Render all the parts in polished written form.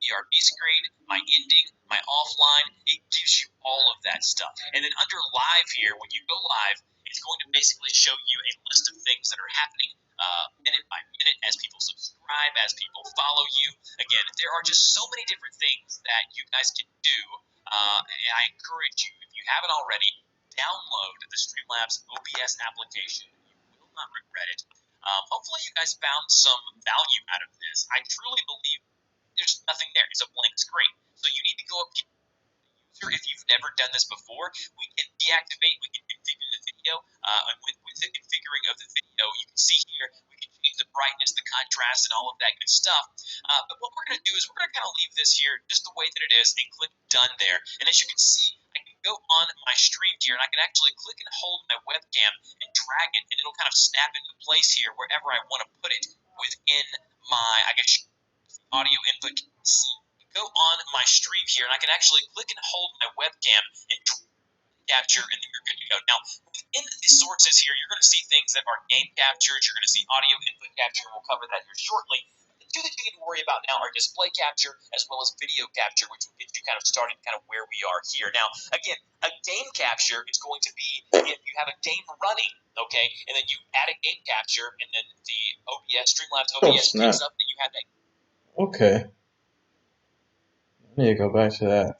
BRB screen, my ending, my offline. It gives you all of that stuff. And then under live here, when you go live, it's going to basically show you a list of things that are happening minute by minute as people subscribe, as people follow you. Again, there are just so many different things that you guys can do. And I encourage you, if you haven't already, download the Streamlabs OBS application. You will not regret it. Hopefully you guys found some value out of this. I truly believe there's nothing there. It's a blank screen. So you need to go up to the user. If you've never done this before, we can deactivate, we can configure the video. And with the configuring of the video, you can see here, we can change the brightness, the contrast, and all of that good stuff. But what we're going to do is we're going to kind of leave this here just the way that it is and click done there. And as you can see, I can go on my stream here and I can actually click and hold my webcam and drag it, and it'll kind of snap into place here wherever I want to put it within my, I guess, audio input. See, go on my stream here and I can actually click and hold my webcam and capture, and then you're good to go. Now, within the sources here, you're going to see things that are game captures. You're going to see audio input capture. We'll cover that here shortly. The two that you need to worry about now are display capture as well as video capture, which will get you kind of started kind of where we are here. Now, again, a game capture is going to be if you have a game running, okay, and then you add a game capture, and then the Streamlabs OBS picks up that you have that. Okay. I need to go back to that.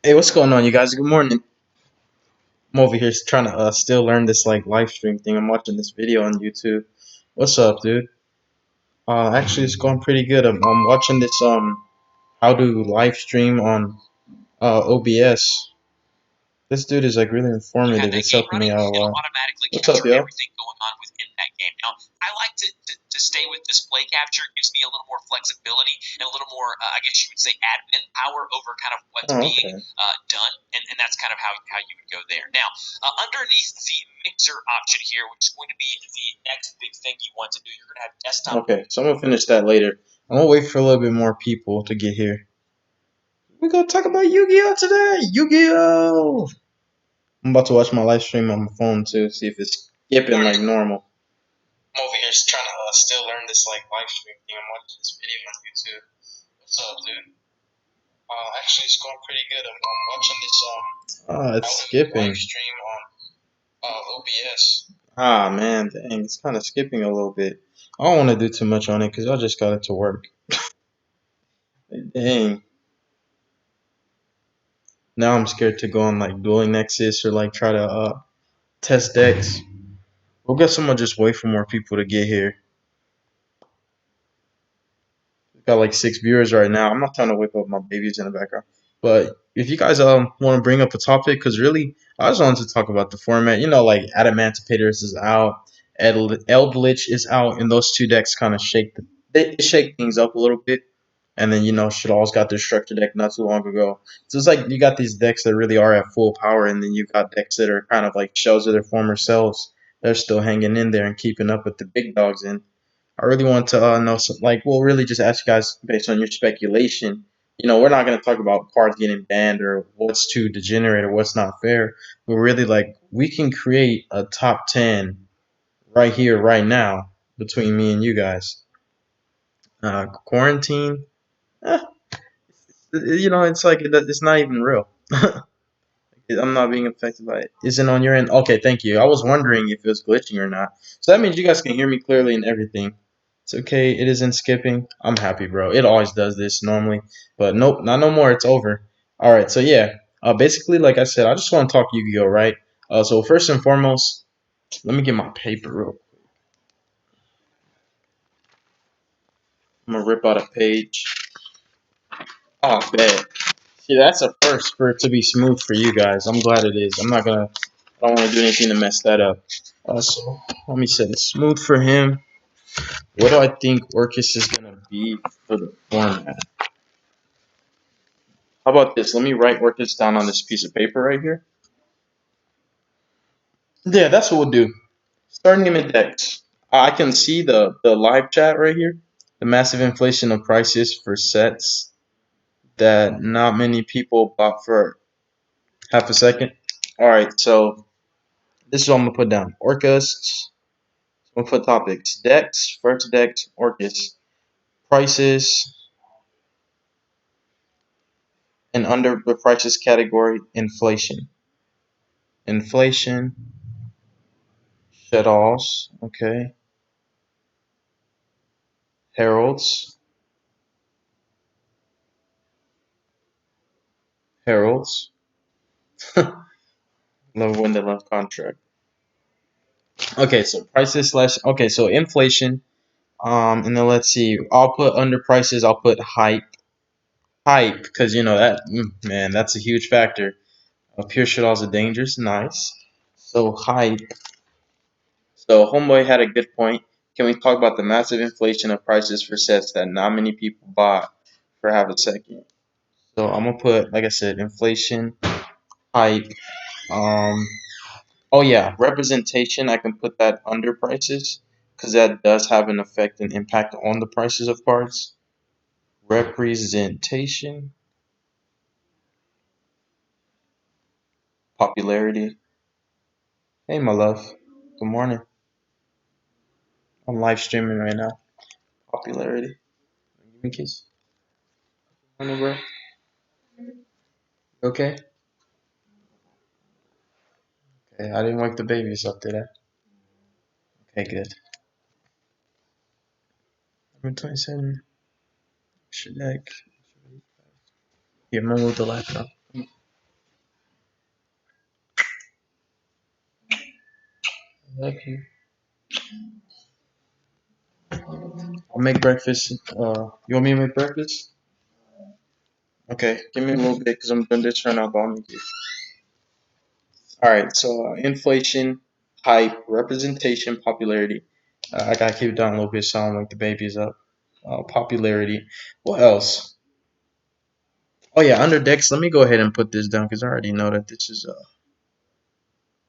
Hey, what's going on, you guys? Good morning. I'm over here trying to still learn this like live stream thing. I'm watching this video on YouTube. What's up, dude? Actually, it's going pretty good. I'm watching this how to live stream on OBS. This dude is like really informative. It's helping me out a lot. What's up, yo? Everything going on within that game. Now, I like to stay with display capture. It gives me a little more flexibility and a little more, I guess you would say, admin power over kind of what's being done, and that's kind of how you would go there. Now, underneath the mixer option here, which is going to be the next big thing you want to do, you're going to have desktop. Okay, so I'm gonna finish that later. I'm gonna wait for a little bit more people to get here. We're gonna talk about Yu-Gi-Oh today. Yu-Gi-Oh! I'm about to watch my live stream on my phone too, see if it's skipping like normal. I'm over here trying to still learn this like live stream thing. I'm watching this video on YouTube. What's up, dude? Actually, it's going pretty good. I'm watching this it's skipping. Live stream on OBS. Ah man, dang, it's kind of skipping a little bit. I don't want to do too much on it because I just got it to work. Dang. Now I'm scared to go on like Dueling Nexus or like try to test decks. We'll get someone just wait for more people to get here. We've got like 6 viewers right now. I'm not trying to whip up my babies in the background. But if you guys want to bring up a topic, because really, I just wanted to talk about the format. You know, like Adamantipator's is out, Eldritch is out, and those two decks kind of they shake things up a little bit. And then, you know, Shadal's got their structure deck not too long ago. So it's like you got these decks that really are at full power, and then you got decks that are kind of like shells of their former selves. They're still hanging in there and keeping up with the big dogs. And I really want to know, like, we'll really just ask you guys based on your speculation. You know, we're not going to talk about cards getting banned or what's too degenerate or what's not fair. But really, like, we can create a top 10 right here, right now, between me and you guys. Quarantine, eh, you know, it's like it's not even real. I'm not being affected by it. Isn't on your end? Okay, thank you. I was wondering if it was glitching or not. So that means you guys can hear me clearly and everything. It's okay. It isn't skipping. I'm happy, bro. It always does this normally, but nope, not no more. It's over. All right. So yeah, basically, like I said, I just want to talk Yu-Gi-Oh, right? So first and foremost, let me get my paper real quick. I'm gonna rip out a page. Oh, bad. See, that's a first for it to be smooth for you guys. I'm glad it is. I don't want to do anything to mess that up. So let me set it smooth for him. What do I think Orcus is gonna be for the format? How about this? Let me write Orcus down on this piece of paper right here. Yeah, that's what we'll do. Starting him in decks. I can see the live chat right here. The massive inflation of prices for sets that not many people bought for half a second. Alright, so this is what I'm gonna put down. Orcus. I'm gonna put topics. Decks, first decks, Orcus. Prices. And under the prices category, inflation. Inflation, shadows, okay. Heralds, heralds. Love when they love contract. Okay, so prices slash. Okay, so inflation. And then let's see. I'll put under prices. I'll put hype, hype, because you know that man, that's a huge factor. Pure shadows are dangerous. Nice. So hype. So homeboy had a good point. Can we talk about the massive inflation of prices for sets that not many people bought for half a second? So I'm gonna put, like I said, inflation, hype. Um, oh yeah, representation. I can put that under prices because that does have an effect and impact on the prices of parts. Representation, popularity. Hey, my love. Good morning. I'm live streaming right now. Popularity. Give me a kiss. Morning, bro. Okay. Okay. I didn't wake the babies up, did I? Okay, good. Number 27. Should deck. Here, I'm gonna move the laptop. Love you. I'll make breakfast. You want me to make breakfast? Okay, give me a little bit because I'm doing this right now, but I'll make it. All right, so inflation, hype, representation, popularity. I gotta keep it down a little bit so I don't wake the babies up. Popularity. What else? Oh yeah, under decks. Let me go ahead and put this down because I already know that this is.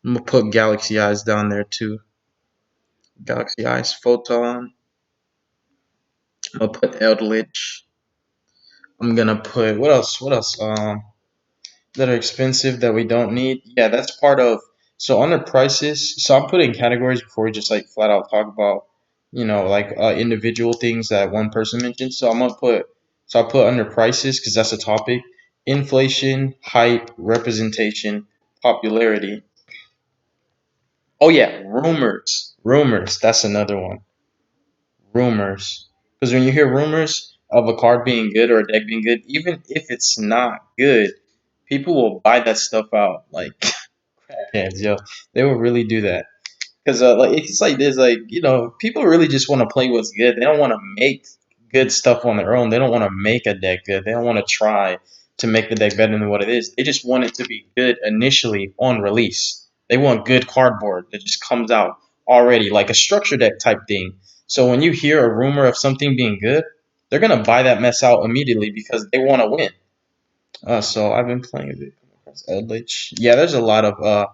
I'm gonna put Galaxy Eyes down there too. Galaxy Eyes, Photon. I'm gonna put Eldritch. I'm gonna put what else? What else? That are expensive that we don't need. Yeah, that's part of. So under prices, so I'm putting categories before we just like flat out talk about, like individual things that one person mentioned. So I'm gonna put, so I'll put under prices because that's a topic. Inflation, hype, representation, popularity. Oh yeah, rumors. Rumors. That's another one. Rumors. Because when you hear rumors of a card being good or a deck being good, even if it's not good, people will buy that stuff out like crackheads, yo. They will really do that. Because like it's like there's like people really just want to play what's good. They don't want to make good stuff on their own. They don't want to make a deck good. They don't want to try to make the deck better than what it is. They just want it to be good initially on release. They want good cardboard that just comes out already like a structure deck type thing. So when you hear a rumor of something being good, they're gonna buy that mess out immediately because they want to win. So I've been playing a bit. Eldritch. Yeah, there's a lot of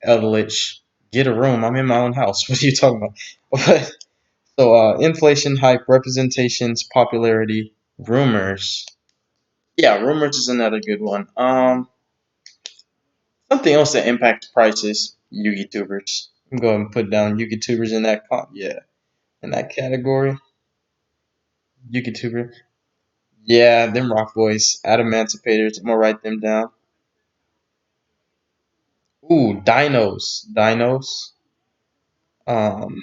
Eldritch. Get a room. I'm in my own house. What are you talking about? So inflation, hype, representations, popularity, rumors. Yeah, rumors is another good one. Something else that impacts prices. Yugi tubers. I'm going to put down Yugi tubers in that yeah, in that category. Yugi tuber. Yeah, them rock boys, adamantipator's. I'm gonna write them down. Ooh, dinos, dinos. Um,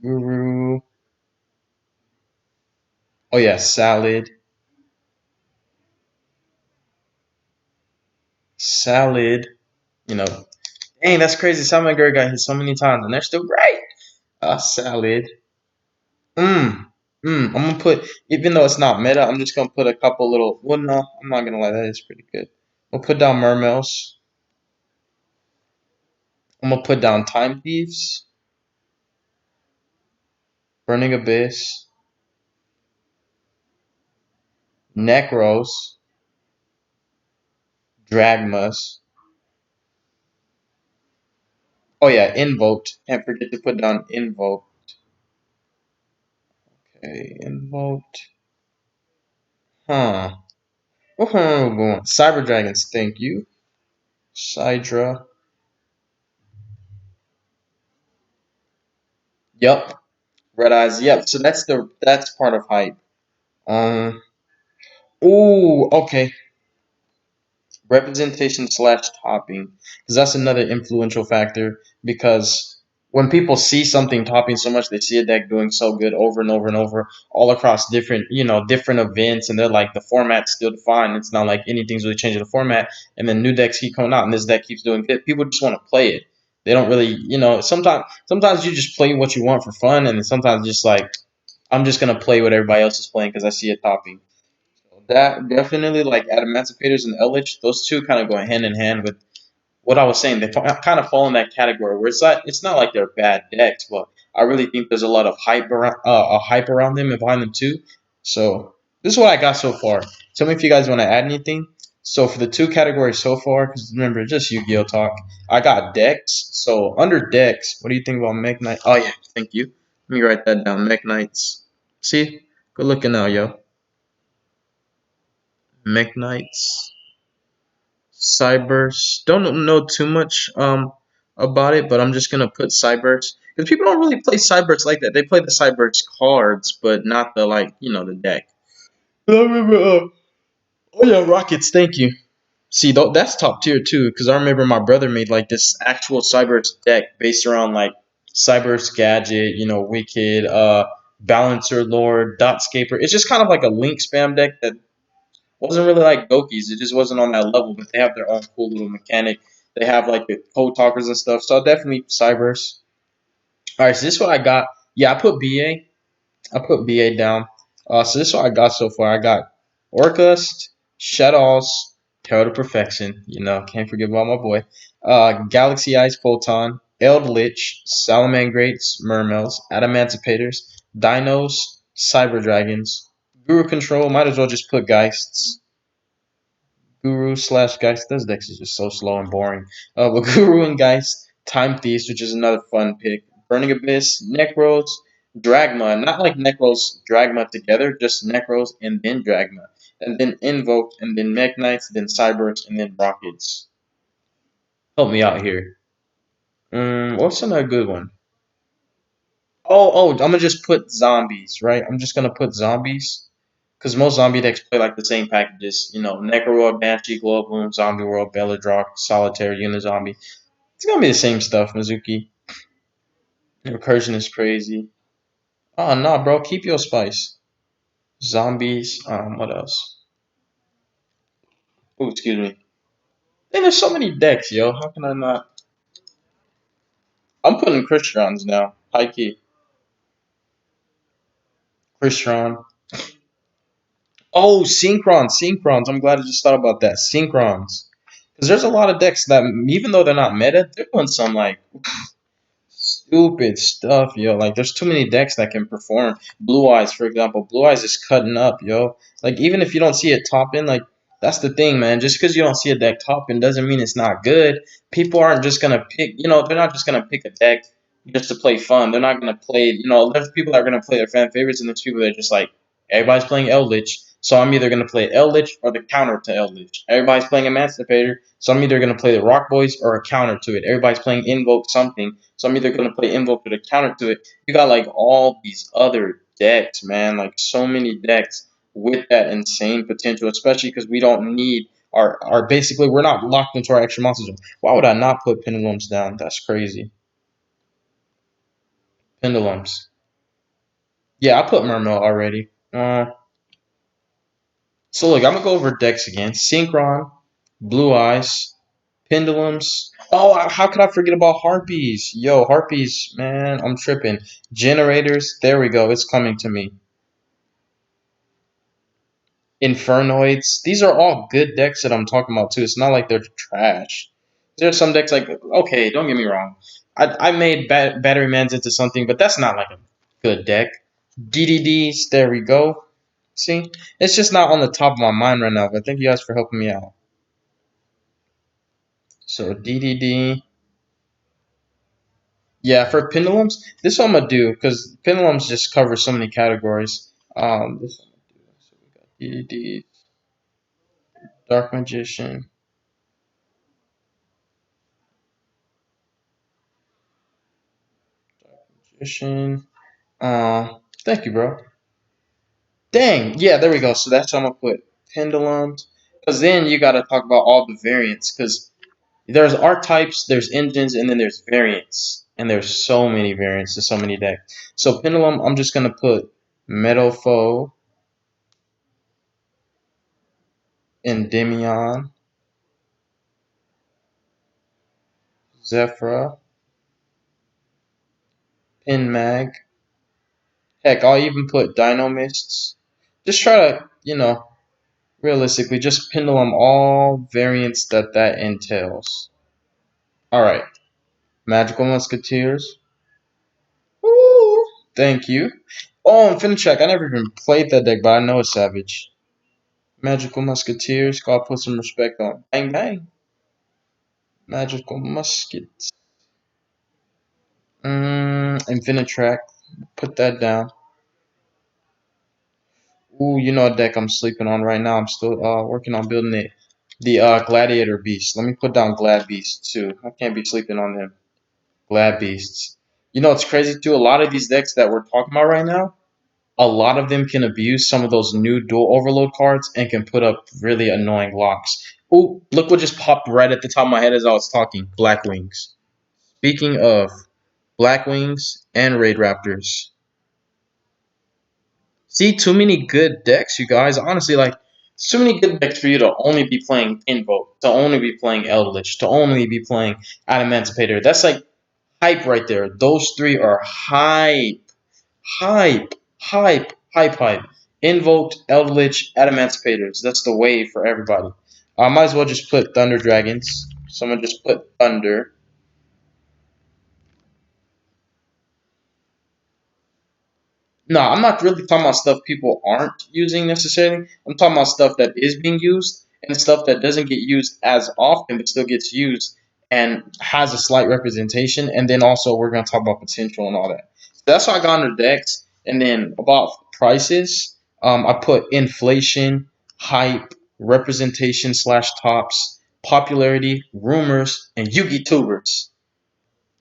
guru. Oh yeah, salad, salad. You know, dang, that's crazy. Salmon Gary got hit so many times, and they're still great. Salad. I'm gonna put, even though it's not meta, I'm just gonna put a couple little. Well, no, I'm not gonna lie, that is pretty good. I'll put down Mermails. I'm gonna put down Time Thieves, Burning Abyss, Necros, Dragmas. Oh yeah, Invoked. Can't forget to put down Invoked. Okay, Invoked. Huh. What one are we going? Cyber Dragons. Thank you. Sidra. Yep. Red Eyes. Yep. So that's part of hype. Um. Ooh, okay. Representation slash topping, because that's another influential factor. Because when people see something topping so much, they see a deck doing so good over and over and over, all across different, different events, and they're like, the format's still defined. It's not like anything's really changing the format. And then new decks keep coming out, and this deck keeps doing good. People just want to play it. They don't really, sometimes you just play what you want for fun, and then sometimes just like, I'm just gonna play what everybody else is playing because I see it topping. That definitely, like Emancipators and Eldritch, those two kind of go hand in hand with what I was saying. They kind of fall in that category where it's not like they're bad decks, but I really think there's a lot of hype around them and behind them too. So this is what I got so far. Tell me if you guys want to add anything. So for the two categories so far, because remember, just Yu-Gi-Oh talk. I got decks. So under decks, what do you think about Mech Knight? Oh yeah, thank you. Let me write that down. Mech Knights. See, good looking now, yo. Mech Knights. Cybers. Don't know too much about it, but I'm just gonna put Cybers because people don't really play Cybers like that. They play the Cybers cards, but not the like the deck. I remember. Oh yeah, Rockets. Thank you. See, that's top tier too, because I remember my brother made like this actual Cybers deck based around like Cybers Gadget, Wicked, Balancer Lord, Dotscaper. It's just kind of like a link spam deck that wasn't really like Goki's. It just wasn't on that level, but they have their own cool little mechanic. They have like the code talkers and stuff. So definitely Cybers. All right, so this is what I got. Yeah, I put BA. I put BA down. So this is what I got so far. I got Orcust, Shadows, Terror to Perfection. Can't forget about my boy. Galaxy Ice Photon, Eldritch, Salamangrates, Mermels, Adamanticators, Dinos, Cyber Dragons, Guru Control. Might as well just put Geists. Guru slash Geist. Those decks is just so slow and boring. But Guru and Geist, Time Thieves, which is another fun pick. Burning Abyss, Necros, Dragma. Not like Necros, Dragma together, just Necros and then Dragma. And then Invoke, and then Mech Knights, then Cybers, and then Rockets. Help me out here. What's another good one? Oh, I'm gonna just put zombies, right? I'm just gonna put zombies. Because most zombie decks play like the same packages, Necro Banshee, Global, Zombie World, Belladrock, Solitaire, Unizombie. It's gonna be the same stuff, Mizuki. Recursion is crazy. Oh nah, bro, keep your spice. Zombies. What else? Oh, excuse me. Man, there's so many decks, yo. How can I not? I'm putting Christrons now. High key. Crystron. Oh, Synchrons. I'm glad I just thought about that. Synchrons. Because there's a lot of decks that, even though they're not meta, they're doing some like stupid stuff, yo. Like, there's too many decks that can perform. Blue Eyes, for example. Blue Eyes is cutting up, yo. Like, even if you don't see it top in, like, that's the thing, man. Just because you don't see a deck top in doesn't mean it's not good. People aren't just gonna pick, they're not just gonna pick a deck just to play fun. They're not gonna play, there's people that are gonna play their fan favorites, and there's people that are just like, everybody's playing Eldritch, so I'm either gonna play Eldritch or the counter to Eldritch. Everybody's playing Emancipator, so I'm either gonna play the Rock Boys or a counter to it. Everybody's playing Invoke something, so I'm either gonna play Invoke or the counter to it. You got like all these other decks, man. Like so many decks with that insane potential, especially because we don't need our basically we're not locked into our extra monsters. Why would I not put pendulums down? That's crazy. Pendulums. Yeah, I put Mermail already. So look, I'm gonna go over decks again. Synchron, Blue Eyes, Pendulums. Oh, how could I forget about Harpies? Yo, Harpies, man, I'm tripping. Generators, there we go. It's coming to me. Infernoids. These are all good decks that I'm talking about too. It's not like they're trash. There's some decks like, okay, don't get me wrong. I made Battery Mans into something, but that's not like a good deck. DDDs, there we go. See, it's just not on the top of my mind right now. But thank you guys for helping me out. So DDD. Yeah, for pendulums, this one I'm gonna do because pendulums just cover so many categories. This one I'm gonna do. So we got DDD, Dark Magician, Dark Magician. Thank you, bro. Dang, yeah, there we go. So that's what I'm gonna put. pendulums. Because then you got to talk about all the variants. Because there's archetypes, there's engines, and then there's variants. And there's so many variants to so many decks. So pendulum, I'm just gonna put Metal Foe, Endymion, Zephyra, Pinmag. Heck, I'll even put Dynamists. Just try to, realistically, just pendulum all variants that entails. Alright, Magical Musketeers. Ooh, thank you. Oh, and Fincheck, I never even played that deck, but I know it's savage. Magical Musketeers, gotta put some respect on. Bang bang. Magical Muskets. Infinitrack. Put that down. Ooh, you know a deck I'm sleeping on right now. I'm still working on building it. The Gladiator Beast. Let me put down Glad Beast too. I can't be sleeping on him. Glad Beasts. You know it's crazy too. A lot of these decks that we're talking about right now, a lot of them can abuse some of those new dual overload cards and can put up really annoying locks. Ooh, look what just popped right at the top of my head as I was talking. Black Wings. Speaking of Black Wings and Raid Raptors. See, too many good decks, you guys. Honestly, like, too many good decks for you to only be playing Invoke, to only be playing Eldritch, to only be playing Adamantipator. That's like hype right there. Those three are hype. Hype. Hype. Hype. Hype. Invoked, Eldritch, Adamanticators. That's the wave for everybody. I might as well just put Thunder Dragons. Someone just put Thunder. No, I'm not really talking about stuff people aren't using necessarily. I'm talking about stuff that is being used and stuff that doesn't get used as often but still gets used and has a slight representation. And then also we're gonna talk about potential and all that. So that's why I got under decks. And then about prices, I put inflation, hype, representation slash tops, popularity, rumors, and Yugi tubers.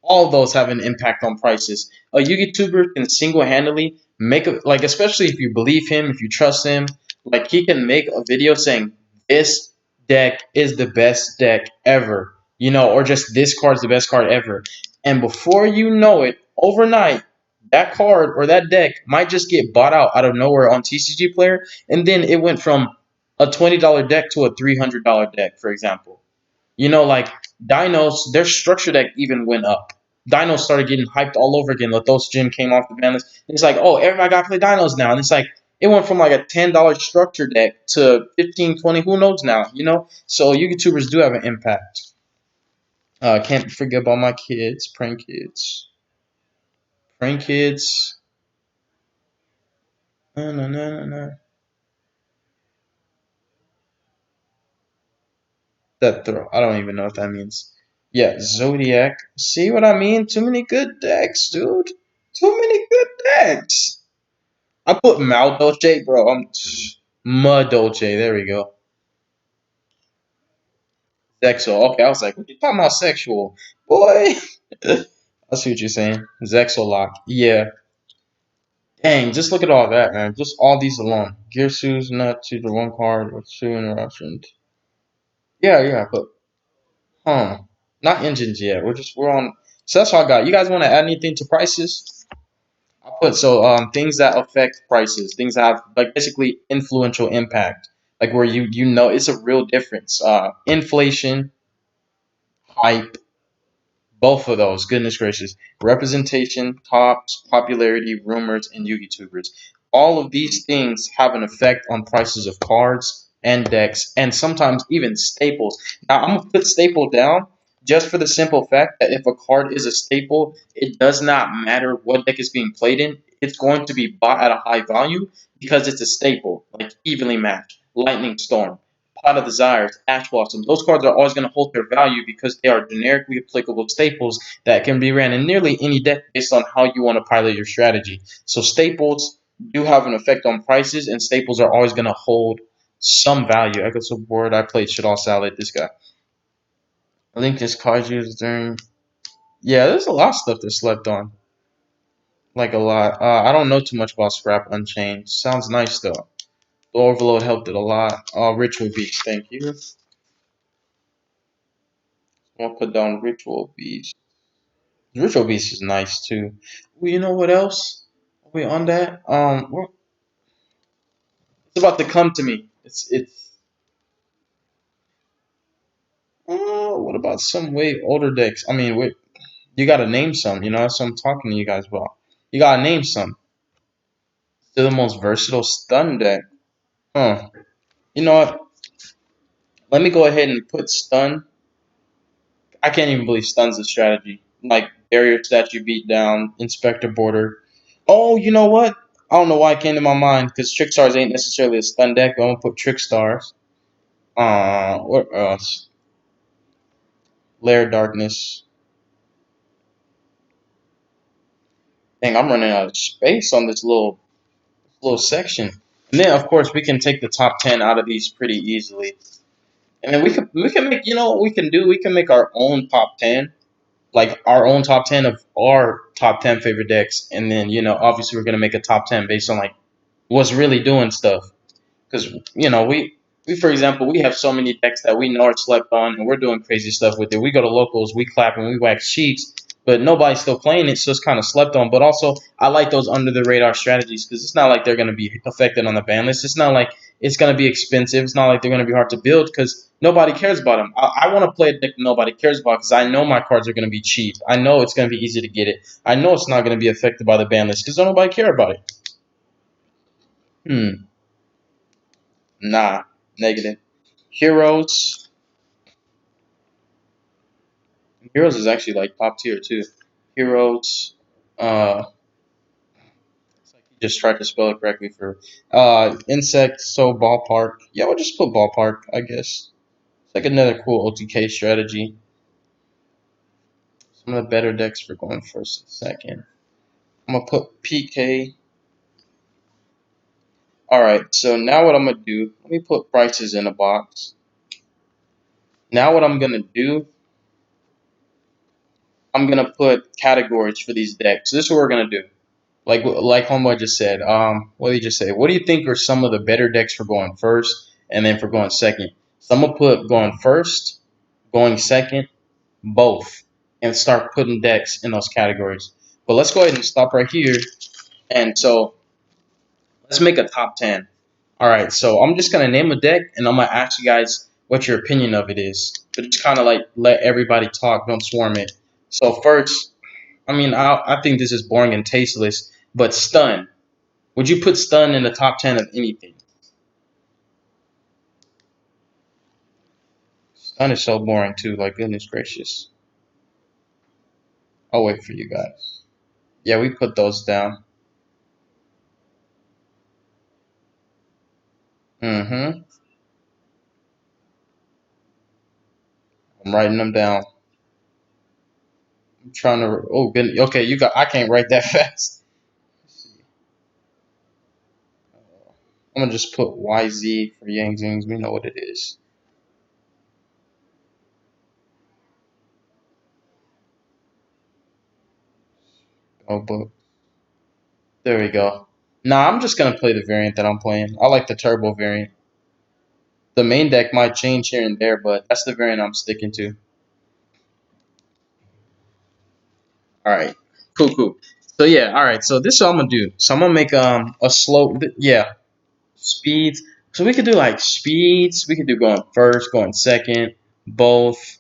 All of those have an impact on prices. A YouTuber can single-handedly make a, like, especially if you believe him, if you trust him, like he can make a video saying this deck is the best deck ever, or just this card's the best card ever. And before you know it, overnight, that card or that deck might just get bought out of nowhere on TCG Player, and then it went from a $20 deck to a $300 deck, for example. Like Dinos, their structure deck even went up. Dinos started getting hyped all over again. Lathos Gym came off the ban list. It's like, oh, everybody got to play Dinos now. And it's like, it went from like a $10 structure deck to 15, 20, who knows now. So YouTubers do have an impact. Can't forget about my kids, prank kids. Prank kids. No, no, no, no, no. That throw. I don't even know what that means. Yeah, Zodiac. See what I mean? Too many good decks, dude. Too many good decks. I put Mal Dolce, bro. I'm Mud Dolce. There we go. Zexo. Okay, I was like, what you talking about sexual? Boy. I see what you're saying. Zexolock. Yeah. Dang, just look at all that, man. Just all these alone. Gearsu's not to the one card with two interruptions. Yeah, yeah, but not engines yet. We're on. So that's all I got. You guys want to add anything to prices? I put things that affect prices, things that have like basically influential impact, like where you know it's a real difference. Inflation, hype, both of those, goodness gracious. Representation, tops, popularity, rumors, and Yugi tubers. All of these things have an effect on prices of cards and decks, and sometimes even staples. Now, I'm going to put staple down just for the simple fact that if a card is a staple, it does not matter what deck is being played in. It's going to be bought at a high value because it's a staple, like evenly matched, lightning storm, Pot of Desires, Ash Blossom. Those cards are always going to hold their value because they are generically applicable staples that can be ran in nearly any deck based on how you want to pilot your strategy. So staples do have an effect on prices, and staples are always going to hold some value. I got so bored. I played shit all salad. This guy. I think this card used during. Yeah, there's a lot of stuff that slept on. Like a lot. I don't know too much about Scrap Unchained. Sounds nice though. The overload helped it a lot. Ritual beast, thank you. I'll put down ritual beast. Ritual beast is nice too. Well, you know what else? Wait on that. It's about to come to me. It's. What about some way older decks? I mean, wait, you gotta name some. You know, that's what I'm talking to you guys about. You gotta name some. Still the most versatile stun deck. Huh. You know what? Let me go ahead and put stun. I can't even believe stun's a strategy. Like barrier statue beat down, inspector border. Oh, you know what? I don't know why it came to my mind because trick stars ain't necessarily a stun deck. But I'm gonna put trick stars. What else? Lair darkness. Dang, I'm running out of space on this little section. And then of course we can take the top 10 out of these pretty easily. And then we can make, you know what we can do? We can make our own top 10, like our own top 10 of our top 10 favorite decks, and then obviously we're gonna make a top 10 based on like what's really doing stuff. Because we for example we have so many decks that we know are slept on, and we're doing crazy stuff with it. We go to locals, we clap and we wax cheeks, but nobody's still playing it, so it's kind of slept on. But also I like those under the radar strategies because it's not like they're going to be affected on the ban list. It's not like it's going to be expensive. It's not like they're going to be hard to build because nobody cares about them. I want to play a deck that nobody cares about because I know my cards are going to be cheap. I know it's going to be easy to get it. I know it's not going to be affected by the ban list because nobody care about it. Nah, negative. Heroes. Heroes is actually like top tier too. Heroes. Uh, just tried to spell it correctly for insect. So ballpark. Yeah, we'll just put ballpark. I guess it's like another cool OTK strategy. Some of the better decks for going first and second. I'm gonna put PK. All right. So now what I'm gonna do? Let me put prices in a box. Now what I'm gonna do? I'm gonna put categories for these decks. So this is what we're gonna do. Like homeboy just said. What did he just say? What do you think are some of the better decks for going first and then for going second? So I'm gonna put going first, going second, both, and start putting decks in those categories. But let's go ahead and stop right here. And so let's make a top 10. All right. So I'm just gonna name a deck, and I'm gonna ask you guys what your opinion of it is. But just kind of like let everybody talk. Don't swarm it. So first, I mean, I think this is boring and tasteless, but stun. Would you put stun in the top 10 of anything? Stun is so boring too, like goodness gracious. I'll wait for you guys. Yeah, we put those down. Mm-hmm. I'm writing them down. I'm trying to. Oh, good. Okay, you got. I can't write that fast. I'm gonna just put YZ for Yang Zings. We know what it is. Oh, but there we go. Nah, I'm just gonna play the variant that I'm playing. I like the turbo variant. The main deck might change here and there, but that's the variant I'm sticking to. All right, cool, cool. So yeah, all right. So this is what I'm gonna do. So I'm gonna make a slow, yeah, speeds. So we could do like speeds. We could do going first, going second, both.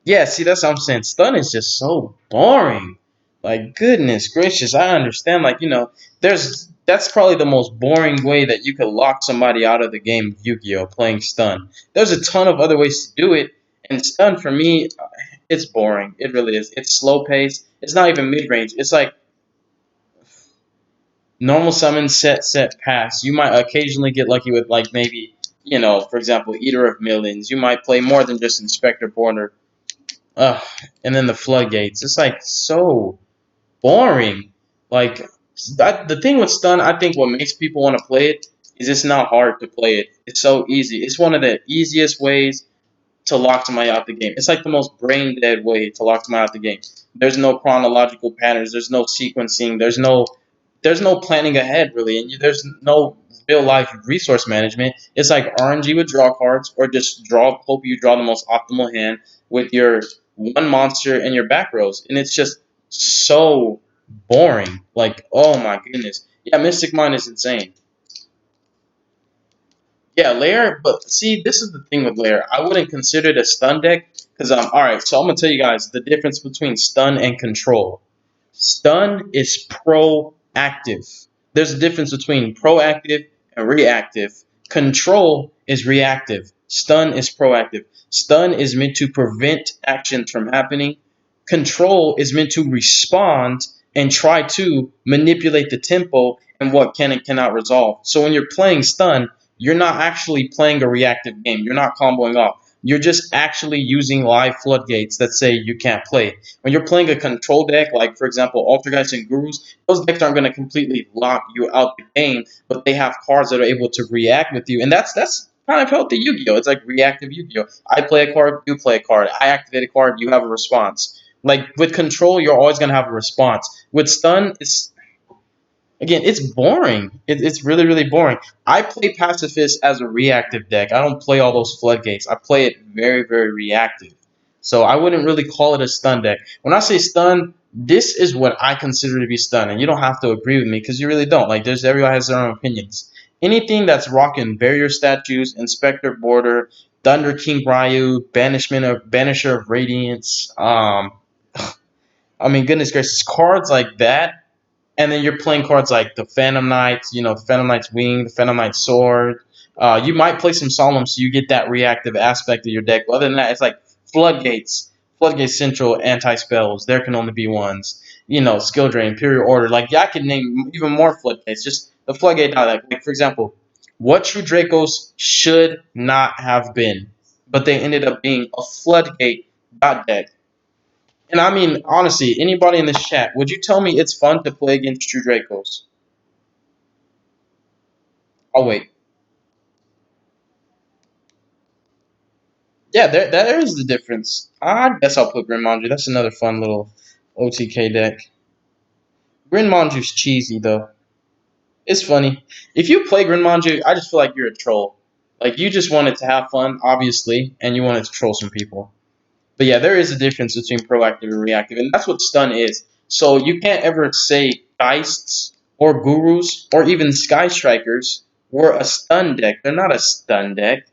Yeah, see that's what I'm saying. Stun is just so boring. Like goodness gracious, I understand. Like that's probably the most boring way that you could lock somebody out of the game of Yu-Gi-Oh! Playing stun. There's a ton of other ways to do it, and stun for me, it's boring. It really is. It's slow paced. It's not even mid range. It's like normal summon, set, pass. You might occasionally get lucky with like maybe, for example, Eater of Millions. You might play more than just Inspector Border. Ugh. And then the floodgates. It's like so boring. Like the thing with stun, I think what makes people want to play it is it's not hard to play it. It's so easy. It's one of the easiest ways to lock somebody out the game. It's like the most brain dead way to lock somebody out the game. There's no chronological patterns. There's no sequencing. There's no planning ahead really, and there's no real life resource management. It's like RNG with draw cards, or just hope you draw the most optimal hand with your one monster and your back rows, and it's just so boring. Like, oh my goodness, yeah, Mystic Mind is insane. Yeah, Lair, but see, this is the thing with Lair. I wouldn't consider it a stun deck because all right. So I'm gonna tell you guys the difference between stun and control. Stun is proactive. There's a difference between proactive and reactive. Control is reactive. Stun is proactive. Stun is meant to prevent actions from happening. Control is meant to respond and try to manipulate the tempo and what can and cannot resolve. So when you're playing stun, you're not actually playing a reactive game. You're not comboing off. You're just actually using live floodgates that say you can't play. When you're playing a control deck, like for example, Altergeist and Gurus, those decks aren't going to completely lock you out the game, but they have cards that are able to react with you, and that's kind of healthy Yu-Gi-Oh. It's like reactive Yu-Gi-Oh. I play a card, you play a card. I activate a card, you have a response. Like with control, you're always going to have a response. With stun, it's boring. It's really, really boring. I play Pacifist as a reactive deck. I don't play all those floodgates. I play it very, very reactive. So I wouldn't really call it a stun deck. When I say stun, this is what I consider to be stun, and you don't have to agree with me because you really don't. Like, there's everyone has their own opinions. Anything that's rocking barrier statues, Inspector Border, Thunder King Ryu, Banisher of Radiance. I mean, goodness gracious, cards like that, and then you're playing cards like the Phantom Knights, the Phantom Knight's Wing, the Phantom Knight's Sword. You might play some Solemn so you get that reactive aspect of your deck. But other than that, it's like Floodgates, Floodgates Central, anti spells. There can only be ones. Skill Drain, Imperial Order. Like, yeah, I could name even more Floodgates. Just the Floodgate dialect. Like, for example, what True Dracos should not have been, but they ended up being a Floodgate dot deck. And I mean, honestly, anybody in this chat, would you tell me it's fun to play against True Dracos? Oh wait, yeah, there is the difference. I guess I'll put Grinmanju. That's another fun little OTK deck. Grinmanju's cheesy though. It's funny. If you play Grinmanju, I just feel like you're a troll. Like you just wanted to have fun, obviously, and you wanted to troll some people. But yeah, there is a difference between proactive and reactive, and that's what stun is. So you can't ever say Geists or Gurus or even Sky Strikers were a stun deck. They're not a stun deck.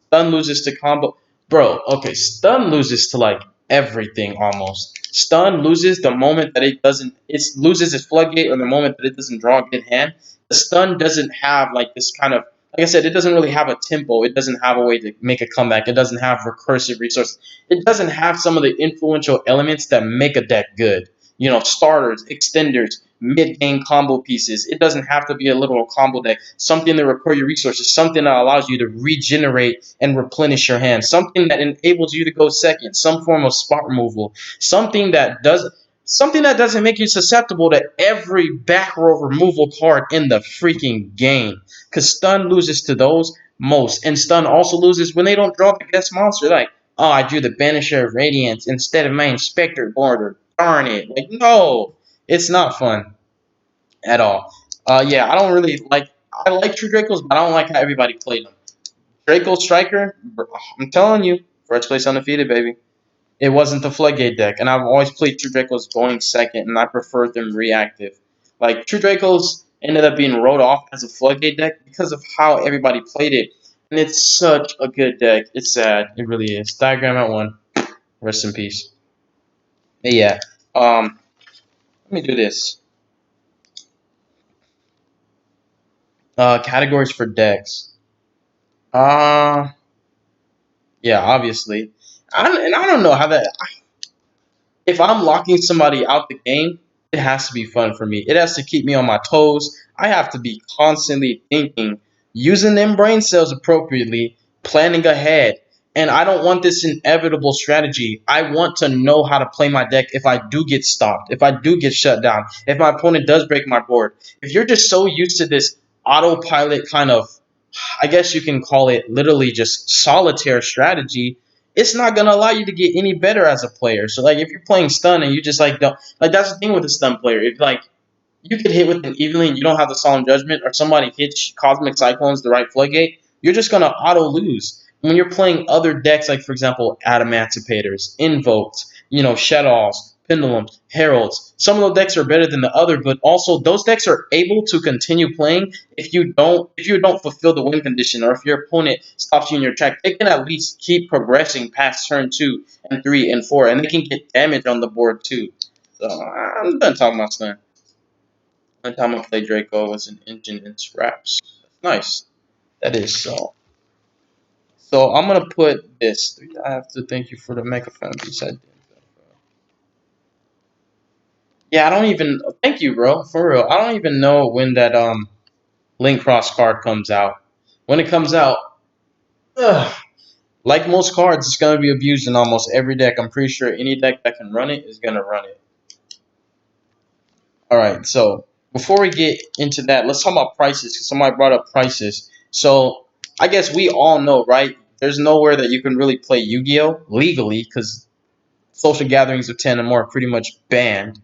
Stun loses to combo. Bro, okay, stun loses to like everything almost. Stun loses the moment that it loses its floodgate, or the moment that it doesn't draw a good hand. The stun doesn't have like this kind of, like I said, it doesn't really have a tempo. It doesn't have a way to make a comeback. It doesn't have recursive resources. It doesn't have some of the influential elements that make a deck good. Starters, extenders, mid-game combo pieces. It doesn't have to be a literal combo deck. Something that recur your resources. Something that allows you to regenerate and replenish your hand. Something that enables you to go second. Some form of spot removal. Something that doesn't make you susceptible to every back row removal card in the freaking game. Because stun loses to those most. And stun also loses when they don't draw the guest monster. Like, oh, I drew the Banisher of Radiance instead of my Inspector Border. Darn it. Like, no. It's not fun at all. Yeah, I don't really like. I like True Dracos, but I don't like how everybody played them. Draco Striker, I'm telling you, first place undefeated, baby. It wasn't the Floodgate deck, and I've always played True Dracos going second, and I preferred them reactive. Like, True Dracos ended up being wrote off as a Floodgate deck because of how everybody played it. And it's such a good deck. It's sad. It really is. Diagram at 1. Rest in peace. But yeah. Let me do this. Categories for decks. Uh, yeah, obviously. I don't know how that. If I'm locking somebody out the game, it has to be fun for me. It has to keep me on my toes. I have to be constantly thinking, using them brain cells appropriately, planning ahead. And I don't want this inevitable strategy. I want to know how to play my deck if I do get stopped, if I do get shut down, if my opponent does break my board. If you're just so used to this autopilot kind of, I guess you can call it literally just solitaire strategy, it's not gonna allow you to get any better as a player. So like if you're playing stun and you just like don't like, that's the thing with a stun player. If like you could hit with an Evelyn, you don't have the Solemn Judgment, or somebody hits Cosmic Cyclones the right floodgate, you're just gonna auto lose. When you're playing other decks, like for example, Adamanticators, Invoked, Shadows, Pendulums, Heralds, some of those decks are better than the other, but also those decks are able to continue playing if you don't fulfill the win condition, or if your opponent stops you in your track, they can at least keep progressing past turn 2 and 3 and 4, and they can get damage on the board too. So I'm done talking about Slam. One time I played Draco was an engine in scraps. That's nice. That is so. So I'm gonna put this. I have to thank you for the mega fan piece. I did. Yeah, I don't even thank you, bro. For real, I don't even know when that link cross card comes out. When it comes out, ugh, like most cards, it's gonna be abused in almost every deck. I'm pretty sure any deck that can run it is gonna run it. All right, so before we get into that, let's talk about prices, because somebody brought up prices. So I guess we all know, right? There's nowhere that you can really play Yu-Gi-Oh legally, because social gatherings of 10 or more are pretty much banned.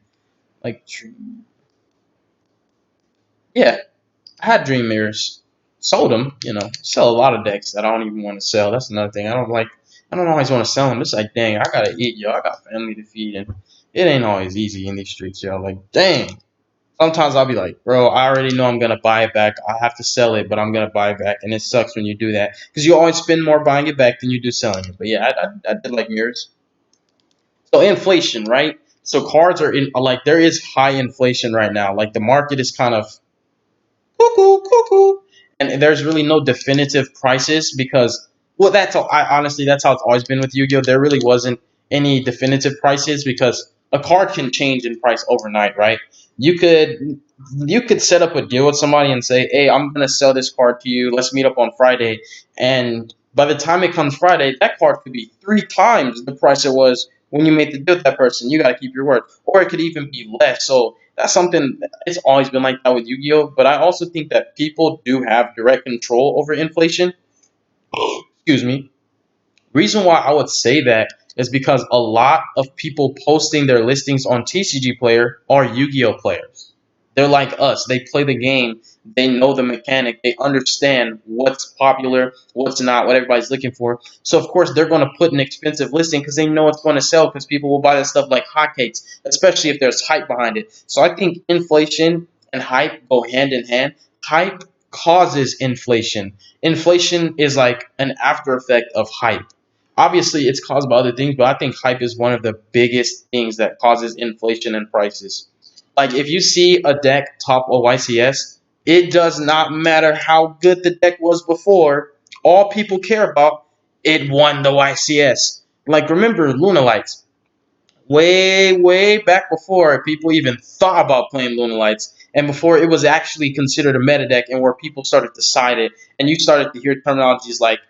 Like, yeah, I had Dream Mirrors, sold them. Sell a lot of decks that I don't even want to sell. That's another thing. I don't like. I don't always want to sell them. It's like, dang, I gotta eat, yo. I got family to feed, and it ain't always easy in these streets, yo. Like, dang. Sometimes I'll be like, bro, I already know I'm gonna buy it back. I have to sell it, but I'm gonna buy it back, and it sucks when you do that because you always spend more buying it back than you do selling it. But yeah, I did like mirrors. So inflation, right? So cards are in like there is high inflation right now. Like the market is kind of cuckoo, cuckoo. And there's really no definitive prices because, well, that's all. Honestly, that's how it's always been with Yu-Gi-Oh. There really wasn't any definitive prices because a card can change in price overnight, right? You could you could set up a deal with somebody and say, "Hey, I'm gonna sell this card to you. Let's meet up on Friday." And by the time it comes Friday, that card could be 3 times the price it was when you made the deal with that person. You got to keep your word, or it could even be less. So that's something. It's always been like that with Yu-Gi-Oh. But I also think that people do have direct control over inflation. Excuse me. Reason why I would say that is because a lot of people posting their listings on TCG Player are Yu-Gi-Oh players. They're like us. They play the game. They know the mechanic. They understand what's popular, what's not, what everybody's looking for. So of course they're going to put an expensive listing because they know it's going to sell because people will buy that stuff like hotcakes, especially if there's hype behind it. So I think inflation and hype go hand in hand. Hype causes inflation. Inflation is like an after effect of hype. Obviously, it's caused by other things, but I think hype is one of the biggest things that causes inflation and prices. Like if you see a deck top a YCS, it does not matter how good the deck was before. All people care about it won the YCS. Like remember Luna Lights, way way back before people even thought about playing Luna Lights, and before it was actually considered a meta deck, and where people started to side it, and you started to hear terminologies like,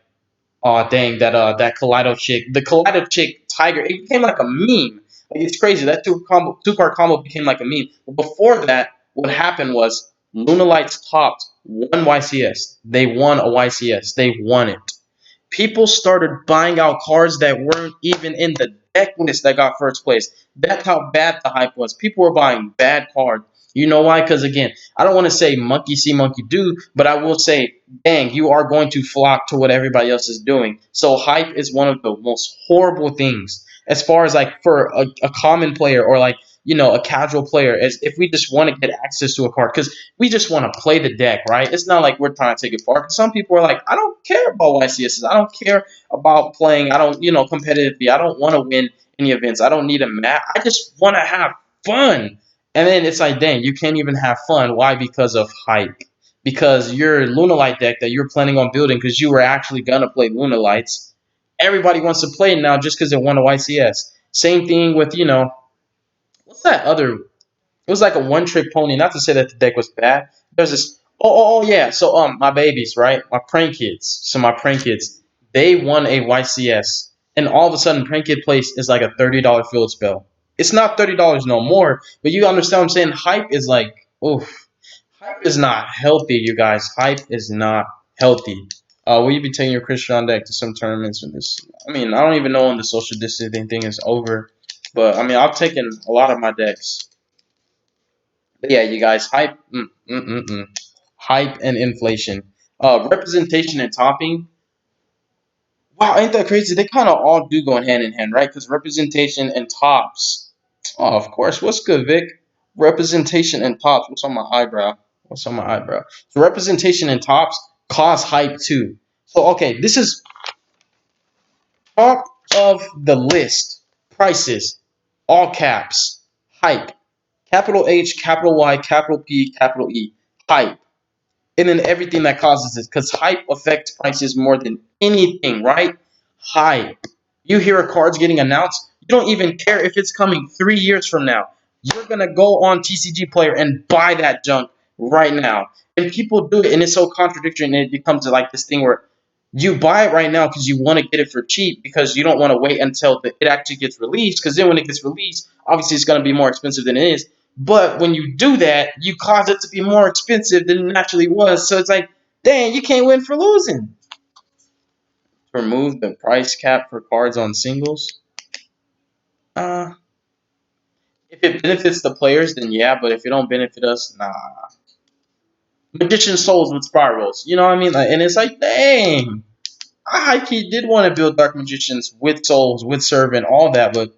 oh dang, that Kaleido chick, the Kaleido chick Tiger, it became like a meme. Like it's crazy. That two card combo became like a meme. But before that, what happened was Luna Lights topped one YCS. They won a YCS. They won it. People started buying out cards that weren't even in the deck list that got first place. That's how bad the hype was. People were buying bad cards. You know why? Because again, I don't want to say monkey see, monkey do, but I will say, dang, you are going to flock to what everybody else is doing. So hype is one of the most horrible things as far as like for a common player or like a casual player, as if we just want to get access to a card because we just want to play the deck, right? It's not like we're trying to take it far. Some people are like, I don't care about YCSs. I don't care about playing. I don't, competitively. I don't want to win any events. I don't need a map. I just want to have fun. And then it's like, dang, you can't even have fun. Why? Because of hype. Because your Luna Light deck that you're planning on building, because you were actually gonna play Luna Lights, everybody wants to play it now just because it won a YCS. Same thing with what's that other, it was like a one trick pony. Not to say that the deck was bad. There's this. Oh yeah. So my babies, right? My prank kids. So my prank kids, they won a YCS, and all of a sudden, prank kid place is like a $30 field spell. It's not $30 no more, but you understand what I'm saying? Hype is like, oof. Hype is not healthy, you guys. Hype is not healthy. Will you be taking your Christian deck to some tournaments in this? I mean, I don't even know when the social distancing thing is over, but I mean, I've taken a lot of my decks. Yeah, you guys, hype and inflation. Representation and topping. Wow, ain't that crazy? They kind of all do go hand in hand, right? Because representation and tops. Oh, of course. What's good, Vic? Representation and tops. What's on my eyebrow? What's on my eyebrow? So representation and tops cause hype too. So okay, this is top of the list. Prices, all caps, hype, capital H, capital Y, capital P, capital E, hype. And then everything that causes it, because hype affects prices more than anything, right? Hype. You hear a card's getting announced, you don't even care if it's coming 3 years from now. You're gonna go on TCG Player and buy that junk right now. And people do it, and it's so contradictory, and it becomes like this thing where you buy it right now because you want to get it for cheap because you don't want to wait until it actually gets released. Because then when it gets released, obviously it's going to be more expensive than it is. But when you do that, you cause it to be more expensive than it naturally was. So it's like, dang, you can't win for losing. Remove the price cap for cards on singles. Uh, if it benefits the players, then yeah. But if it don't benefit us, nah. Magician Souls with spirals. You know what I mean? Like, and it's like, dang. I high key did want to build Dark Magicians with souls, with servant, all that, but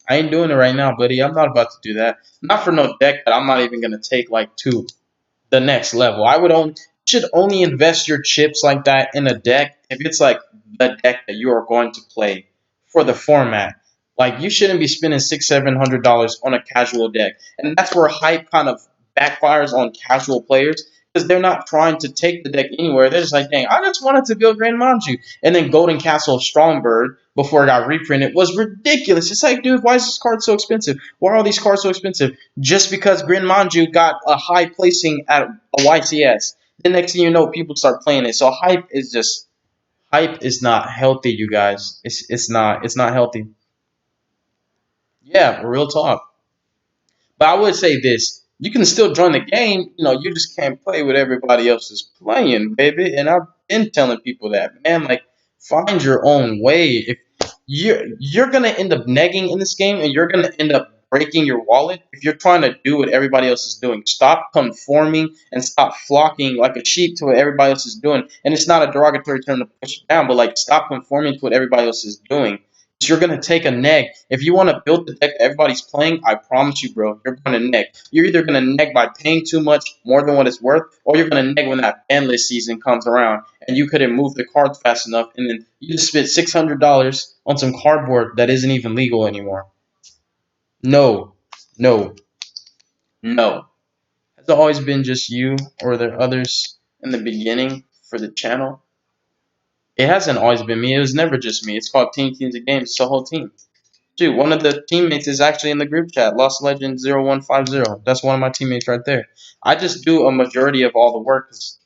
I ain't doing it right now, buddy. I'm not about to do that. Not for no deck that I'm not even gonna take like to the next level. I would only should only invest your chips like that in a deck if it's like the deck that you are going to play for the format. Like you shouldn't be spending $600-700 on a casual deck, and that's where hype kind of backfires on casual players because they're not trying to take the deck anywhere. They're just like, dang, I just wanted to build Grand Manju, and then Golden Castle Strongbird before it got reprinted was ridiculous. It's like, dude, why is this card so expensive? Why are all these cards so expensive? Just because Grin Manju got a high placing at a YCS. The next thing you know, people start playing it. So hype is not healthy, you guys. It's not healthy. Yeah, real talk. But I would say this: you can still join the game. You know, you just can't play what everybody else is playing, baby. And I've been telling people that, man. Like, find your own way. If you're gonna end up negging in this game, and you're gonna end up breaking your wallet if you're trying to do what everybody else is doing. Stop conforming and stop flocking like a sheep to what everybody else is doing. And it's not a derogatory term to push it down, but like stop conforming to what everybody else is doing. You're gonna take a neg. If you want to build the deck that everybody's playing, I promise you, bro, you're gonna neg. You're either gonna neg by paying too much, more than what it's worth, or you're gonna neg when that ban list season comes around and you couldn't move the cards fast enough, and then you just spent $600 on some cardboard that isn't even legal anymore. No, no, no. Has it always been just you, or are there others in the beginning for the channel? It hasn't always been me. It was never just me. It's called Team Teams of Games. It's the whole team. Dude, one of the teammates is actually in the group chat, Lost Legend 0150. That's one of my teammates right there. I just do a majority of all the work. 'Cause,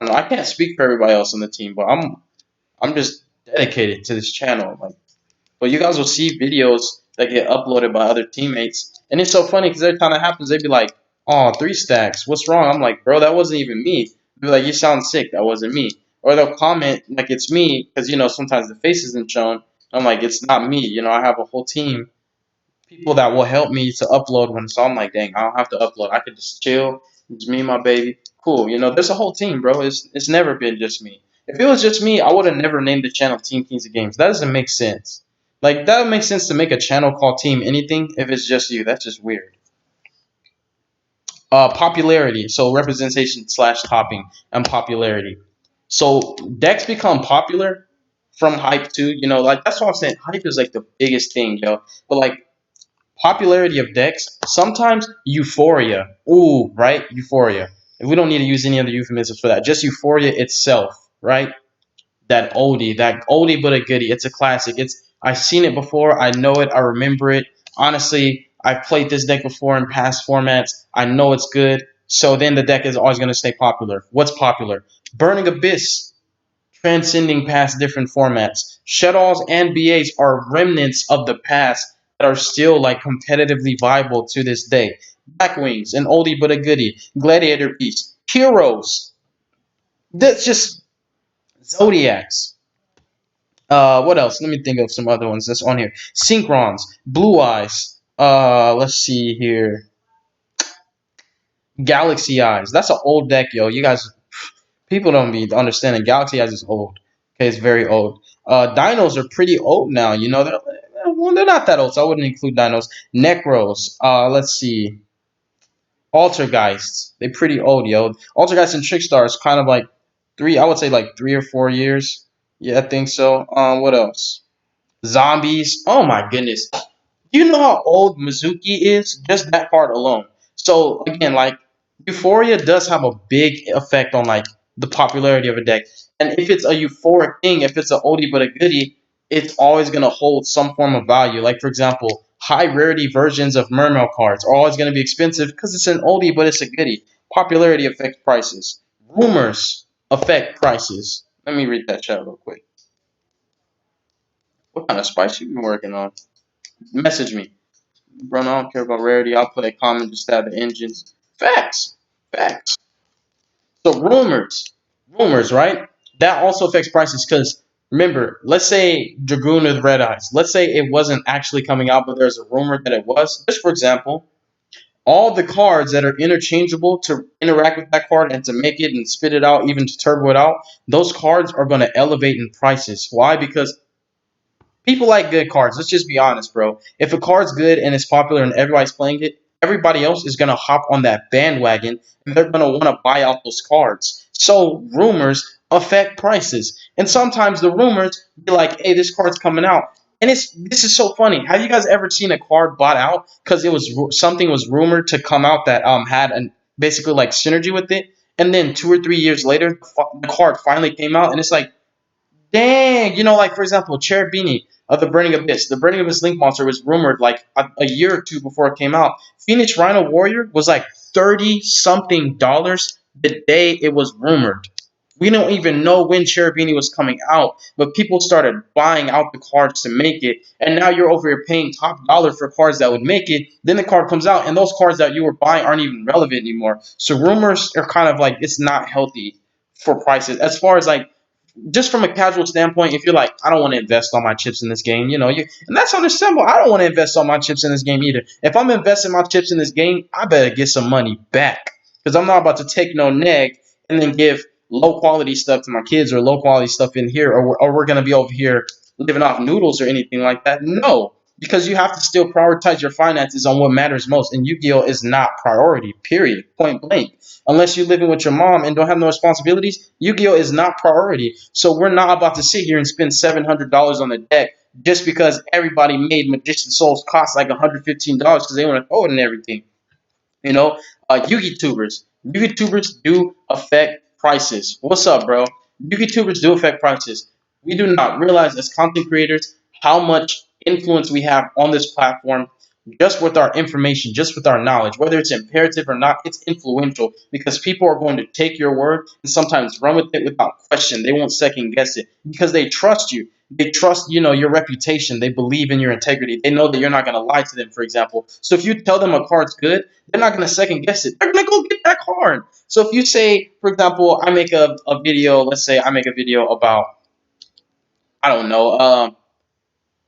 I can't speak for everybody else on the team, but I'm just dedicated to this channel. Like, but you guys will see videos that get uploaded by other teammates, and it's so funny because every time that happens, they'd be like, "Oh, 3 stacks, what's wrong?" I'm like, "Bro, that wasn't even me." They'd be like, "You sound sick. That wasn't me." Or they'll comment like it's me because sometimes the face isn't shown. I'm like, "It's not me. I have a whole team, people that will help me to upload when." So I'm like, dang, I don't have to upload. I could just chill. It's me and my baby. Cool. There's a whole team, bro. It's never been just me. If it was just me, I would have never named the channel Team Kings of Games. That doesn't make sense. Like, that would make sense to make a channel called Team Anything if it's just you. That's just weird. Popularity. So representation slash topping and popularity. So decks become popular from hype too. Like that's what I'm saying. Hype is like the biggest thing, yo. But like, popularity of decks, sometimes euphoria. Ooh, right? Euphoria. And we don't need to use any other euphemisms for that. Just euphoria itself, right? That oldie but a goodie. It's a classic. I've seen it before. I know it. I remember it. Honestly, I've played this deck before in past formats. I know it's good. So then the deck is always going to stay popular. What's popular? Burning Abyss, transcending past different formats. Shadows and BAs are remnants of the past that are still like competitively viable to this day. Blackwings, an oldie but a goodie. Gladiator Beast. Heroes. That's just Zodiacs. What else? Let me think of some other ones that's on here. Synchrons, Blue Eyes. Let's see here. Galaxy Eyes. That's an old deck, yo. You guys, people don't be understanding. Galaxy Eyes is old. Okay, it's very old. Dinos are pretty old now. You know, they're not that old, so I wouldn't include Dinos. Necros. Let's see. Altergeists. They pretty old, yo. Altergeist and Trickstars kind of like I would say like 3 or 4 years. Yeah, I think so. What else? Zombies. Oh my goodness. Do you know how old Mizuki is? Just that part alone. So again, like Euphoria does have a big effect on like the popularity of a deck. And if it's a euphoric thing, if it's an oldie but a goodie, it's always gonna hold some form of value. Like for example, high rarity versions of Mermail cards are always gonna be expensive because it's an oldie but it's a goodie. Popularity affects prices. Rumors affect prices. Let me read that chat real quick. What kind of spice you been working on? Message me. Bro, I don't care about rarity. I'll play common to stab the engines. Facts. Facts. So rumors, right? That also affects prices because remember, let's say Dragoon with Red Eyes. Let's say it wasn't actually coming out, but there's a rumor that it was. Just for example, all the cards that are interchangeable to interact with that card and to make it and spit it out, even to turbo it out, those cards are going to elevate in prices. Why? Because people like good cards. Let's just be honest, bro. If a card's good and it's popular and everybody's playing it, everybody else is gonna hop on that bandwagon and they're gonna want to buy out those cards. So rumors affect prices, and sometimes the rumors be like, "Hey, this card's coming out," and this is so funny. Have you guys ever seen a card bought out because it was something was rumored to come out that had an basically like synergy with it, and then 2 or 3 years later, the card finally came out, and it's like, dang, like for example, Cherubini of the Burning Abyss. The Burning Abyss Link monster was rumored like a year or two before it came out. Phoenix Rhino Warrior was like 30 something dollars the day it was rumored. We don't even know when Cherubini was coming out, but people started buying out the cards to make it, and now you're over here paying top dollar for cards that would make it. Then the card comes out, and those cards that you were buying aren't even relevant anymore. So rumors are kind of like it's not healthy for prices. As far as like just from a casual standpoint, if you're like, I don't want to invest all my chips in this game, and that's understandable. I don't want to invest all my chips in this game either. If I'm investing my chips in this game, I better get some money back because I'm not about to take no neg and then give low quality stuff to my kids or low quality stuff in here, or we're gonna be over here living off noodles or anything like that. No, because you have to still prioritize your finances on what matters most, and Yu-Gi-Oh is not priority. Period. Point blank. Unless you're living with your mom and don't have no responsibilities, Yu-Gi-Oh is not priority. So we're not about to sit here and spend $700 on the deck just because everybody made Magician Souls cost like $115 because they want to throw it and everything. You know, Yugi tubers. Yugi tubers do affect prices. What's up, bro? Yugi tubers do affect prices. We do not realize as content creators how much influence we have on this platform just with our information, just with our knowledge. Whether it's imperative or not, it's influential because people are going to take your word and sometimes run with it without question. They won't second guess it because they trust you. They trust, your reputation. They believe in your integrity. They know that you're not going to lie to them, for example. So if you tell them a card's good, they're not going to second guess it. They're going to go get that card. So if you say, for example, I make a video, let's say I make a video about, I don't know,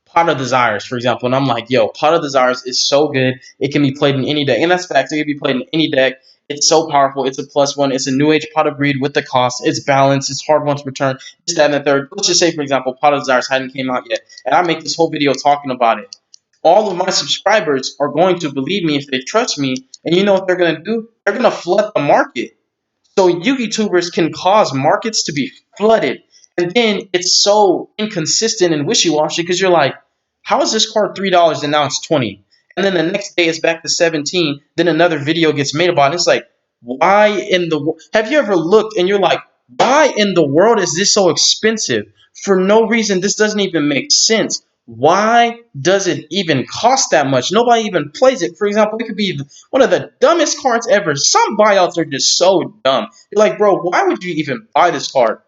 Pot of Desires, for example, and I'm like, yo, Pot of Desires is so good. It can be played in any deck. And that's facts. It can be played in any deck. It's so powerful. It's a +1. It's a new age pot of greed with the cost. It's balanced. It's hard once return. It's that and the third. Let's just say, for example, Pot of Desires hadn't came out yet. And I make this whole video talking about it. All of my subscribers are going to believe me if they trust me. And you know what they're going to do? They're going to flood the market. So YouTubers can cause markets to be flooded. And then it's so inconsistent and wishy-washy because you're like, how is this card $3 and now it's 20? And then the next day it's back to 17. Then another video gets made about it. It's like, why in the have you ever looked and you're like, why in the world is this so expensive? For no reason. This doesn't even make sense. Why does it even cost that much? Nobody even plays it. For example, it could be one of the dumbest cards ever. Some buyouts are just so dumb. You're like, bro, why would you even buy this card?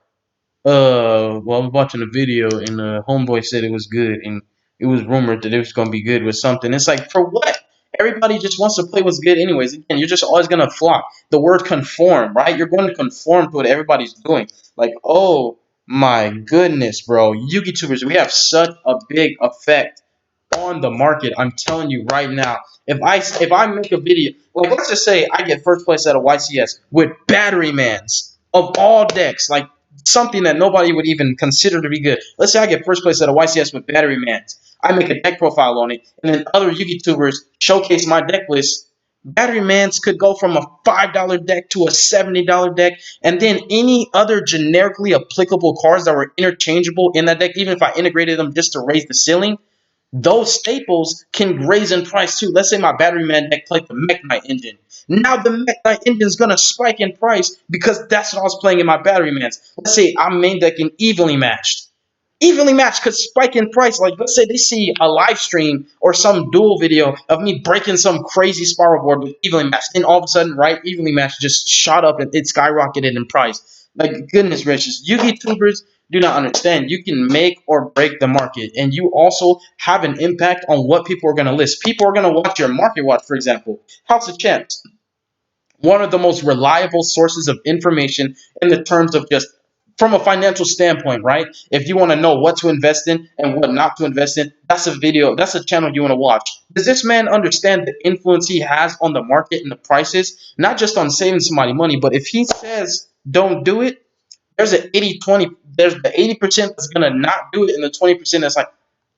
Well, I was watching a video and homeboy said it was good, and it was rumored that it was gonna be good with something. It's like, for what? Everybody just wants to play what's good, anyways. Again, you're just always gonna flop. The word conform, right? You're going to conform to what everybody's doing. Like, oh my goodness, bro, Yugi tubers, we have such a big effect on the market. I'm telling you right now. If I make a video, like let's just say I get first place at a YCS with Battery Mans of all decks, like something that nobody would even consider to be good. Let's say I get first place at a YCS with Battery Mans. I make a deck profile on it, and then other YouTubers showcase my deck list. Battery Mans could go from a $5 deck to a $70 deck, and then any other generically applicable cards that were interchangeable in that deck, even if I integrated them just to raise the ceiling, those staples can raise in price too. Let's say my Battery Man deck played the Mech Knight engine. Now the Mech Knight engine is gonna spike in price because that's what I was playing in my Battery Mans. Let's say I'm main decking evenly matched. Evenly matched could spike in price. Like let's say they see a live stream or some duel video of me breaking some crazy spiral board with evenly matched. Then all of a sudden, right, evenly matched just shot up and it skyrocketed in price. Like goodness gracious, you YouTubers do not understand. You can make or break the market, and you also have an impact on what people are going to list. People are going to watch your market watch, for example. House of Champs, one of the most reliable sources of information in the terms of just from a financial standpoint, right? If you want to know what to invest in and what not to invest in, that's a video, that's a channel you want to watch. Does this man understand the influence he has on the market and the prices? Not just on saving somebody money, but if he says don't do it, there's an 80-20. There's the 80% that's gonna not do it, and the 20% that's like,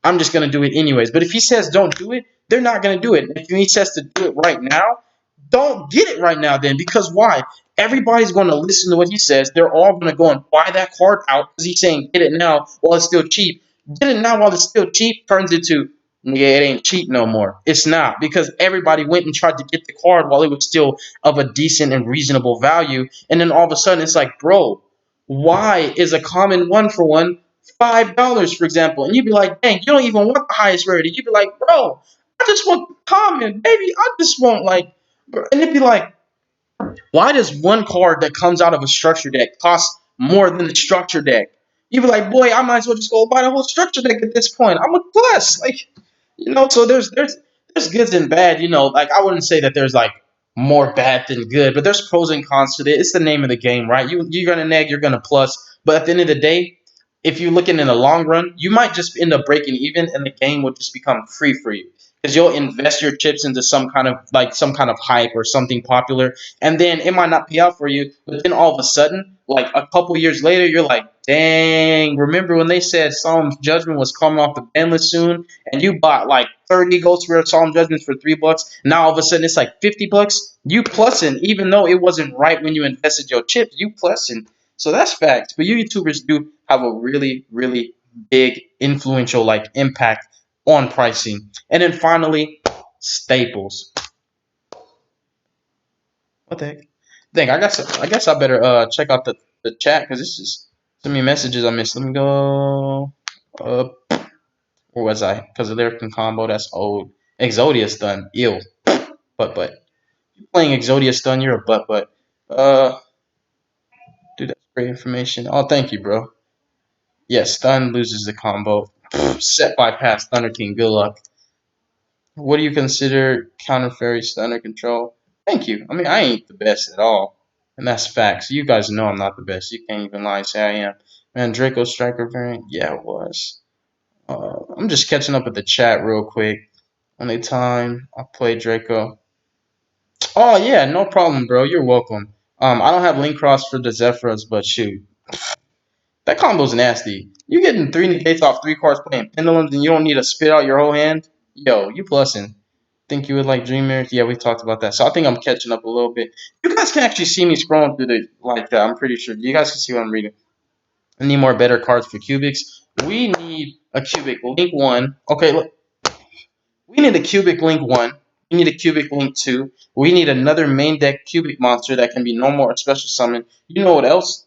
I'm just gonna do it anyways. But if he says don't do it, they're not gonna do it. If he says to do it right now, don't get it right now then. Because why? Everybody's gonna listen to what he says. They're all gonna go and buy that card out because he's saying get it now while it's still cheap. Get it now while it's still cheap turns into yeah, it ain't cheap no more. It's not because everybody went and tried to get the card while it was still of a decent and reasonable value, and then all of a sudden it's like, bro, why is a common one for one $5, for example? And you'd be like, dang, you don't even want the highest rarity. You'd be like, bro, I just want the common, baby. I just want like, and it'd be like, why does one card that comes out of a structure deck cost more than the structure deck? You'd be like, boy, I might as well just go buy the whole structure deck at this point. I'm a plus, like, so there's goods and bad. Like I wouldn't say that there's like more bad than good, but there's pros and cons to it. It's the name of the game, right? You're gonna neg, you're gonna plus, but at the end of the day, if you're looking in the long run, you might just end up breaking even, and the game will just become free for you because you'll invest your chips into some kind of hype or something popular, and then it might not pay out for you. But then all of a sudden, like a couple years later, you're like, dang! Remember when they said Solemn Judgment was coming off the ban list soon, and you bought like 30 Ghost Rare Solemn Judgments for $3? Now all of a sudden it's like $50. You plussing, even though it wasn't right when you invested your chips. You plussing. So that's facts. But you YouTubers do have a really, really big influential like impact on pricing. And then finally, staples. What the heck? I guess I better check out the chat because this is so many messages I missed. Let me go. Uh, where was I? Because of Lyrican combo, that's old. Exodia stun, ew. But you playing Exodia stun, you're a but. Uh, dude, that's great information. Oh, thank you, bro. Yes, stun loses the combo. Set bypass Thunder King. Good luck. What do you consider counter fairy stunner control? Thank you. I mean, I ain't the best at all, and that's facts. You guys know I'm not the best. You can't even lie and say I am. Man, Draco Striker variant. Yeah, it was. I'm just catching up with the chat real quick. Only time I play Draco. Oh yeah, no problem, bro. You're welcome. I don't have link cross for the Zephyrs, but shoot, that combo's nasty. You getting three negates off three cards playing pendulums, and you don't need to spit out your whole hand. Yo, you plussing. Think you would like Dream Mirrors? Yeah, we talked about that. So I think I'm catching up a little bit. You guys can actually see me scrolling through the like that. I'm pretty sure. You guys can see what I'm reading. I need more better cards for cubics. We need a cubic link one. Okay, look. We need a cubic link one. We need a cubic link two. We need another main deck cubic monster that can be normal or special summon. You know what else?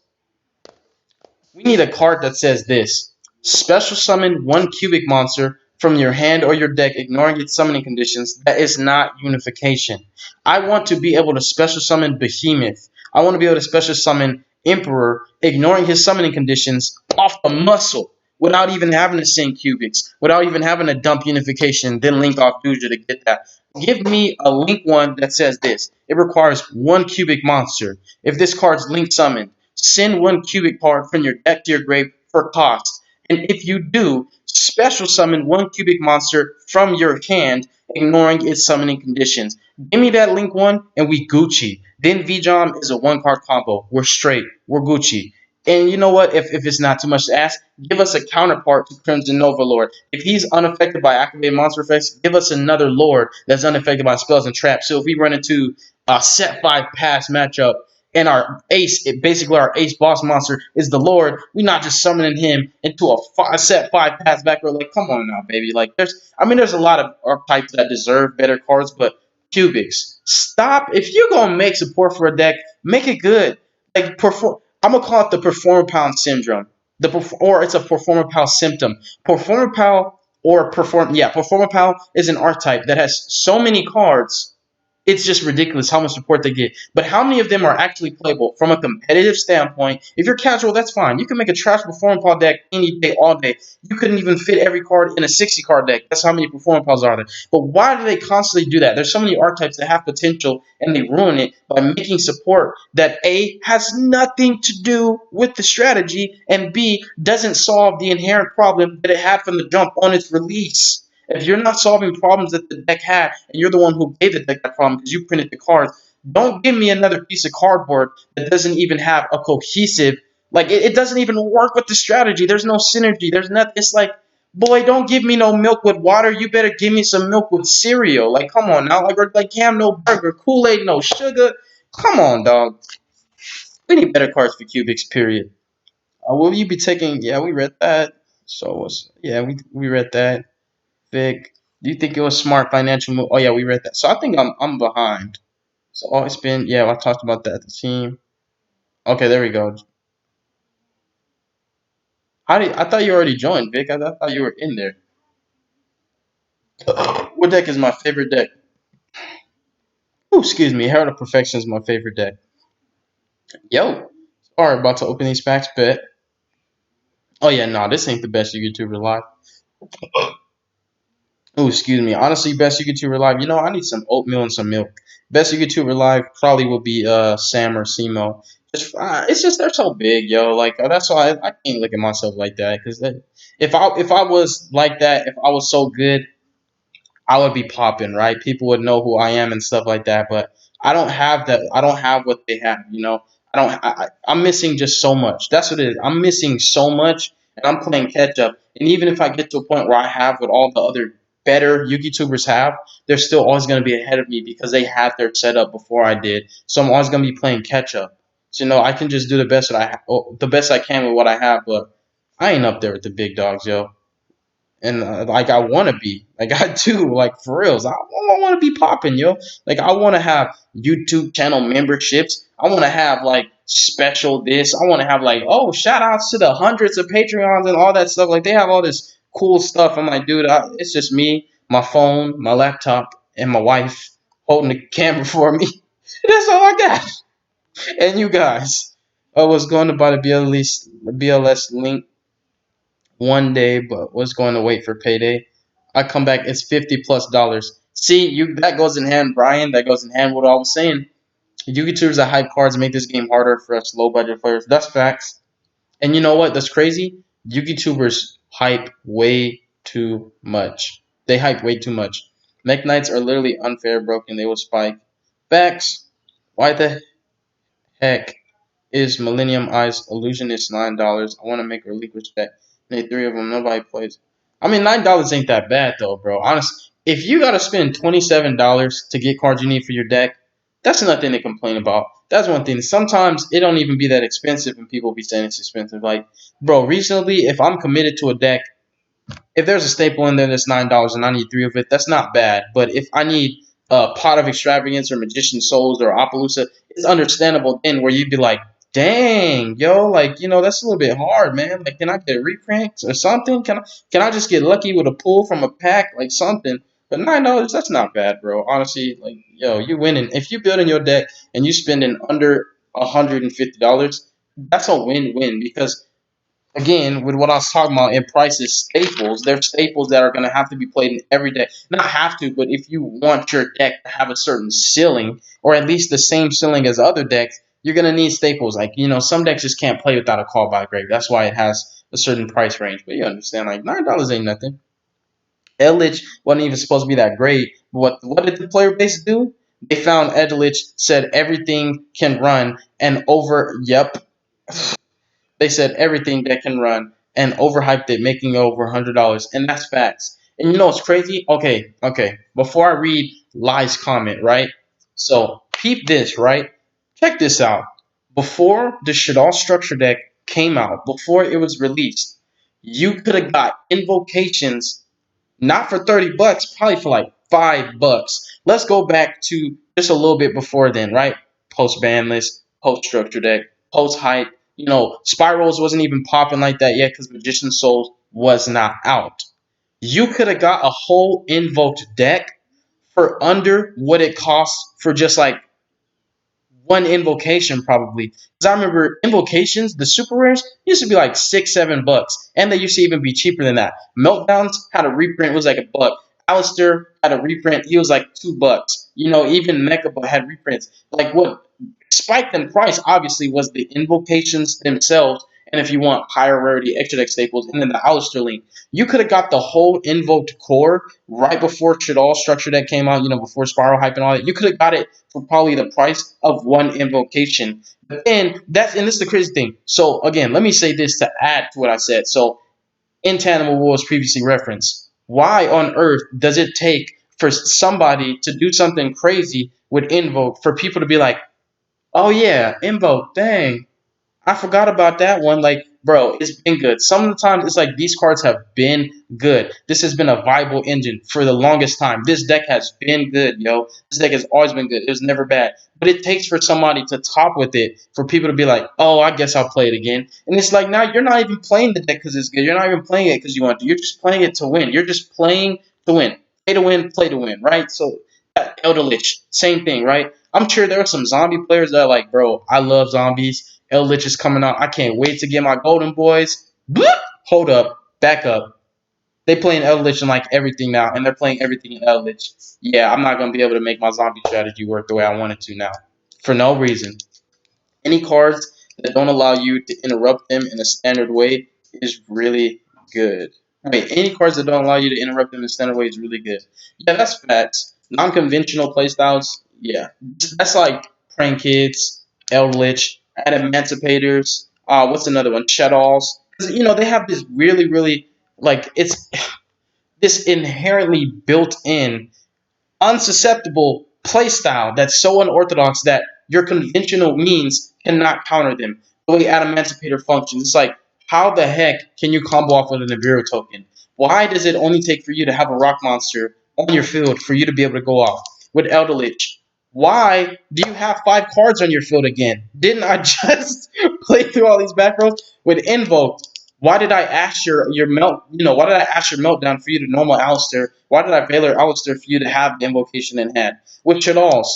We need a card that says this. Special summon one cubic monster from your hand or your deck, ignoring its summoning conditions. That is not unification. I want to be able to special summon Behemoth. I want to be able to special summon Emperor, ignoring his summoning conditions off the muscle without even having to sing cubics, without even having to dump unification, then link off Duja to get that. Give me a link one that says this. It requires one cubic monster. If this card's link summoned, send one cubic card from your deck to your grave for cost. And if you do, special summon one cubic monster from your hand, ignoring its summoning conditions. Give me that Link one, and we Gucci. Then Vjom is a one card combo. We're straight. We're Gucci. And you know what? If it's not too much to ask, give us a counterpart to Crimson Overlord. If he's unaffected by activated monster effects, give us another Lord that's unaffected by spells and traps. So if we run into a set 5 pass matchup and our ace, basically our ace boss monster is the Lord, we're not just summoning him into a set 5 pass back row. Like, come on now, baby. Like, there's a lot of archetypes that deserve better cards, but Cubics, stop. If you're gonna make support for a deck, make it good. Like, perform. I'm gonna call it the performer pound syndrome. Or it's a performer pound symptom. Performer pound or performer pound is an archetype that has so many cards, it's just ridiculous how much support they get. But how many of them are actually playable from a competitive standpoint? If you're casual, that's fine. You can make a trash performance pal deck any day, all day. You couldn't even fit every card in a 60 card deck. That's how many performance pals are there. But why do they constantly do that? There's so many archetypes that have potential and they ruin it by making support that A, has nothing to do with the strategy, and B, doesn't solve the inherent problem that it had from the jump on its release. If you're not solving problems that the deck had, and you're the one who gave the deck that problem because you printed the cards, don't give me another piece of cardboard that doesn't even have a cohesive, like it doesn't even work with the strategy. There's no synergy. There's nothing. It's like, boy, don't give me no milk with water. You better give me some milk with cereal. Like, come on now. Like ham, no burger. Kool-Aid, no sugar. Come on, dog. We need better cards for Cubics, period. Will you be taking? Yeah, we read that. So yeah, we read that. Vic, do you think it was smart financial move? Oh yeah, we read that. So I think I'm behind. So it's been I talked about that. The team. Okay, there we go. I thought you already joined, Vic. I thought you were in there. What deck is my favorite deck? Oh, excuse me. Herald of Perfection is my favorite deck. Yo. Alright, about to open these packs, bet. Oh yeah, no, this ain't the best YouTuber live. Oh, excuse me. Honestly, best YouTuber live. You know, I need some oatmeal and some milk. Best YouTuber live probably would be Sam or Simo. It's just they're so big, yo. Like that's why I can't look at myself like that. Because if I was like that, if I was so good, I would be popping, right? People would know who I am and stuff like that. But I don't have that. I don't have what they have. You know, I don't. I'm missing just so much. That's what it is. I'm missing so much, and I'm playing catch up. And even if I get to a point where I have what all the other better YouTubers have, they're still always going to be ahead of me because they had their setup before I did. So I'm always going to be playing catch up. So I can just do the best that the best I can with what I have. But I ain't up there with the big dogs, yo. And like I want to be, like I do, like for reals. I want to be popping, yo. Like I want to have YouTube channel memberships. I want to have like special this. I want to have like shout outs to the hundreds of Patreons and all that stuff. Like they have all this cool stuff. I'm like, dude, it's just me, my phone, my laptop, and my wife holding the camera for me. That's all I got. And you guys, I was going to buy the BLS link one day, but was going to wait for payday. I come back, it's $50+. See, that goes in hand, Brian. That goes in hand with what I was saying. Yugi that hype cards make this game harder for us low budget players. That's facts. And you know what? That's crazy. Yugi hype way too much. They hype way too much. Mech Knights are literally unfair, broken. They will spike. Facts. Why the heck is Millennium Eyes Illusionist $9? I want to make a relinquish deck. Need 3 of them. Nobody plays. I mean, $9 ain't that bad though, bro. Honest, if you gotta spend $27 to get cards you need for your deck, that's nothing to complain about. That's one thing. Sometimes it don't even be that expensive, and people be saying it's expensive. Like, bro, recently, if I'm committed to a deck, if there's a staple in there that's $9 and I need 3 of it, that's not bad. But if I need a Pot of Extravagance or Magician Souls or Appaloosa, it's understandable then where you'd be like, dang, yo, like, that's a little bit hard, man. Like, can I get reprints or something? Can I just get lucky with a pull from a pack, like something? But $9, that's not bad, bro. Honestly, like, yo, you winning. If you building your deck and you spending under $150, that's a win-win because again, with what I was talking about in prices, staples, they're staples that are going to have to be played in every deck. Not have to, but if you want your deck to have a certain ceiling, or at least the same ceiling as other decks, you're going to need staples. Like, some decks just can't play without a Call by Grave. That's why it has a certain price range. But you understand, like $9 ain't nothing. Eldritch wasn't even supposed to be that great. What did the player base do? They found Eldritch, said everything can run, and over. Yep, they said everything that can run and overhyped it, making it over $100, and that's facts. And you know what's crazy? Okay. Before I read Lie's comment, right? So peep this, right? Check this out. Before the Shadal structure deck came out, before it was released, you could have got invocations not for $30, probably for like $5. Let's go back to just a little bit before then, right? Post ban list, post structure deck, post hype. You know, Spirals wasn't even popping like that yet because Magician Souls was not out. You could have got a whole invoked deck for under what it costs for just like one invocation probably. Because I remember invocations, the super rares, used to be like $6, $7. And they used to even be cheaper than that. Meltdowns had a reprint, was like $1. Alistair had a reprint, he was like $2. You know, even Mecha had reprints. Like what spiked in price obviously was the invocations themselves. And if you want higher rarity extra deck staples, and then the Alistair link. You could have got the whole invoked core right before Shadal structure that came out, you know, before Spiral Hype and all that. You could have got it for probably the price of one invocation. But then and this is the crazy thing. So again, let me say this to add to what I said. So in tandem with what was previously referenced, why on earth does it take for somebody to do something crazy with Invoke for people to be like, oh yeah, Invoke, dang, I forgot about that one. Like, bro, it's been good. Some of the times it's like these cards have been good. This has been a viable engine for the longest time. This deck has been good, yo. This deck has always been good. It was never bad. But it takes for somebody to top with it for people to be like, oh, I guess I'll play it again. And it's like now you're not even playing the deck because it's good. You're not even playing it because you want to. You're just playing it to win. You're just playing to win. Play to win, right? So Elder Lich, same thing, right? I'm sure there are some zombie players that are like, bro, I love zombies. Eldritch is coming out. I can't wait to get my golden boys. Bloop! Hold up. Back up. They playing Eldritch and like everything now, and they're playing everything in Eldritch. Yeah, I'm not gonna be able to make my zombie strategy work the way I want it to now. For no reason. Any cards that don't allow you to interrupt them in a standard way is really good. Wait, any cards that don't allow you to interrupt them in a standard way is really good. Yeah, that's facts. Non-conventional playstyles, yeah. That's like Praying Kids, Eldritch, Emancipators, what's another one? Shadows. Because, you know, they have this really, like, it's this inherently built-in unsusceptible playstyle that's so unorthodox that your conventional means cannot counter them. The way Emancipator functions, it's like, how the heck can you combo off with a Nibiru token? Why does it only take for you to have a rock monster on your field for you to be able to go off? With Elderlich, why do you have 5 cards on your field again? Didn't I just play through all these back rows? With Invoke, why did I ask your melt? You know, why did I ask your meltdown for you to normal Alistair? Why did I Valor Alistair for you to have the invocation in hand? With Shadalls,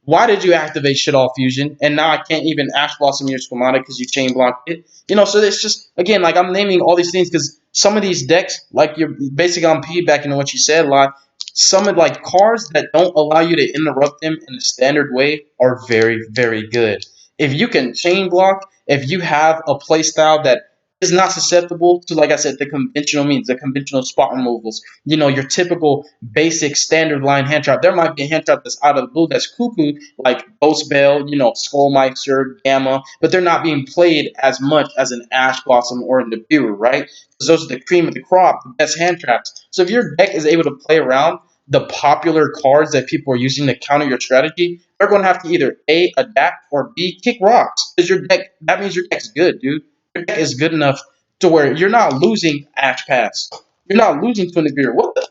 why did you activate Shadal Fusion? And now I can't even Ash Blossom your schemata because you chain blocked it. You know, so it's just again like I'm naming all these things because some of these decks, like you're basically on piggybacking on what you said, like some of like cards that don't allow you to interrupt them in a standard way are very good. If you can chain block, if you have a playstyle that is not susceptible to, like I said, the conventional means, the conventional spot removals. You know, your typical basic standard line hand trap. There might be a hand trap that's out of the blue that's cuckoo, like Ghost Bell, you know, Skullmeister, Gamma, but they're not being played as much as an Ash Blossom or a Nibiru, right? Because those are the cream of the crop, the best hand traps. So if your deck is able to play around the popular cards that people are using to counter your strategy, they're going to have to either A, adapt, or B, kick rocks. Because your deck, that means your deck's good, dude. Your deck is good enough to where you're not losing Ash Pass. You're not losing to Nibiru. What the?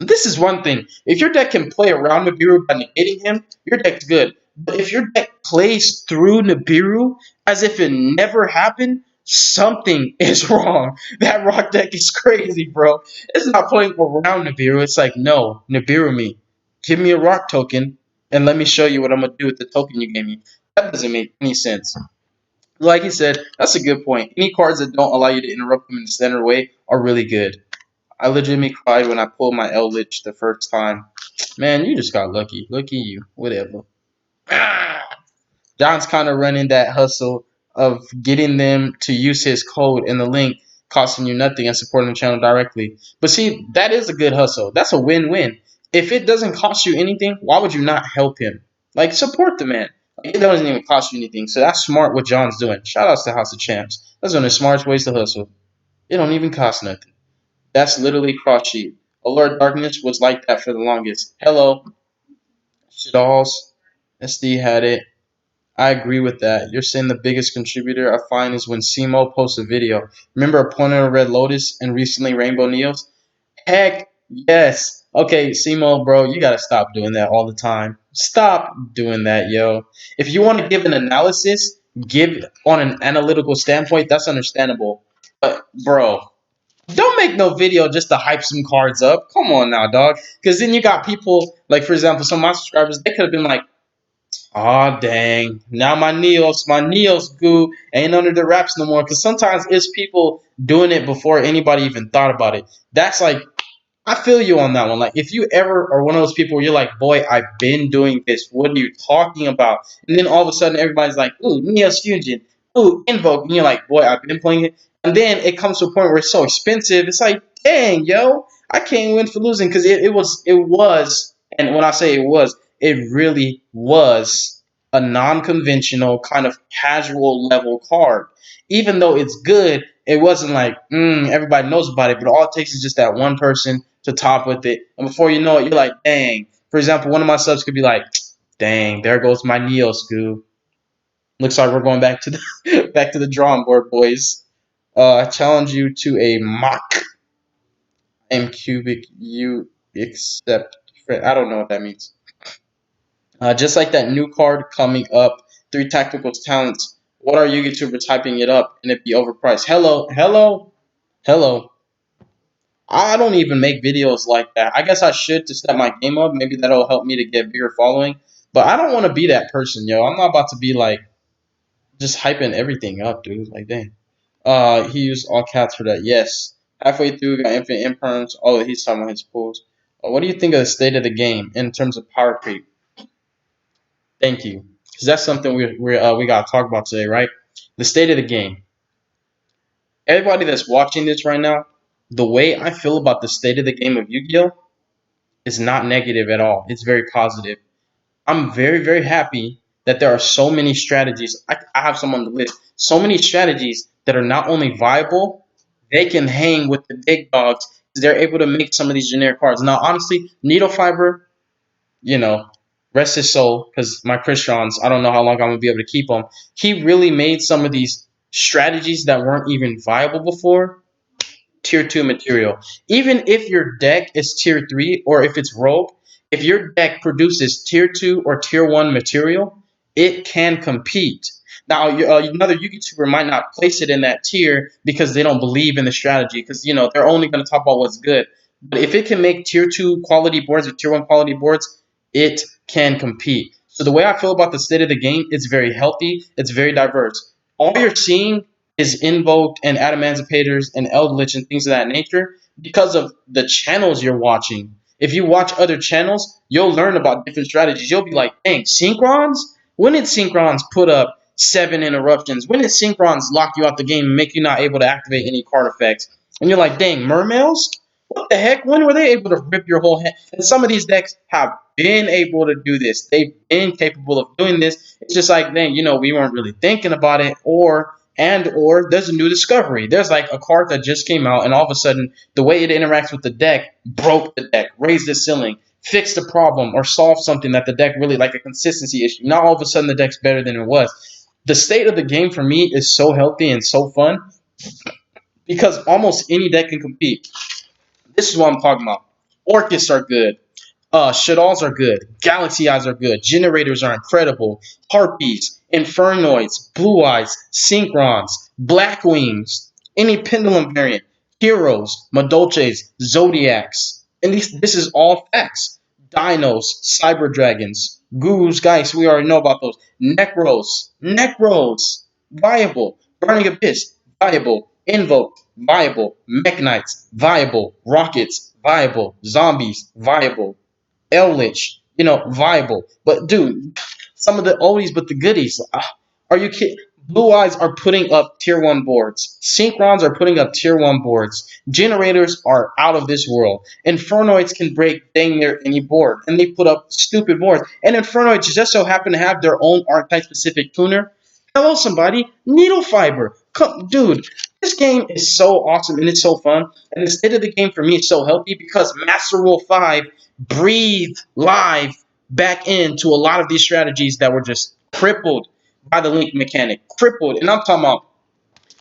This is one thing. If your deck can play around Nibiru by negating him, your deck's good. But if your deck plays through Nibiru as if it never happened, something is wrong. That rock deck is crazy, bro. It's not playing around Nibiru. It's like, no, Nibiru me. Give me a rock token and let me show you what I'm going to do with the token you gave me. That doesn't make any sense. Like you said, that's a good point. Any cards that don't allow you to interrupt them in the standard way are really good. I legitimately cried when I pulled my Eldritch the first time. Man, you just got lucky. Lucky you. Whatever. John's kind of running that hustle. of getting them to use his code in the link, costing you nothing and supporting the channel directly. But see, that is a good hustle. That's a win-win. If it doesn't cost you anything, why would you not help him? Like, support the man. Like, it doesn't even cost you anything. So that's smart what John's doing. Shout outs to House of Champs. That's one of the smartest ways to hustle. It don't even cost nothing. That's literally cross sheet. Lord Darkness was like that for the longest. Hello. Shadalls. SD had it. I agree with that. You're saying the biggest contributor I find is when Simo posts a video. Remember Opponent of Red Lotus and recently Rainbow Neos? Heck yes. Okay, Simo, bro, you gotta stop doing that all the time. Stop doing that, yo. If you want to give an analysis, give on an analytical standpoint, that's understandable. But bro, don't make no video just to hype some cards up. Come on now, dog. Because then you got people like, for example, some of my subscribers, they could have been like, "Aw, dang. Now my Neos goo ain't under the wraps no more." Because sometimes it's people doing it before anybody even thought about it. That's like, I feel you on that one. Like, if you ever are one of those people where you're like, boy, I've been doing this. What are you talking about? And then all of a sudden, everybody's like, ooh, Neos Fusion. Ooh, Invoke. And you're like, boy, I've been playing it. And then it comes to a point where it's so expensive. It's like, dang, yo, I can't win for losing because it was, and when I say it really was a non-conventional kind of casual level card. Even though it's good, it wasn't like everybody knows about it, but all it takes is just that one person to top with it, and before you know it, you're like, dang. For example, one of my subs could be like, dang, there goes my Neo Scoo. Looks like we're going back to the back to the drawing board, boys. I challenge you to a mock M cubic you accept. I don't know what that means. Just like that new card coming up, three tactical talents. What are you YouTuber typing it up and it be overpriced? Hello, hello, hello. I don't even make videos like that. I guess I should to step my game up. Maybe that'll help me to get bigger following. But I don't want to be that person, yo. I'm not about to be like just hyping everything up, dude. Like, dang. He used all caps for that. Yes. Halfway through, got infinite imperms. Oh, he's talking about his pools. What do you think of the state of the game in terms of power creep? Thank you, because that's something we gotta talk about today, right? The state of the game. Everybody that's watching this right now, the way I feel about the state of the game of Yu-Gi-Oh is not negative at all. It's very positive. I'm very, very happy that there are so many strategies. I have some on the list. So many strategies that are not only viable, they can hang with the big dogs. They're able to make some of these generic cards. Now, honestly, Needle Fiber, you know, rest his soul, because my Christians, I don't know how long I'm going to be able to keep him. He really made some of these strategies that weren't even viable before tier 2 material. Even if your deck is tier 3 or if it's rogue, if your deck produces tier 2 or tier 1 material, it can compete. Now, another YouTuber might not place it in that tier because they don't believe in the strategy because, they're only going to talk about what's good. But if it can make tier 2 quality boards or tier 1 quality boards, it can compete. So the way I feel about the state of the game, it's very healthy. It's very diverse. All you're seeing is invoked and adamantimators and eldritch and things of that nature because of the channels you're watching. If you watch other channels, you'll learn about different strategies. You'll be like, dang, Synchrons? When did Synchrons put up 7 interruptions? When did Synchrons lock you out the game and make you not able to activate any card effects? And you're like, dang, Mermails? What the heck? When were they able to rip your whole head? And some of these decks have been able to do this. They've been capable of doing this. It's just like, dang, we weren't really thinking about it, or there's a new discovery. There's like a card that just came out, and all of a sudden, the way it interacts with the deck broke the deck, raised the ceiling, fixed the problem, or solved something that the deck really, like a consistency issue. Now all of a sudden the deck's better than it was. The state of the game for me is so healthy and so fun because almost any deck can compete. This is what I'm talking about. Orcus are good. Shadalls are good. Galaxy Eyes are good. Generators are incredible. Harpies, Infernoids, Blue Eyes, Synchrons, Blackwings, any Pendulum variant, Heroes, Madolches, Zodiacs. And this is all facts. Dinos, Cyber Dragons, Gurus, Geist, we already know about those. Necros, viable. Burning Abyss, viable. Invoke, viable. Mech Knights, viable. Rockets, viable. Zombies, viable. Eldritch, viable. But dude, some of the oldies but the goodies. Are you kidding? Blue Eyes are putting up tier 1 boards. Synchrons are putting up tier 1 boards. Generators are out of this world. Infernoids can break dang near any board, and they put up stupid boards. And Infernoids just so happen to have their own archetype specific tuner. Hello, somebody. Needle Fiber. Come, dude, this game is so awesome and it's so fun. And the state of the game for me is so healthy because Master Rule 5 breathed live back into a lot of these strategies that were just crippled by the link mechanic. Crippled. And I'm talking about,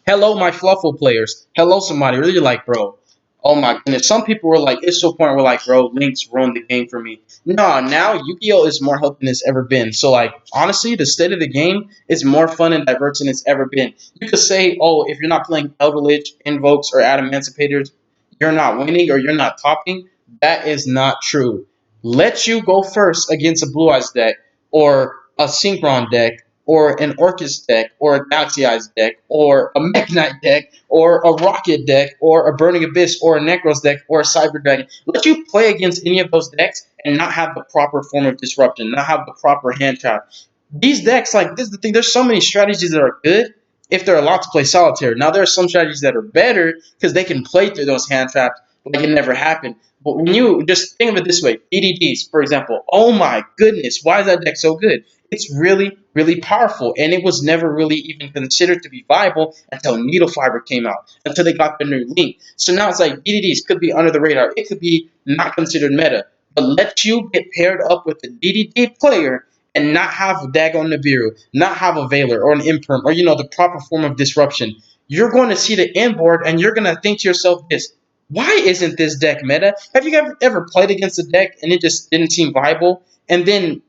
hello, my Fluffle players. Hello, somebody. Really like, bro. Oh my goodness. Some people were like, it's to a point where like, bro, Link's ruined the game for me. Nah, now Yu-Gi-Oh! Is more healthy than it's ever been. So like, honestly, the state of the game is more fun and diverse than it's ever been. You could say, oh, if you're not playing Elder Lich, Invokes, or Adamanticators, you're not winning or you're not topping. That is not true. Let you go first against a Blue Eyes deck or a Synchron deck or an Orcus deck, or a Galaxy Eyes deck, or a Mech Knight deck, or a Rocket deck, or a Burning Abyss, or a Necros deck, or a Cyber Dragon. Let you play against any of those decks and not have the proper form of disruption, not have the proper hand trap. These decks, like this is the thing, there's so many strategies that are good if they're allowed to play solitaire. Now there are some strategies that are better because they can play through those hand traps like it never happened. But when you just think of it this way, DDDs, for example, oh my goodness, why is that deck so good? It's really, really powerful, and it was never really even considered to be viable until Needle Fiber came out, until they got the new link. So now it's like DDDs could be under the radar. It could be not considered meta, but let you get paired up with the DDD player and not have a Dagon Nibiru, not have a Veiler or an Imperm, or the proper form of disruption. You're going to see the end board, and you're going to think to yourself this: why isn't this deck meta? Have you ever played against a deck and it just didn't seem viable? And then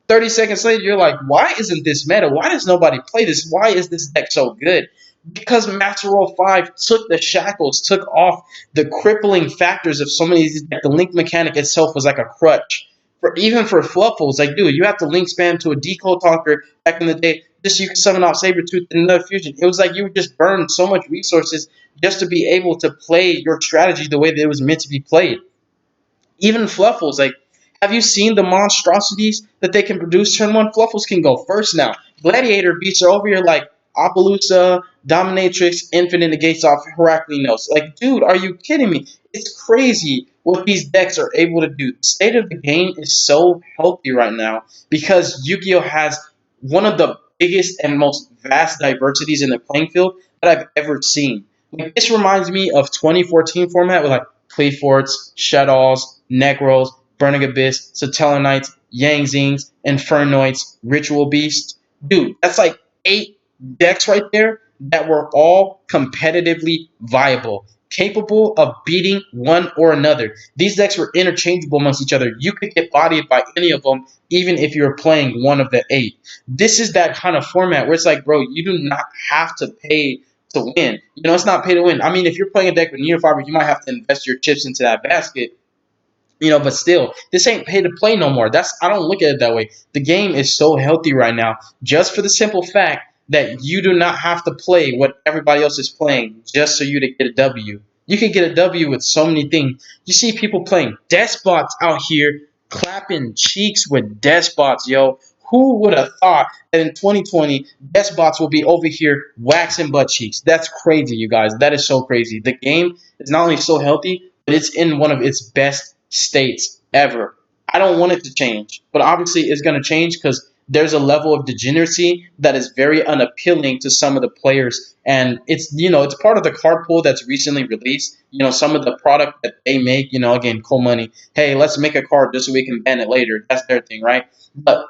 30 seconds later, you're like, why isn't this meta? Why does nobody play this? Why is this deck so good? Because Master Roll 5 took the shackles, took off the crippling factors of so many of these. The link mechanic itself was like a crutch. Even for Fluffles, like, dude, you have to link spam to a decode talker back in the day just so you could summon off Sabretooth and another fusion. It was like you would just burn so much resources just to be able to play your strategy the way that it was meant to be played. Even Fluffles, like, have you seen the monstrosities that they can produce? Turn 1 Fluffles can go first now. Gladiator beats are over here like Appaloosa, Dominatrix, Infinite negates off Heraclinos. Like, dude, are you kidding me? It's crazy what these decks are able to do. The state of the game is so healthy right now because Yu-Gi-Oh! Has one of the biggest and most vast diversities in the playing field that I've ever seen. Like, this reminds me of 2014 format with like Clayforts, Shadows, Necros, Burning Abyss, Satellanites, Yangzings, Infernoids, Ritual Beast. Dude, that's like 8 decks right there that were all competitively viable, capable of beating one or another. These decks were interchangeable amongst each other. You could get bodied by any of them, even if you were playing one of the 8. This is that kind of format where it's like, bro, you do not have to pay to win. It's not pay to win. I mean, if you're playing a deck with Neofiber, you might have to invest your chips into that basket. But still, this ain't pay to play no more. I don't look at it that way. The game is so healthy right now, just for the simple fact that you do not have to play what everybody else is playing just so you to get a W. You can get a W with so many things. You see people playing despots out here, clapping cheeks with despots, yo. Who would have thought that in 2020 despots will be over here waxing butt cheeks? That's crazy, you guys. That is so crazy. The game is not only so healthy, but it's in one of its best states ever. I don't want it to change, but obviously it's going to change because there's a level of degeneracy that is very unappealing to some of the players, and it's part of the card pool that's recently released. Some of the product that they make. Again, cool money. Hey, let's make a card just so we can ban it later. That's their thing, right? But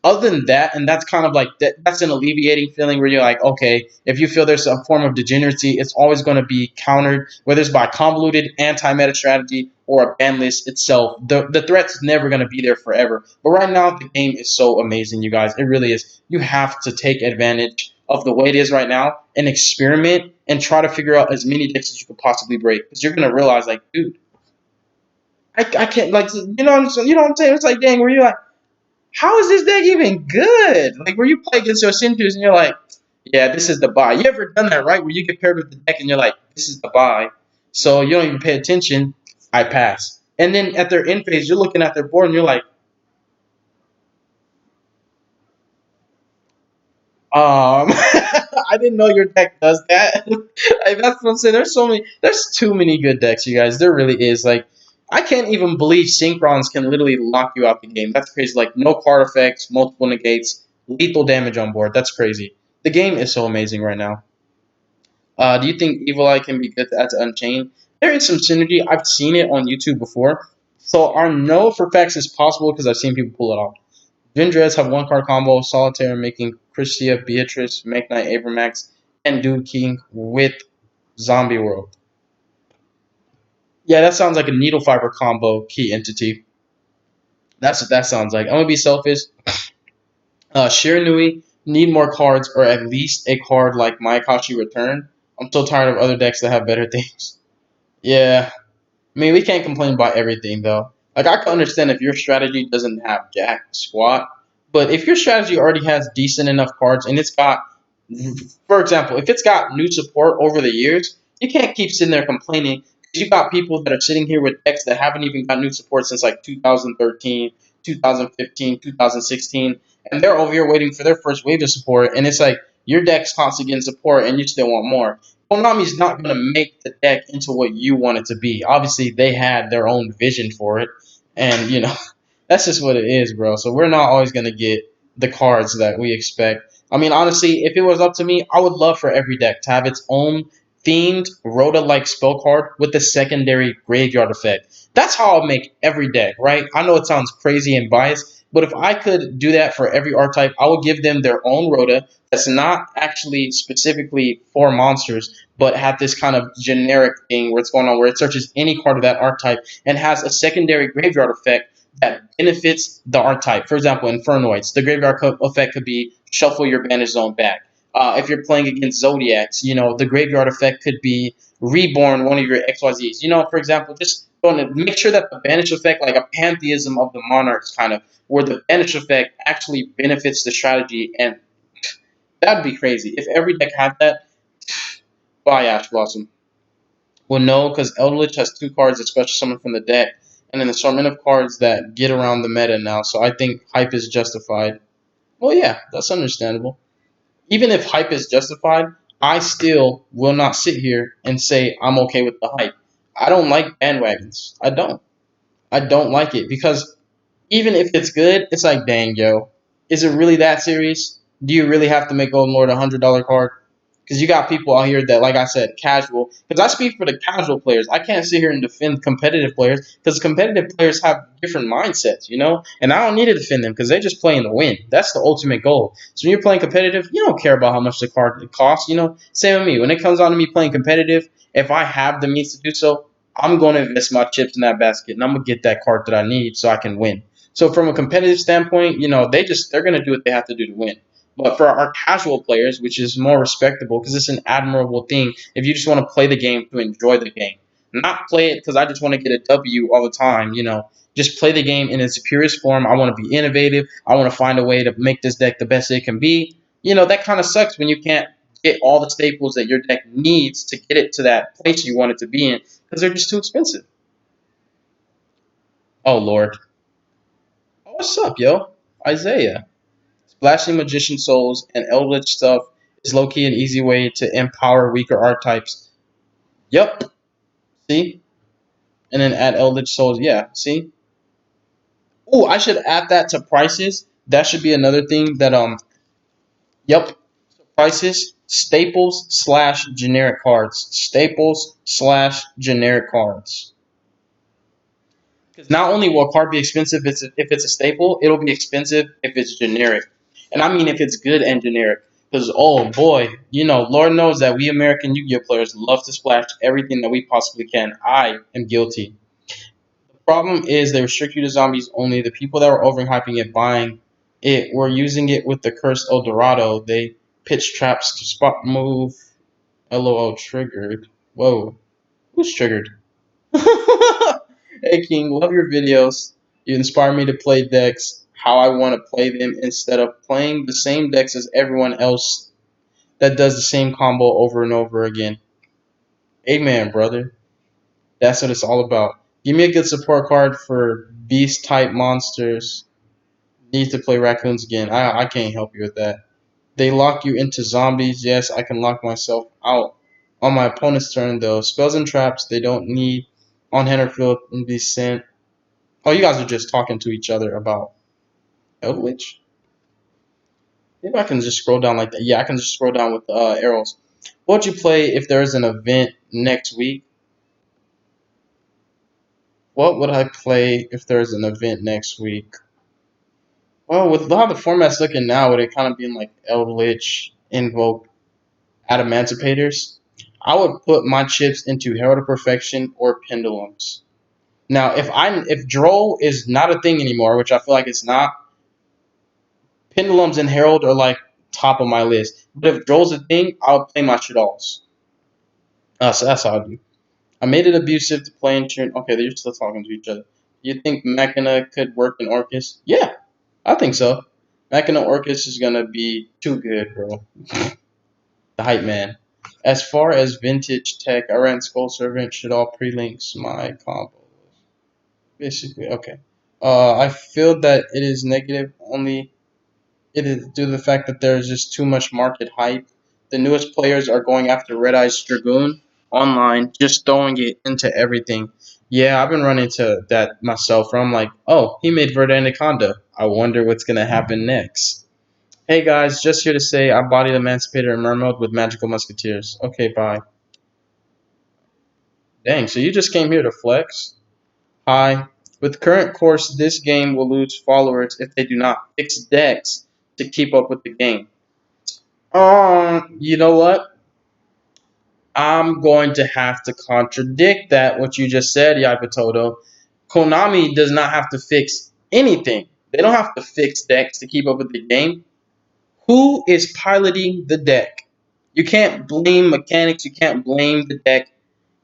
other than that, and that's kind of like that's an alleviating feeling where you're like, okay, if you feel there's a form of degeneracy, it's always going to be countered, whether it's by convoluted anti-meta strategy or a ban list itself. The threat's never going to be there forever. But right now, the game is so amazing, you guys. It really is. You have to take advantage of the way it is right now and experiment and try to figure out as many decks as you could possibly break, because you're going to realize, like, dude, I can't, like, what I'm saying? It's like, dang, where you like, how is this deck even good? Like, where you play against your Centus and you're like, yeah, this is the buy. You ever done that, right? Where you get paired with the deck and you're like, this is the buy. So you don't even pay attention. I pass. And then at their end phase, you're looking at their board and you're like, I didn't know your deck does that. Like, that's what I'm saying. There's too many good decks, you guys. There really is. Like, I can't even believe Synchrons can literally lock you out the game. That's crazy. Like, no card effects, multiple negates, lethal damage on board. That's crazy. The game is so amazing right now. Do you think Evil Eye can be good to add to Unchained? There is some synergy. I've seen it on YouTube before. So I know for facts it's possible because I've seen people pull it off. Vindrez have one card combo, Solitaire making Christia, Beatrice, Make Knight, Abramax, and Dude King with Zombie World. Yeah, that sounds like a needle fiber combo key entity. That's what that sounds like. I'm gonna be selfish. Shiranui need more cards or at least a card like Mayakashi Return. I'm so tired of other decks that have better things. Yeah, I mean, we can't complain about everything though. Like I can understand if your strategy doesn't have jack squat, but if your strategy already has decent enough cards and it's got, for example, if it's got new support over the years, you can't keep sitting there complaining because you got people that are sitting here with decks that haven't even got new support since like 2013, 2015, 2016, and they're over here waiting for their first wave of support, and it's like your deck's constantly getting support and you still want more. Konami's not going to make the deck into what you want it to be. Obviously, they had their own vision for it, and that's just what it is, bro. So we're not always going to get the cards that we expect. I mean, honestly, if it was up to me, I would love for every deck to have its own themed Rhoda-like spell card with the secondary graveyard effect. That's how I'll make every deck, right? I know it sounds crazy and biased, but if I could do that for every archetype, I would give them their own Rhoda that's not actually specifically for monsters, but have this kind of generic thing where it's going on where it searches any card of that archetype and has a secondary graveyard effect that benefits the archetype. For example, infernoids, the graveyard effect could be shuffle your banish zone back. If you're playing against zodiacs, the graveyard effect could be reborn one of your XYZs. For example, just going to make sure that the banish effect, like a pantheism of the monarchs, kind of where the banish effect actually benefits the strategy, and that'd be crazy if every deck had that. Bye, Ash Blossom. Well, no, because Eldritch has two cards that special summon from the deck, and then the assortment of cards that get around the meta now. So I think hype is justified. Well, yeah, that's understandable. Even if hype is justified, I still will not sit here and say I'm okay with the hype. I don't like bandwagons. I don't. I don't like it because even if it's good, it's like, dang, yo, is it really that serious? Do you really have to make Golden Lord $100 card? Because you got people out here that, like I said, casual. Because I speak for the casual players. I can't sit here and defend competitive players because competitive players have different mindsets. And I don't need to defend them because they're just playing to win. That's the ultimate goal. So when you're playing competitive, you don't care about how much the card costs. Same with me. When it comes on to me playing competitive, if I have the means to do so, I'm going to invest my chips in that basket and I'm going to get that card that I need so I can win. So from a competitive standpoint, they're going to do what they have to do to win. But for our casual players, which is more respectable because it's an admirable thing, if you just want to play the game to enjoy the game, not play it because I just want to get a W all the time. Just play the game in its purest form. I want to be innovative. I want to find a way to make this deck the best it can be. That kind of sucks when you can't get all the staples that your deck needs to get it to that place you want it to be in because they're just too expensive. Oh, Lord. Oh, what's up, yo? Isaiah. Splashing Magician Souls and Eldritch stuff is low key an easy way to empower weaker archetypes. Yep. See? And then add Eldritch Souls. Yeah. See? Ooh, I should add that to prices. That should be another thing that yep. Prices, staples slash generic cards. Staples slash generic cards. Because not only will a card be expensive if it's a staple, it'll be expensive if it's generic. And I mean if it's good and generic. Because, oh boy, Lord knows that we American Yu-Gi-Oh players love to splash everything that we possibly can. I am guilty. The problem is they restrict you to zombies only. The people that were overhyping it, buying it, were using it with the cursed El Dorado. They pitch traps to spot move. LOL triggered. Whoa. Who's triggered? Hey King, love your videos. You inspire me to play decks how I want to play them instead of playing the same decks as everyone else that does the same combo over and over again. Amen, brother. That's what it's all about. Give me a good support card for beast type monsters. Need to play raccoons again. I can't help you with that. They lock you into zombies. Yes, I can lock myself out on my opponent's turn though. Spells and traps they don't need on hand or field and be sent. Oh, you guys are just talking to each other about Eldritch? Maybe I can just scroll down like that. Yeah, I can just scroll down with arrows. What would you play if there's an event next week? What would I play if there's an event next week? Well, with how the format's looking now, with it kind of being like Eldritch, Invoke, Adamantipator's, I would put my chips into Herald of Perfection or Pendulums. Now, if Droll is not a thing anymore, which I feel like it's not, Pendulums and Herald are like top of my list. But if Droll's a thing, I'll play my Shadalls. So that's how I do. I made it abusive to play in tune. Okay, they're still talking to each other. You think Machina could work in Orcus? Yeah, I think so. Machina Orcus is gonna be too good, bro. The hype man. As far as vintage tech, I ran Skull Servant, should all pre-links my combo. Basically, okay. I feel that it is negative only it is due to the fact that there is just too much market hype. The newest players are going after Red Eyes Dragoon online, just throwing it into everything. Yeah, I've been running into that myself where I'm like, oh, he made Verde Anaconda. I wonder what's gonna happen next. Hey guys, just here to say I bodied Emancipator and Mermaid with Magical Musketeers. Okay, bye. Dang, so you just came here to flex? Hi. With current course, this game will lose followers if they do not fix decks to keep up with the game. You know what? I'm going to have to contradict that what you just said, Yapatoto. Konami does not have to fix anything. They don't have to fix decks to keep up with the game. Who is piloting the deck? You can't blame mechanics. You can't blame the deck.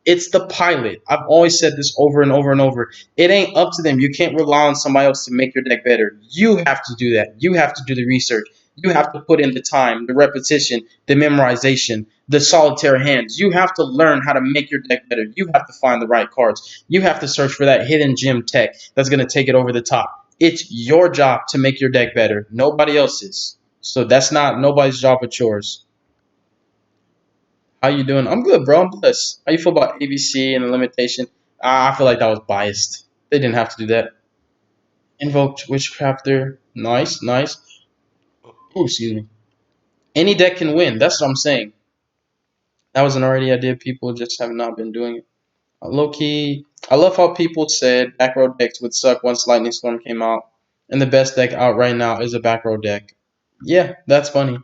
It's the pilot. I've always said this over and over and over. It ain't up to them. You can't rely on somebody else to make your deck better. You have to do that. You have to do the research. You have to put in the time, the repetition, the memorization, the solitaire hands. You have to learn how to make your deck better. You have to find the right cards. You have to search for that hidden gem tech that's going to take it over the top. It's your job to make your deck better. Nobody else's. So that's not nobody's job but yours. How you doing? I'm good, bro. I'm blessed. How you feel about ABC and the limitation? I feel like that was biased. They didn't have to do that. Invoked Witchcrafter. Nice, nice. Ooh, excuse me. Any deck can win. That's what I'm saying. That was an already idea. People just have not been doing it. Low key, I love how people said back row decks would suck once Lightning Storm came out, and the best deck out right now is a back row deck. Yeah, that's funny.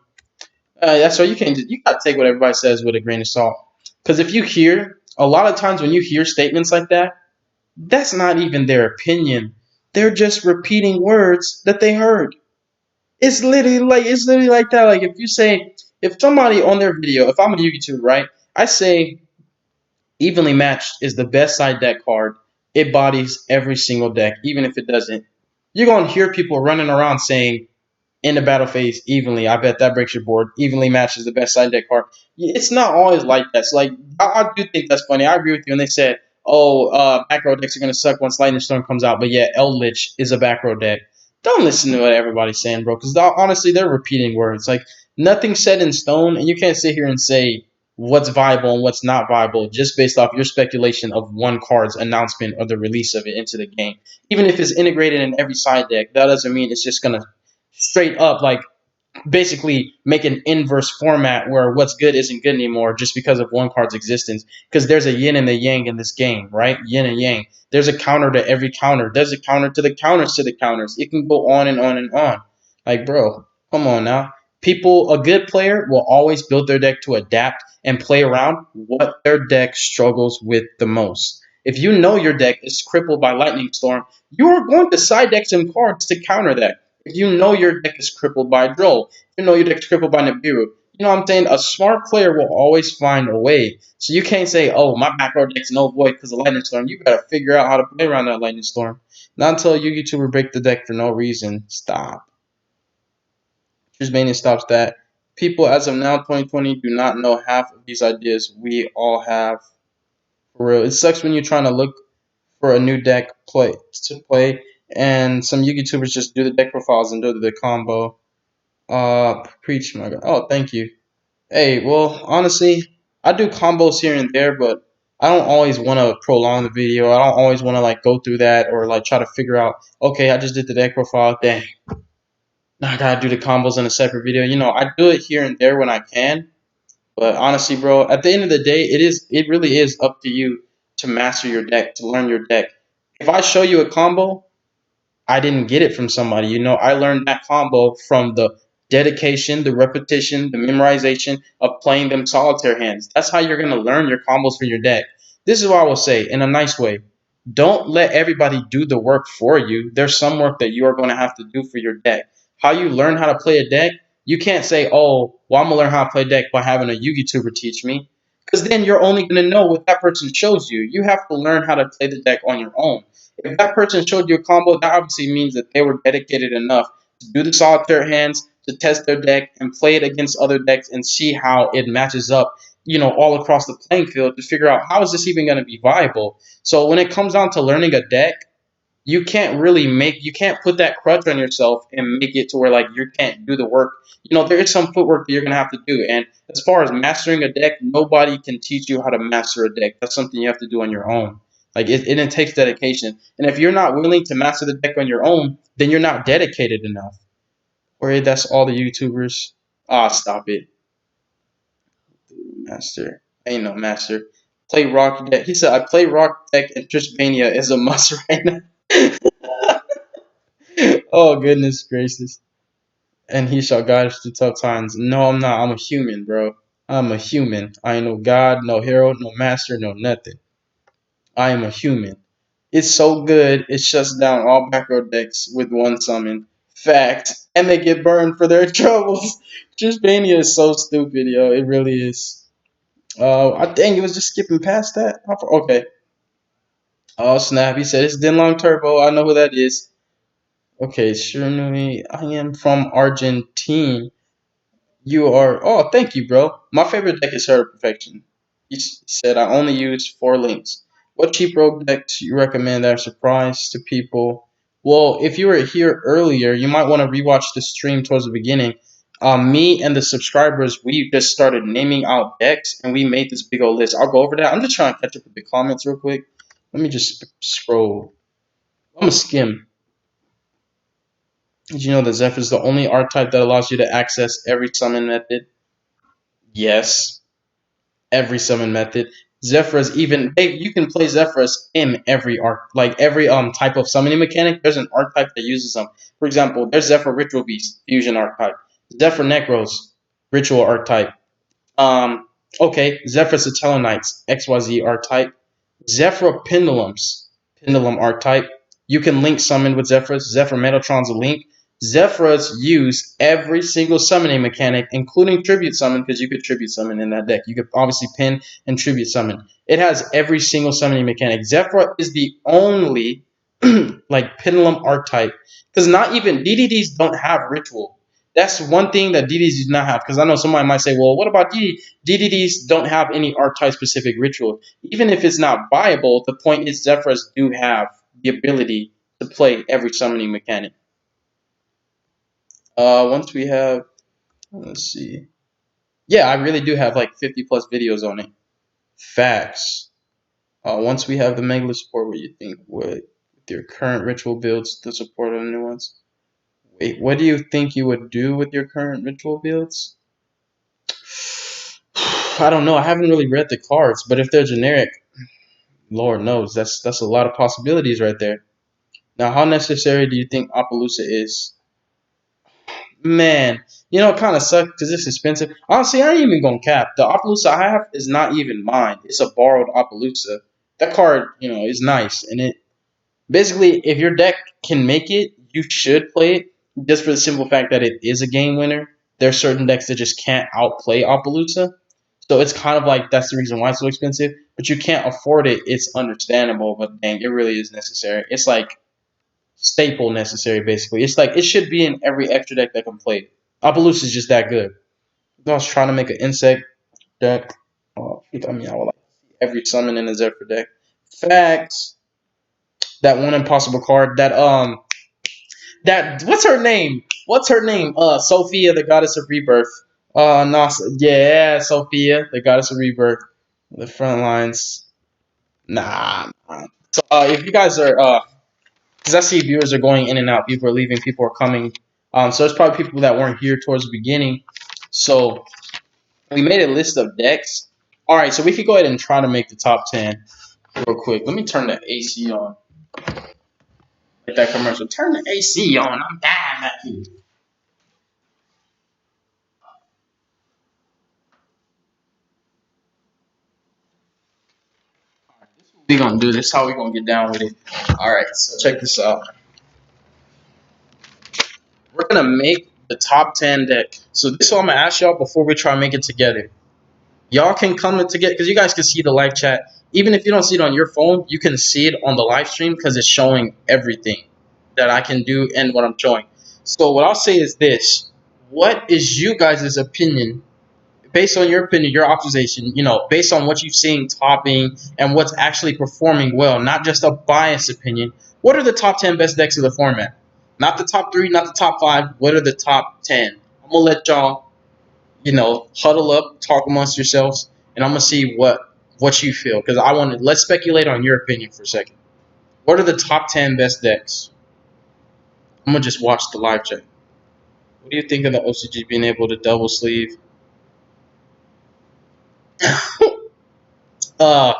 That's why you gotta take what everybody says with a grain of salt. Because if you hear a lot of times when you hear statements like that, that's not even their opinion. They're just repeating words that they heard. It's literally like that. Like if somebody on their video, if I'm a YouTube, right? I say evenly matched is the best side deck card. It bodies every single deck, even if it doesn't. You're gonna hear people running around saying in the battle phase evenly. I bet that breaks your board. Evenly matches the best side deck card. It's not always like that. So like I do think that's funny. I agree with you. And they said, oh, back row decks are gonna suck once Lightning Storm comes out, but yeah, Eldritch is a back row deck. Don't listen to what everybody's saying, bro, because honestly, they're repeating words. Like nothing's set in stone, and you can't sit here and say what's viable and what's not viable just based off your speculation of one card's announcement or the release of it into the game. Even if it's integrated in every side deck, that doesn't mean it's just gonna straight up like basically make an inverse format where what's good isn't good anymore just because of one card's existence. Because there's a yin and a yang in this game, right? Yin and yang. There's a counter to every counter. There's a counter to the counters to the counters. It can go on and on and on. Like, bro, come on now. A good player will always build their deck to adapt and play around what their deck struggles with the most. If you know your deck is crippled by Lightning Storm, you are going to side deck some cards to counter that. If you know your deck is crippled by Droll, you know your deck is crippled by Nibiru. You know what I'm saying? A smart player will always find a way. So you can't say, oh, my back row deck's no void because of Lightning Storm. You gotta figure out how to play around that Lightning Storm. Not until you YouTuber break the deck for no reason. Stop. Trismania stops that. People as of now, 2020, do not know half of these ideas we all have. For real. It sucks when you're trying to look for a new deck to play, and some YouTubers just do the deck profiles and do the combo. Preach, my God. Oh, thank you. Hey, well, honestly, I do combos here and there, but I don't always want to prolong the video. I don't always want to like go through that or like try to figure out, okay, I just did the deck profile. Dang, now I gotta do the combos in a separate video. I do it here and there when I can. But honestly, bro, at the end of the day, it really is up to you to master your deck, to learn your deck. If I show you a combo, I didn't get it from somebody. I learned that combo from the dedication, the repetition, the memorization of playing them solitaire hands. That's how you're going to learn your combos for your deck. This is what I will say in a nice way. Don't let everybody do the work for you. There's some work that you are going to have to do for your deck. How you learn how to play a deck, you can't say, oh, well, I'm going to learn how to play a deck by having a Yugi tuber teach me. Because then you're only going to know what that person shows you. You have to learn how to play the deck on your own. If that person showed you a combo, that obviously means that they were dedicated enough to do the solitaire hands, to test their deck and play it against other decks and see how it matches up, all across the playing field to figure out how is this even going to be viable. So when it comes down to learning a deck, you can't put that crutch on yourself and make it to where like you can't do the work. There is some footwork that you're gonna have to do. And as far as mastering a deck, nobody can teach you how to master a deck. That's something you have to do on your own. Like it takes dedication. And if you're not willing to master the deck on your own, then you're not dedicated enough. Or that's all the YouTubers. Ah, stop it. Master. Ain't no master. Play rock deck. He said I play rock deck and Trishmania is a must right now. Oh goodness gracious. And he shall guide us through tough times. No, I'm not. I'm a human, bro. I'm a human. I ain't no god, no hero, no master, no nothing. I am a human. It's so good, it shuts down all back row decks with one summon. Fact. And they get burned for their troubles. Trishmania is so stupid, yo. It really is. I think it was just skipping past that. Okay. Oh, snap. He said it's Denlong Turbo. I know who that is. Okay, sure. I am from Argentina. You are. Oh, thank you, bro. My favorite deck is Hero Perfection. He said I only use 4 links. What cheap rogue decks you recommend that are surprise to people? Well, if you were here earlier, you might want to rewatch the stream towards the beginning. Me and the subscribers, we just started naming out decks, and we made this big old list. I'll go over that. I'm just trying to catch up with the comments real quick. Let me just scroll. I'm gonna skim. Did you know that Zephyr is the only archetype that allows you to access every summon method? Yes. Every summon method. Zephyros even you can play Zephyros in every arc, like every type of summoning mechanic. There's an archetype that uses them. For example, there's Zephyr Ritual Beast fusion archetype, Zephyr Necros ritual archetype. Um, okay, Zephyr Satellite XYZ archetype, Zephyr Pendulums pendulum archetype. You can link summon with Zephyros. Zephyr Metatron's a link. Zephyros use every single summoning mechanic, including tribute summon, because you could tribute summon in that deck. You could obviously pin and tribute summon. It has every single summoning mechanic. Zephyr is the only like pendulum archetype, because not even DDDs don't have ritual. That's one thing that DDDs do not have. Because I know somebody might say, well, what about DDD? DDDs don't have any archetype specific ritual. Even if it's not viable, the point is Zephyrs do have the ability to play every summoning mechanic. Once we have, let's see. Yeah, I really do have like 50 plus videos on it. Facts. Once we have the Megalo support, what do you think with your current ritual builds, the support of the new ones? Wait, what do you think you would do with your current ritual builds? I don't know. I haven't really read the cards, but if they're generic, Lord knows that's a lot of possibilities right there. Now, how necessary do you think Appaloosa is? Man, it kind of sucks because it's expensive. Honestly, I ain't even gonna cap. The Appaloosa I have is not even mine. It's a borrowed Appaloosa. That card, is nice, and it basically, if your deck can make it, you should play it just for the simple fact that it is a game winner. There are certain decks that just can't outplay Appaloosa. So it's kind of like that's the reason why it's so expensive. But you can't afford it. It's understandable, but dang, it really is necessary. It's like staple necessary, basically. It's like it should be in every extra deck that can play. Appaloosa is just that good. If I was trying to make an insect deck, I would like every summon in a Zephyr deck. Facts. That one impossible card. That what's her name? What's her name? Sophia, the goddess of rebirth. No, yeah, Sophia, the goddess of rebirth. The front lines. Nah. So, if you guys are, because I see viewers are going in and out, people are leaving, people are coming. So there's probably people that weren't here towards the beginning. So we made a list of decks. All right, so we could go ahead and try to make the top 10 real quick. Let me turn the AC on. Like that commercial. Turn the AC on. I'm dying at you. We gonna do this. How we gonna get down with it? All right. So check this out. We're gonna make the top 10 deck. So this is what I'm gonna ask y'all before we try to make it together. Y'all can come in together because you guys can see the live chat. Even if you don't see it on your phone, you can see it on the live stream because it's showing everything that I can do and what I'm showing. So what I'll say is this: what is you guys' opinion based on your opinion, your observation, based on what you've seen topping and what's actually performing well, not just a biased opinion, what are the top 10 best decks of the format? Not the top three, not the top five. What are the top 10? I'm going to let y'all, huddle up, talk amongst yourselves, and I'm going to see what you feel. Because let's speculate on your opinion for a second. What are the top 10 best decks? I'm going to just watch the live chat. What do you think of the OCG being able to double sleeve? uh,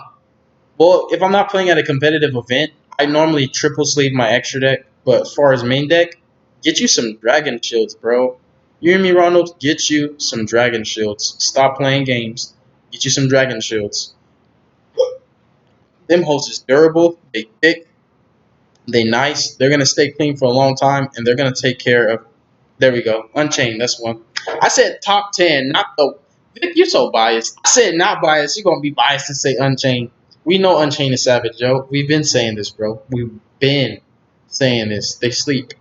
Well, if I'm not playing at a competitive event, I normally triple sleeve my extra deck. But as far as main deck, get you some Dragon Shields, bro. You hear me, Ronald? Get you some Dragon Shields. Stop playing games. Get you some Dragon Shields. Them hosts is durable. They thick. They nice. They're gonna stay clean for a long time, and they're gonna take care of. There we go. Unchained. That's one. I said top 10, not the. Vic, you're so biased. I said not biased. You're gonna be biased to say Unchained. We know Unchained is savage, Joe. We've been saying this, bro. We've been saying this. They sleeping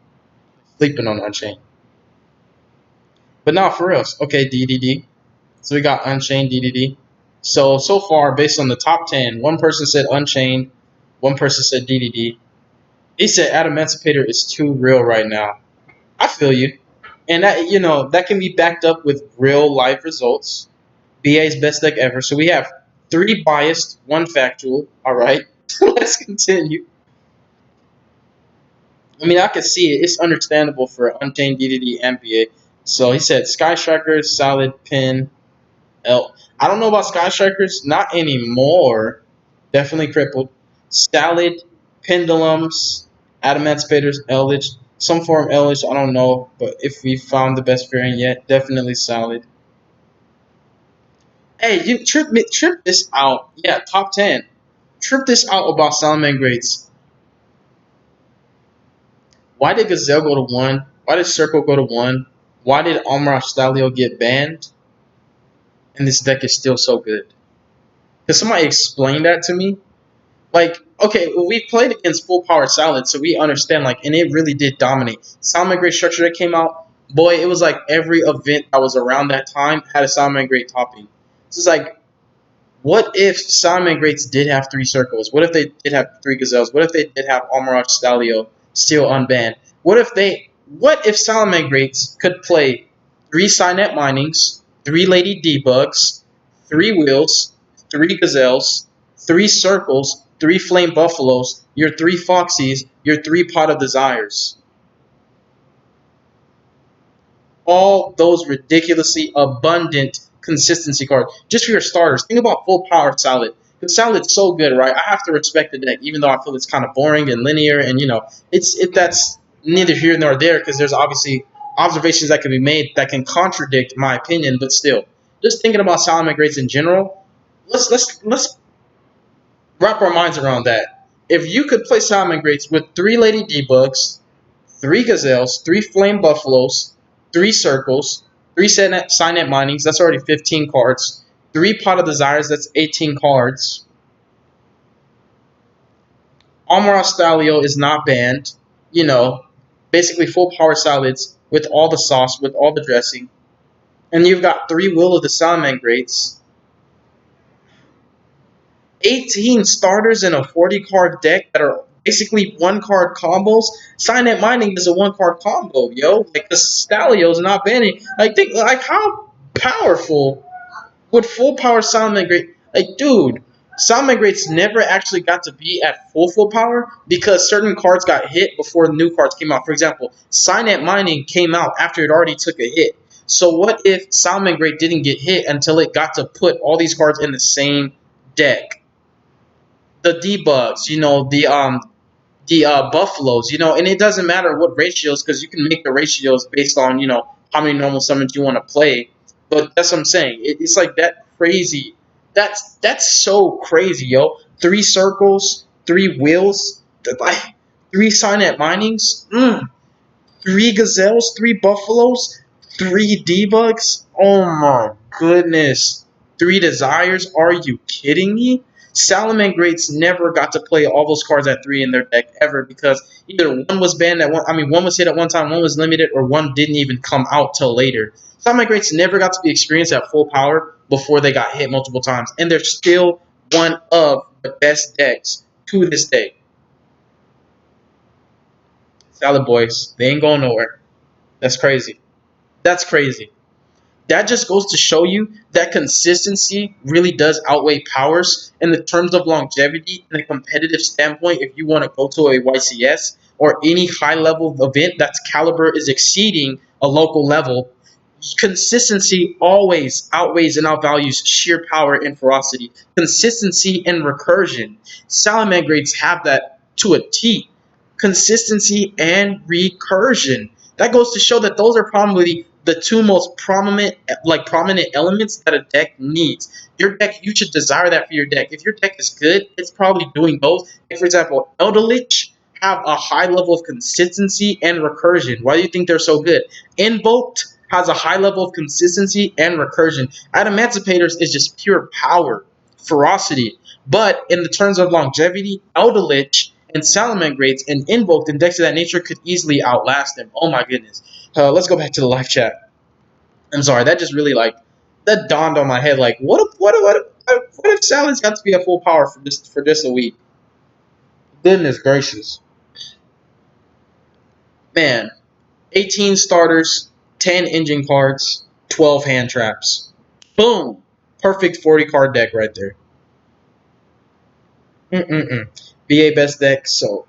on Unchained. But now for reals. Okay, DDD. So we got Unchained, DDD. So far, based on the top 10, one person said Unchained, one person said DDD. He said Adamantipator is too real right now. I feel you. And that can be backed up with real life results. BA's best deck ever. So we have 3 biased, 1 factual. All right. Let's continue. I mean, I can see it. It's understandable for Unchained, DDD, and BA. So he said Sky Strikers, Solid, Pin, L. I don't know about Sky Strikers. Not anymore. Definitely crippled. Salad, Pendulums, Adamantispators, Eldritch. Some form Eldritch, I don't know. But if we found the best variant yet, definitely Salad. Hey, you trip this out. Yeah, top 10. Trip this out about Salamander Greats. Why did Gazelle go to 1? Why did Circle go to 1? Why did Almar Stalio get banned? And this deck is still so good. Can somebody explain that to me? Like, okay, we played against full power Salad, so we understand, and it really did dominate. Salamander Great structure that came out, boy, it was like every event that was around that time had a Salamander Great topping. So it's like, what if Salamander Greats did have 3 circles? What if they did have 3 gazelles? What if they did have Almiraj Stalio still unbanned? What if Salamander Greats could play 3 Signet Minings, 3 Lady Debugs, 3 Wheels, 3 Gazelles, 3 Circles, 3 Flame Buffaloes, your 3 Foxies, your 3 Pot of Desires? All those ridiculously abundant consistency cards just for your starters. Think about full power Salad. Because Salad's so good, right? I have to respect the deck, even though I feel it's kind of boring and linear, and that's neither here nor there because there's obviously observations that can be made that can contradict my opinion, but still, just thinking about Salamander Greats in general, let's wrap our minds around that. If you could play Salamander Greats with 3 Lady Debugs, 3 Gazelles, 3 Flame Buffaloes, 3 Circles, 3 Signet Minings, that's already 15 cards, 3 Pot of Desires, that's 18 cards. Almar Stalio is not banned. Basically full power salads with all the sauce, with all the dressing. And you've got 3 Will of the Salamander Greats. 18 starters in a 40 card deck that are basically one card combos. Signet Mining is a one card combo, yo. Like the Stalio's not banning. Like think like how powerful would full power Sound Migrate? Like, dude, Sound Migrates never actually got to be at full power because certain cards got hit before new cards came out. For example, Signet Mining came out after it already took a hit. So what if Sound Migrate didn't get hit until it got to put all these cards in the same deck? The debugs, the buffaloes, and it doesn't matter what ratios because you can make the ratios based on how many normal summons you want to play. But that's what I'm saying. It's like that crazy. That's so crazy, yo. Three circles, three wheels, like three signet minings. Three gazelles, three buffaloes, three debugs. Oh my goodness. Three desires. Are you kidding me? Salamangreats never got to play all those cards at three in their deck ever because either one was banned at one. I mean, one was hit at one time, one was limited, or one didn't even come out till later. Salamangreats never got to be experienced at full power before they got hit multiple times, and they're still one of the best decks to this day. Salad boys, they ain't going nowhere. That's crazy. That's crazy. That just goes to show you that consistency really does outweigh powers in the terms of longevity and a competitive standpoint. If you want to go to a YCS or any high level event that's caliber is exceeding a local level, consistency always outweighs and outvalues sheer power and ferocity. Consistency and recursion. Salamangreats have that to a T. Consistency and recursion. That goes to show that those are probably the two most prominent elements that a deck needs. Your deck, you should desire that for your deck. If your deck is good, it's probably doing those. Like for example, Elderlich have a high level of consistency and recursion. Why do you think they're so good? Invoked has a high level of consistency and recursion. Adamanticators is just pure power, ferocity. But in the terms of longevity, Elderlich and Salamangreats and Invoked and decks of that nature could easily outlast them. Oh my goodness. Let's go back to the live chat. I'm sorry, that just really that dawned on my head. Like, what if Sally's got to be at full power for just a week? Goodness gracious, man! 18 starters, 10 engine cards, 12 hand traps. Boom! Perfect 40 card deck right there. BA best deck. So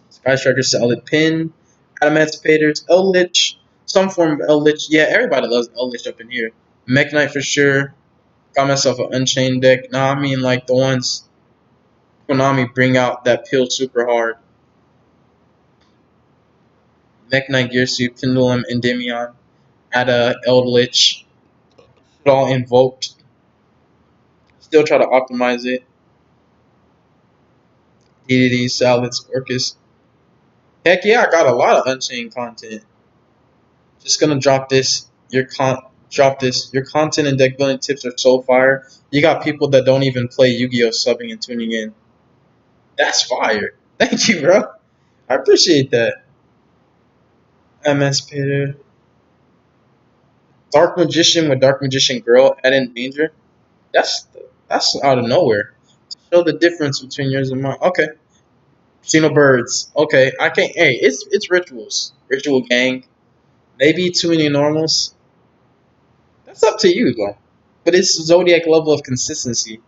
Sky Striker, Solid Pin, Adamanticators, Eldritch, some form of Eldritch. Yeah, everybody loves Eldritch up in here. Mech Knight for sure. Got myself an Unchained deck. Nah, I mean like the ones Konami bring out that peel super hard. Mech Knight, Gearsuit, Pendulum, Endymion, Ada, Eldritch. It all invoked. Still try to optimize it. DDD, Salads, Orcus. Heck yeah, I got a lot of Unchained content. Just gonna drop this. Drop this. Your content and deck building tips are so fire. You got people that don't even play Yu-Gi-Oh subbing and tuning in. That's fire. Thank you, bro. I appreciate that. MS Peter. Dark Magician with Dark Magician Girl at in danger. That's that's out of nowhere. Show the difference between yours and mine. Okay. Xenobirds. Okay. I can't. Hey, it's rituals. Ritual gang. Maybe too many normals. That's up to you though. But it's zodiac level of consistency.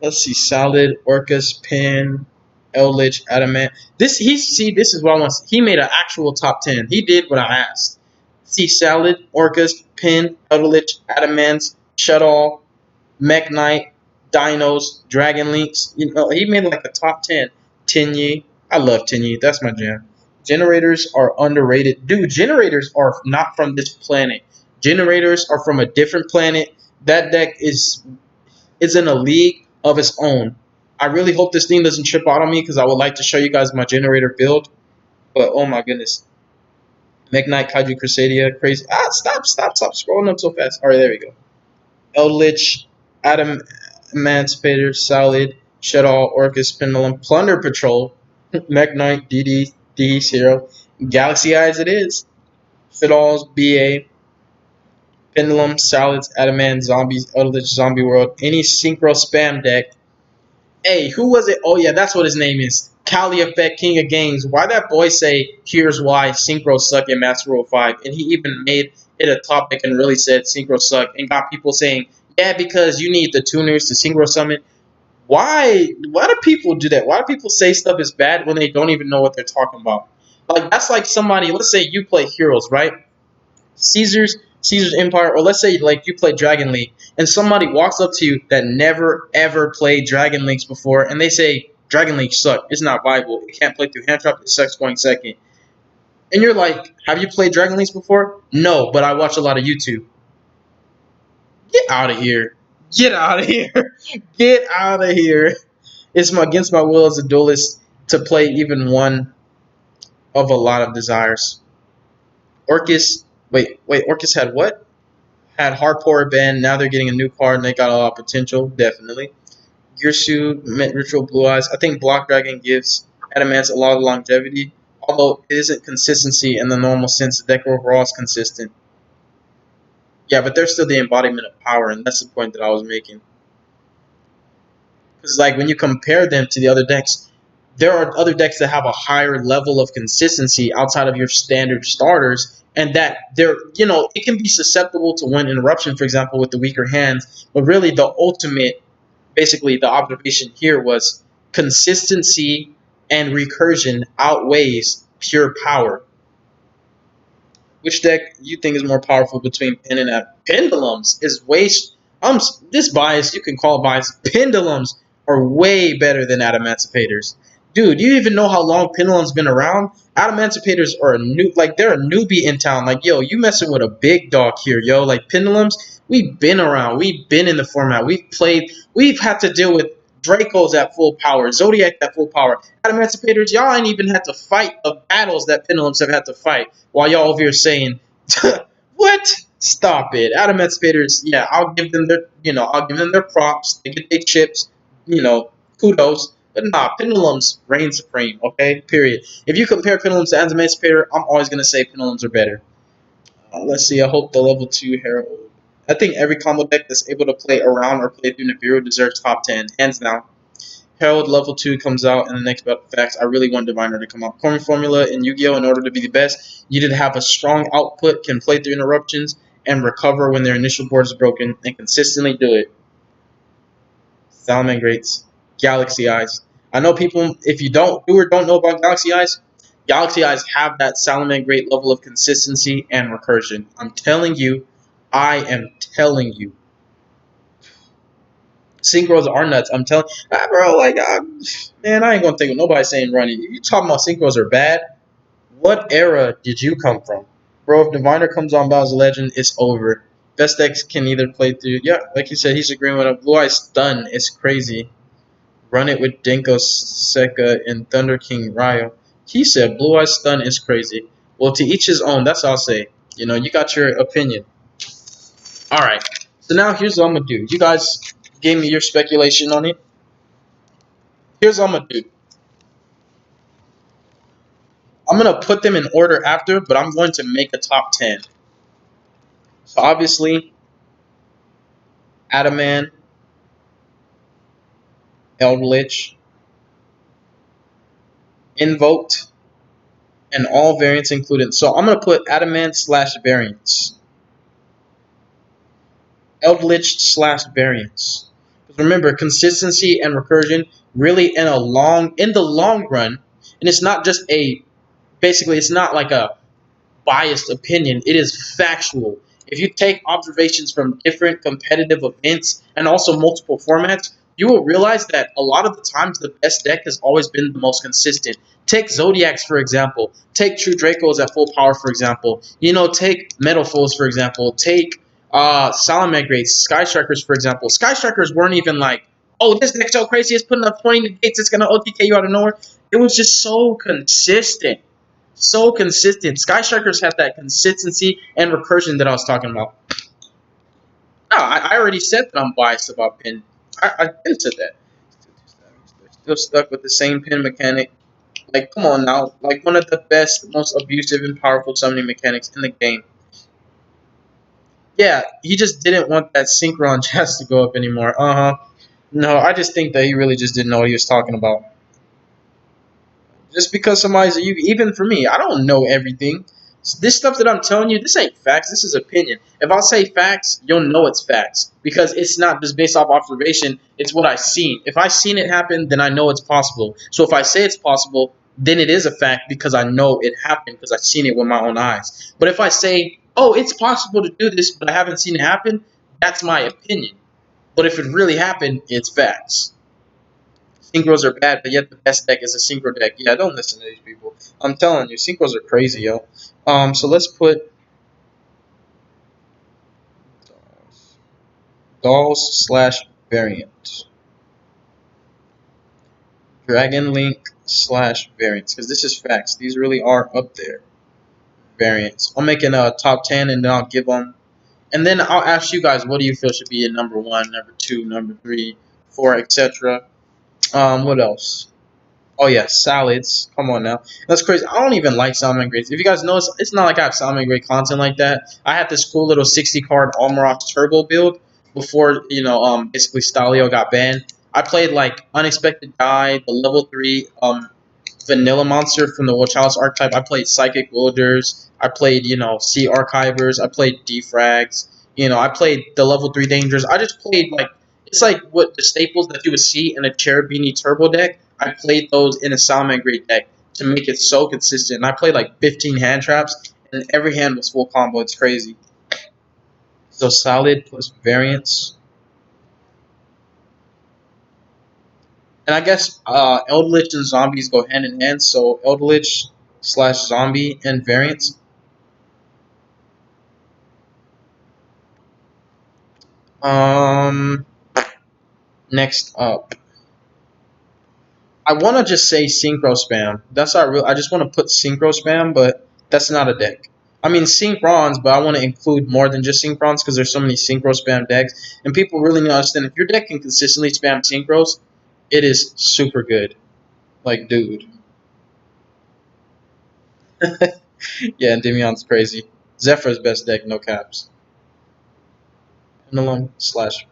Let's see. Solid, Orcus, Pin, Eldritch, Adamant. This is what I want. He made an actual top 10. He did what I asked. See Salad, Orcus, Pin, Eldritch, Adamant, Shutall, Mech Knight, Dinos, Dragon Links. He made like a top 10. Tinyi. I love Tinyi. That's my jam. Generators are underrated. Dude, generators are not from this planet. Generators are from a different planet. That deck is in a league of its own. I really hope this thing doesn't trip out on me because I would like to show you guys my generator build. But oh my goodness. Mech Knight, Kaiju Crusadia, crazy. Stop scrolling up so fast. Alright, there we go. Eldritch, Adam Emancipator, Solid, Shutall, Orcus, Pendulum, Plunder Patrol, Mech Knight, DD, Zero, Galaxy Eyes it is. Fiddles, BA, Pendulum, Solids, Adamant, Zombies, Eldritch, Zombie World, any Synchro Spam deck, Hey, who was it? Oh yeah, that's what his name is. Cali Effect, King of Games. Why that boy say, here's why synchros suck in Master Rule 5? And he even made it a topic and really said synchros suck and got people saying, yeah, because you need the tuners to synchro summon. Why do people do that? Why do people say stuff is bad when they don't even know what they're talking about? Like that's like somebody, let's say you play Heroes, right? Caesar's Empire, or let's say like you play Dragon League, and somebody walks up to you that never ever played Dragon Leagues before, and they say Dragon League sucks. It's not viable. It can't play through hand trap. It sucks going second. And you're like, have you played Dragon Leagues before? No, but I watch a lot of YouTube. Get out of here. Get out of here. Get out of here. It's against my will as a duelist to play even one of a lot of desires. Orcus, Orcus had what? Had hardcore band. Now they're getting a new card and they got a lot of potential. Definitely. Girsu, Ritual Blue Eyes. I think Block Dragon gives Adamance a lot of longevity, although it isn't consistency in the normal sense. The deck overall is consistent. Yeah, but they're still the embodiment of power, and that's the point that I was making. Because like when you compare them to the other decks, there are other decks that have a higher level of consistency outside of your standard starters, and that they're it can be susceptible to one interruption, for example, with the weaker hands. But really, the ultimate, basically, the observation here was consistency and recursion outweighs pure power. Which deck you think is more powerful between Pen and App? Pendulums is way. This bias you can call bias. Pendulums are way better than Adamanticators. Dude, do you even know how long Pendulum's been around? Adamanticators are they're a newbie in town. Like, yo, you messing with a big dog here, yo. Like Pendulums, we've been around. We've been in the format. We've played. We've had to deal with Dracos at full power, Zodiac at full power. Adamanticators, y'all ain't even had to fight the battles that Pendulums have had to fight. While y'all over here saying, "What? Stop it!" Adamanticators, yeah, I'll give them their props. They get their chips, kudos. But nah, Pendulums reign supreme. Okay, period. If you compare Pendulums to Adamanticator, I'm always gonna say Pendulums are better. Let's see. I hope the level 2 Herald. I think every combo deck that's able to play around or play through Nibiru deserves top 10, hands down. Herald level 2 comes out in the next battle facts. I really want Diviner to come out. Common formula in Yu-Gi-Oh! In order to be the best, you need to have a strong output, can play through interruptions, and recover when their initial board is broken, and consistently do it. Salomon Greats. Galaxy Eyes. I know people, if you don't do or don't know about Galaxy Eyes have that Salomon Great level of consistency and recursion. I'm telling you, I am telling you. Synchros are nuts. I'm telling, bro. Man, I ain't gonna think of nobody saying running. If you talking about synchros are bad, what era did you come from, bro? If Diviner comes on Bow's Legend, it's over. Best decks can either play through. Yeah, like you said, he's agreeing with a Blue Eye Stun. It's crazy. Run it with Denko Seka and Thunder King Ryo. He said Blue Eye Stun is crazy. Well, to each his own. That's all I'll say. You got your opinion. All right. So now here's what I'm gonna do. You guys gave me your speculation on it. Here's what I'm gonna do. I'm gonna put them in order after, but I'm going to make a top 10. So obviously, Adaman, Eldritch, Invoked, and all variants included. So I'm gonna put Adaman / variants, Eldritch / variants. Remember, consistency and recursion really in the long run, and it's not just basically it's not like a biased opinion. It is factual. If you take observations from different competitive events and also multiple formats, you will realize that a lot of the times the best deck has always been the most consistent. Take Zodiacs, for example. Take True Dracos at full power, for example. Take Metal Foes, for example. Take Salamangreats, Sky Strikers, for example. Sky Strikers weren't even like, oh, this deck's so crazy, it's putting up 20 negates, it's going to OTK you out of nowhere. It was just so consistent. So consistent. Sky Strikers have that consistency and recursion that I was talking about. No, I already said that I'm biased about pin. I did said that. They're still stuck with the same pin mechanic. Like, come on now. Like, one of the best, most abusive and powerful summoning mechanics in the game. Yeah, he just didn't want that Synchron chest to go up anymore. Uh-huh. No, I just think that he really just didn't know what he was talking about. Just because somebody's you, even for me, I don't know everything. This stuff that I'm telling you, this ain't facts. This is opinion. If I say facts, you'll know it's facts because it's not just based off observation. It's what I seen. If I seen it happen, then I know it's possible. So if I say it's possible, then it is a fact because I know it happened because I've seen it with my own eyes. But if I say, oh, it's possible to do this, but I haven't seen it happen, that's my opinion. But if it really happened, it's facts. Synchros are bad, but yet the best deck is a synchro deck. Yeah, don't listen to these people. I'm telling you, synchros are crazy, yo. So let's put dolls slash variant, Dragon Link slash variants, because this is facts. These really are up there. Variants. I'm making a top 10, and then I'll give them. And then I'll ask you guys, what do you feel should be in number one, number two, number three, four, etc. What else? Oh yeah, salads. Come on now, that's crazy. I don't even like salmon grades. If you guys notice, it's not like I have salmon grade content like that. I had this cool little 60 card Almaroth Turbo build before basically Stalio got banned. I played like Unexpected Die, the level 3 Vanilla Monster from the Chalice archetype. I played Psychic Wilders. I played Sea Archivers. I played Defrags. I played the level 3 Dangers. I just played like it's like what the staples that you would see in a Cherubini Turbo deck. I played those in a Salmon Grade deck to make it so consistent. And I played like 15 hand traps, and every hand was full combo. It's crazy. So solid plus variance. And I guess Eldritch and zombies go hand in hand. So Eldritch slash zombie and variance. Um, Next up, I want to just say synchro spam. That's not real. I just want to put synchro spam, but that's not a deck. I mean synchrons, but I want to include more than just synchrons because there's so many synchro spam decks, and people really need to understand if your deck can consistently spam synchros, it is super good. Like, dude, yeah, and Demion's crazy. Zephyr's best deck, no caps. Pendulum slash.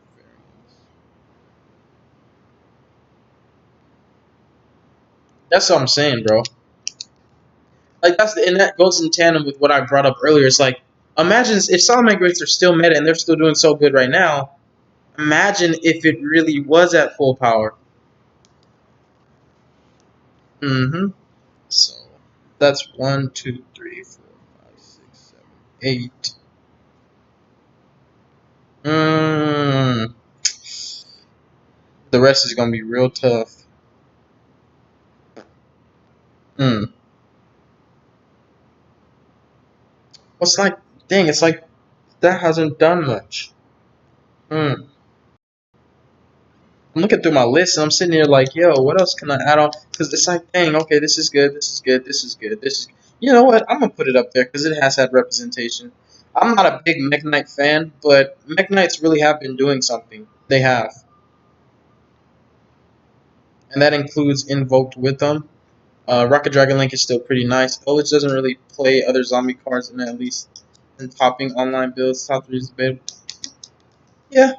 That's what I'm saying, bro. Like and that goes in tandem with what I brought up earlier. It's like imagine if Solomon Greats are still meta and they're still doing so good right now. Imagine if it really was at full power. Mm-hmm. So that's 1, 2, 3, 4, 5, 6, 7, 8. Mm. The rest is gonna be real tough. Mm. It's like, dang, it's like that hasn't done much. Mm. I'm looking through my list and I'm sitting here like, yo, what else can I add on? Because it's like, dang, okay, this is good, this is good, this is good, this is. You know what? I'm gonna put it up there because it has had representation. I'm not a big Mech Knight fan, but Mech Knights really have been doing something. They have, and that includes Invoked with them. Rocket Dragon Link is still pretty nice. Eldritch doesn't really play other zombie cards in at least in topping online builds. Top three is debatable. Yeah,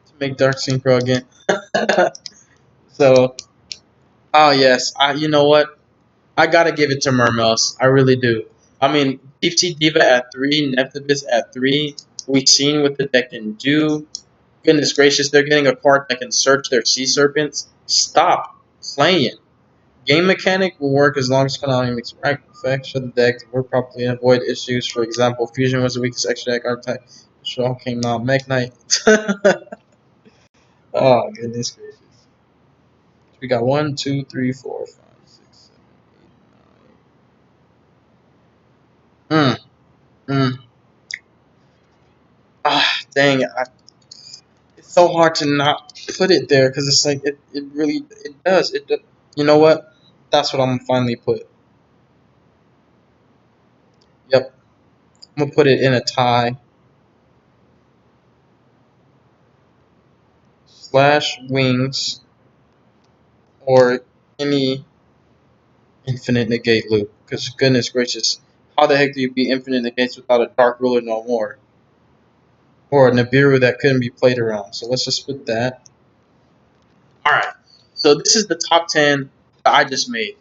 to make Dark Synchro again. So, oh yes, you know what? I gotta give it to Mermels. I really do. I mean, DT Diva at 3, Neptibus at 3. We've seen what the deck can do. Goodness gracious, they're getting a card that can search their sea serpents. Stop playing. Game mechanic will work as long as Konami makes right effects for the deck to work properly and avoid issues. For example, Fusion was the weakest extra deck archetype. Shaw came out. Mech Knight. Oh, goodness gracious. We got 1, 2, 3, 4, 5, 6, 7, 8, 9. Ah, dang it. It's so hard to not put it there because it's like, it really, it does. You know what? That's what I'm gonna finally put. Yep. I'm gonna put it in a tie. Slash wings or any infinite negate loop. Because goodness gracious, how the heck do you beat infinite negates without a dark ruler no more? or Nibiru that couldn't be played around. So let's just put that. All right. So this is the top 10 that I just made.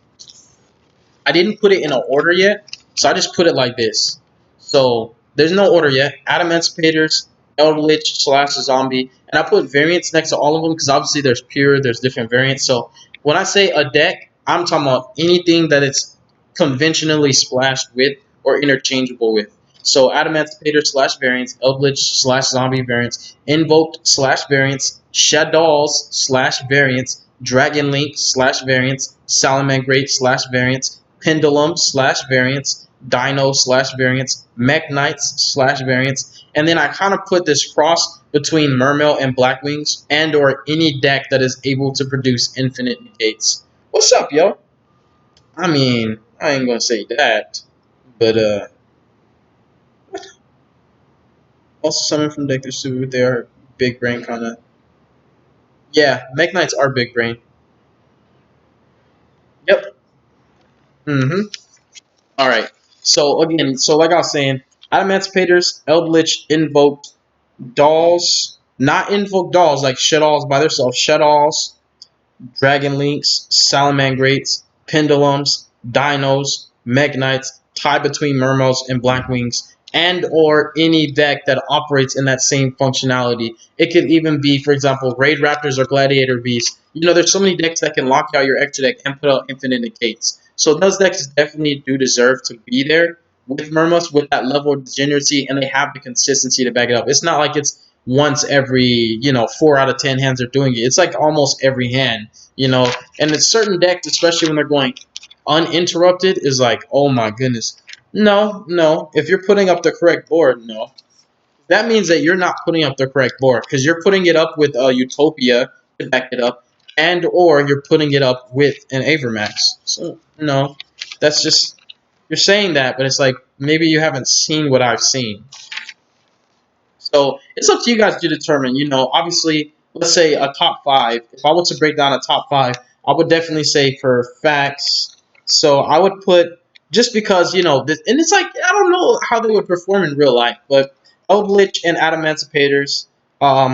I didn't put it in an order yet, so I just put it like this. So there's no order yet. Adamanticators, Eldritch slash Zombie, and I put variants next to all of them because obviously there's pure, there's different variants. So when I say a deck, I'm talking about anything that it's conventionally splashed with or interchangeable with. So Adamanticator slash variants, Eldritch slash Zombie variants, Invoked slash variants, Shadows slash variants, Dragon Link slash variants, Salamangreat slash variants, Pendulum slash variants, Dino slash variants, Mech Knights slash variants, and then I kind of put this cross between Mermail and Blackwings and or any deck that is able to produce infinite negates. What's up, yo? I mean, I ain't gonna say that, but also summon from deck too. They are big brain kind of. Yeah, Mech Knights are big brain. Yep. Mm-hmm. All right. So again, so like I was saying, Adamanticators, Eldritch, Invoked, Dolls, not Invoked Dolls like Shadows by themselves. Shadows, Dragon Links, Salamangreats, Pendulums, Dinos, Megnites, tie between Mermails and Blackwings, and or any deck that operates in that same functionality. It could even be, for example, Raid Raptors or Gladiator Beasts. You know, there's so many decks that can lock out your extra deck and put out infinite negates. So those decks definitely do deserve to be there with Mermails with that level of degeneracy, and they have the consistency to back it up. It's not like it's once every 4 out of 10 hands are doing it. It's like almost every hand, and it's certain decks, especially when they're going uninterrupted, is like, oh my goodness. No, if you're putting up the correct board, no, that means that you're not putting up the correct board because you're putting it up with a Utopia to back it up, and or you're putting it up with an Avermax. So no, that's just, you're saying that, but it's like maybe you haven't seen what I've seen. So it's up to you guys to determine. Obviously, let's say a top five. If I were to break down a top five, I would definitely say for facts. So I would put, just because this, and it's like I don't know how they would perform in real life, but Eldritch and Adamanticators,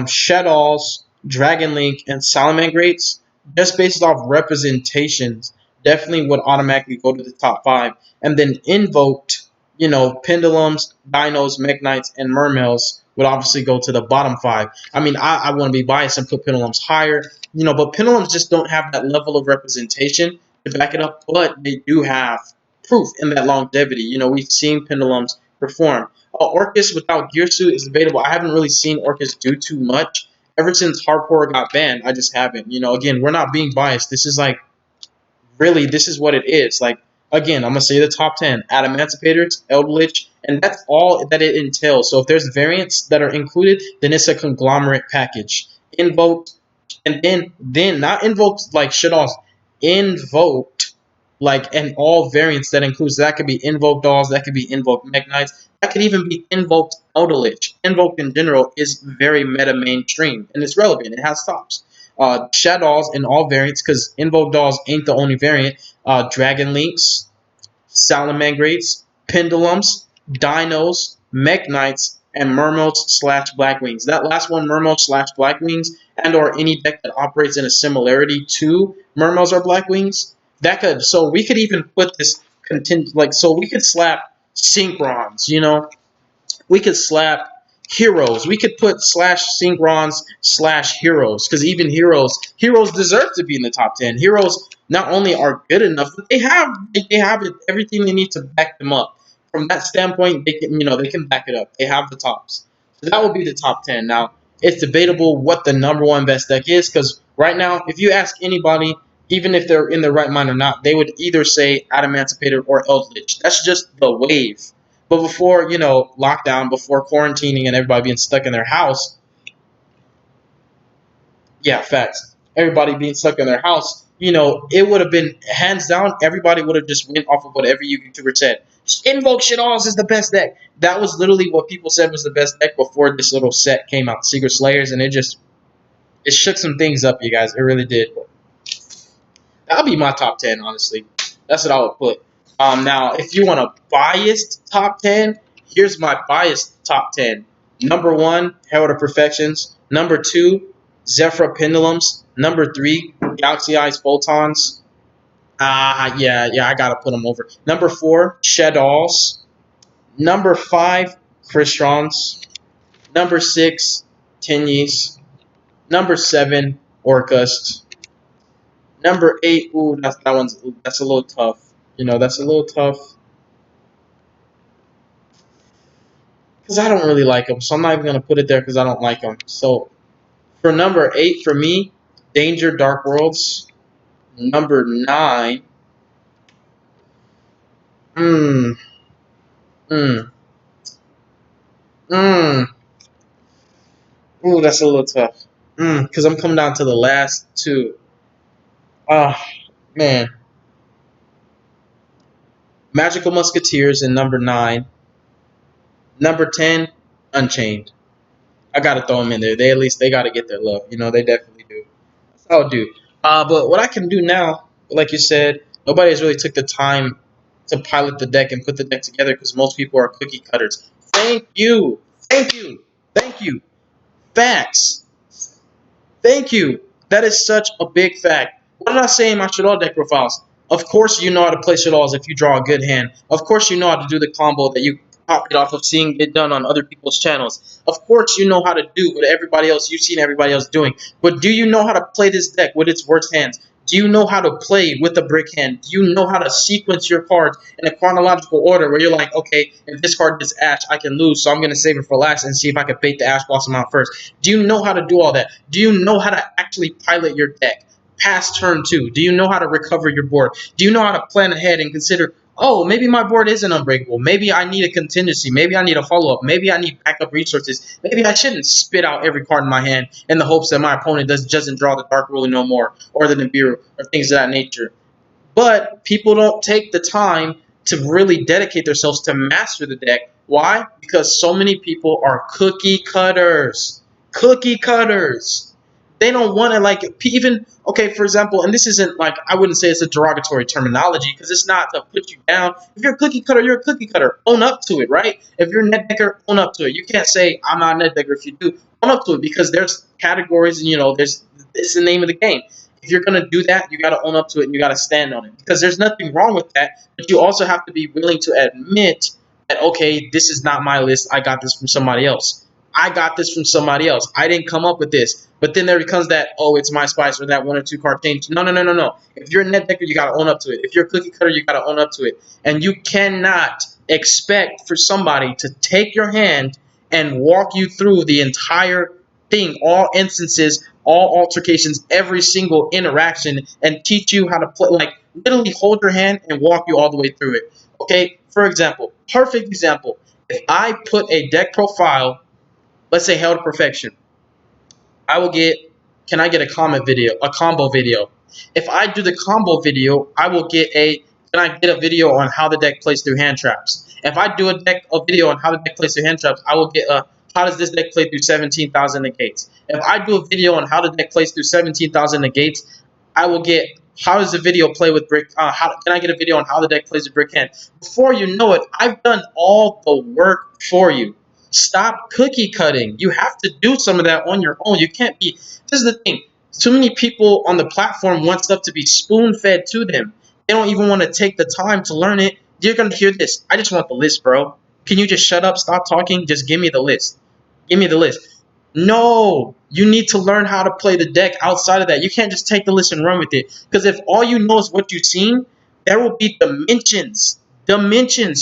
Shadows, Dragon Link, and Salamangreats, just based off representations, definitely would automatically go to the top five. And then Invoked, Pendulums, Dinos, Meknights, and Mermails would obviously go to the bottom five. I mean, I want to be biased and put Pendulums higher, but Pendulums just don't have that level of representation to back it up, but they do have proof in that longevity. We've seen Pendulums perform. Orcus without Gear Suit is debatable. I haven't really seen Orcus do too much. Ever since Hardcore got banned, I just haven't. Again, we're not being biased. This is like, really, this is what it is. Like, again, I'm gonna say the top 10: Adamanticators, Eldritch, and that's all that it entails. So if there's variants that are included, then it's a conglomerate package. Invoked, and then not invoked like shit off, invoked like, and all variants that includes, that could be invoked dolls, that could be invoked mech knights, that could even be invoked Eldritch. Invoked in general is very meta mainstream and it's relevant. It has tops. Shadows in all variants, because Invoke Dolls ain't the only variant. Dragon Links, Salamangreats, Pendulums, Dinos, Mech Knights, and Mermaids slash Blackwings. That last one, Mermaid slash Blackwings, and or any deck that operates in a similarity to Mermaids or Blackwings, that could, so we could even put this content, like, so we could slap Synchrons, we could slap heroes. We could put slash synchrons slash heroes, because even heroes deserve to be in the top 10. Heroes not only are good enough, but they have everything they need to back them up. From that standpoint, they can back it up. They have the tops. So that would be the top 10. Now it's debatable what the number one best deck is, because right now, if you ask anybody, even if they're in their right mind or not, they would either say Adamanticator or Eldritch. That's just the wave. But before, lockdown, before quarantining and everybody being stuck in their house, yeah, facts. Everybody being stuck in their house, it would have been hands down. Everybody would have just went off of whatever YouTuber said. Invoke Shadows is the best deck. That was literally what people said was the best deck before this little set came out, Secret Slayers, and it shook some things up, you guys. It really did. That'll be my top 10, honestly. That's what I would put. Now, if you want a biased top 10, here's my biased top 10. Number one, Herald Perfections. Number two, Zephyr Pendulums. Number three, Galaxy Eyes Photons. Yeah, I gotta put them over. Number four, Shadows. Number five, Chrystrons. Number six, Tinyis. Number seven, Orcust. Number eight, that's a little tough. That's a little tough because I don't really like them. So I'm not even gonna put it there because I don't like them. So for number eight, for me, Danger Dark Worlds. Number nine, mm, mm, mm. Ooh, that's a little tough. Because I'm coming down to the last two. Ah, man. Magical Musketeers in number nine. Number 10, Unchained. I gotta throw them in there. They at least they gotta get their love. They definitely do. That's how I'll do. But what I can do now, like you said, nobody has really took the time to pilot the deck and put the deck together because most people are cookie cutters. Thank you, thank you, thank you. Facts. Thank you. That is such a big fact. What did I say in my Shaddoll deck profiles? Of course you know how to play Shadolls if you draw a good hand. Of course you know how to do the combo that you copied off of seeing it done on other people's channels. Of course you know how to do what everybody else you've seen everybody else doing. But do you know how to play this deck with its worst hands? Do you know how to play with a brick hand? Do you know how to sequence your cards in a chronological order where you're like, okay, if this card gets Ash, I can lose, so I'm going to save it for last and see if I can bait the Ash Blossom out first? Do you know how to do all that? Do you know how to actually pilot your deck past turn two? Do you know how to recover your board? Do you know how to plan ahead and consider, oh, maybe my board isn't unbreakable. Maybe I need a contingency. Maybe I need a follow-up. Maybe I need backup resources. Maybe I shouldn't spit out every card in my hand in the hopes that my opponent doesn't draw the Dark Ruler no more or the Nibiru or things of that nature. But people don't take the time to really dedicate themselves to master the deck. Why? Because so many people are cookie cutters. Cookie cutters. They don't want to like even okay. For example, and this isn't like I wouldn't say it's a derogatory terminology because it's not to put you down. If you're a cookie cutter, you're a cookie cutter. Own up to it, right? If you're a net decker, own up to it. You can't say I'm not a net decker if you do. Own up to it because there's categories and there's it's the name of the game. If you're gonna do that, you gotta own up to it and you gotta stand on it because there's nothing wrong with that. But you also have to be willing to admit that okay, this is not my list. I got this from somebody else. I got this from somebody else. I didn't come up with this. But then there becomes that, oh, it's my spice or that one or two card change. No, no, no, no, no. If you're a net decker, you gotta own up to it. If you're a cookie cutter, you gotta own up to it. And you cannot expect for somebody to take your hand and walk you through the entire thing, all instances, all altercations, every single interaction, and teach you how to play. Like literally hold your hand and walk you all the way through it. Okay. For example, perfect example. If I put a deck profile, let's say Held to Perfection, I will get. Can I get a comment video, a combo video? If I do the combo video, I will get a. Can I get a video on how the deck plays through hand traps? If I do a video on how the deck plays through hand traps, I will get a. How does this deck play through 17,000 negates? If I do a video on how the deck plays through 17,000 negates, I will get. How does the video play with brick? How can I get a video on how the deck plays with brick hand? Before you know it, I've done all the work for you. Stop cookie cutting. You have to do some of that on your own. You can't be. This is the thing. Too many people on the platform want stuff to be spoon fed to them. They don't even want to take the time to learn it. You're going to hear this. I just want the list, bro. Can you just shut up? Stop talking. Just give me the list. Give me the list. No, you need to learn how to play the deck outside of that. You can't just take the list and run with it. Because if all you know is what you've seen, there will be dimensions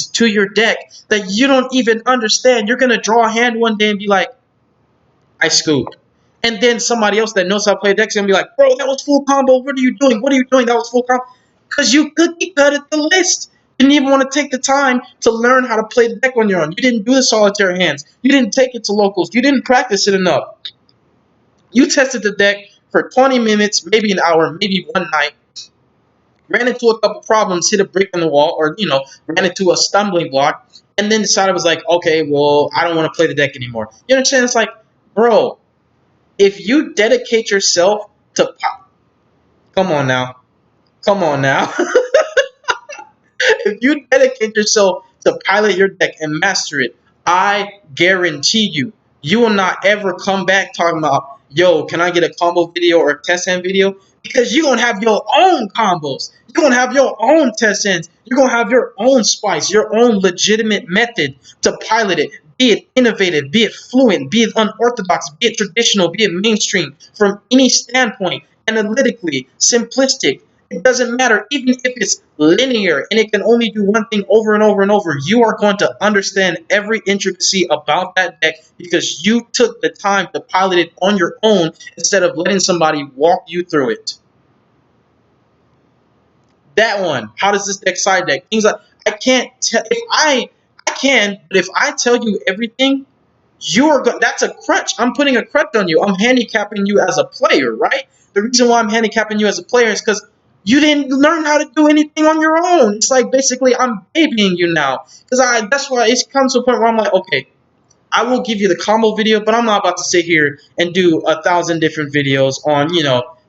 to your deck that you don't even understand. You're gonna draw a hand one day and be like, I scooped. And then somebody else that knows how to play decks gonna be like, bro, that was full combo. What are you doing? What are you doing? That was full combo. Because you cookie gutted the list. You didn't even want to take the time to learn how to play the deck on your own. You didn't do the solitaire hands. You didn't take it to locals. You didn't practice it enough. You tested the deck for 20 minutes, maybe an hour, maybe one night, ran into a couple problems, hit a brick in the wall, or ran into a stumbling block, and then decided was like, okay, well, I don't want to play the deck anymore. You understand? It's like, bro, if you dedicate yourself to, come on now, come on now, if you dedicate yourself to pilot your deck and master it, I guarantee you. You will not ever come back talking about, yo, can I get a combo video or a test hand video? Because you're going to have your own combos. You're going to have your own test hands. You're going to have your own spice, your own legitimate method to pilot it. Be it innovative, be it fluent, be it unorthodox, be it traditional, be it mainstream, from any standpoint, analytically, simplistic. It doesn't matter, even if it's linear and it can only do one thing over and over and over. You are going to understand every intricacy about that deck because you took the time to pilot it on your own instead of letting somebody walk you through it. That one, how does this deck side deck? Things like I can't tell if I can, but if I tell you everything, that's a crutch. I'm putting a crutch on you. I'm handicapping you as a player, right? The reason why I'm handicapping you as a player is because you didn't learn how to do anything on your own. It's like basically I'm babying you now. Because that's why it comes to a point where I'm like, okay, I will give you the combo video, but I'm not about to sit here and do 1,000 different videos on,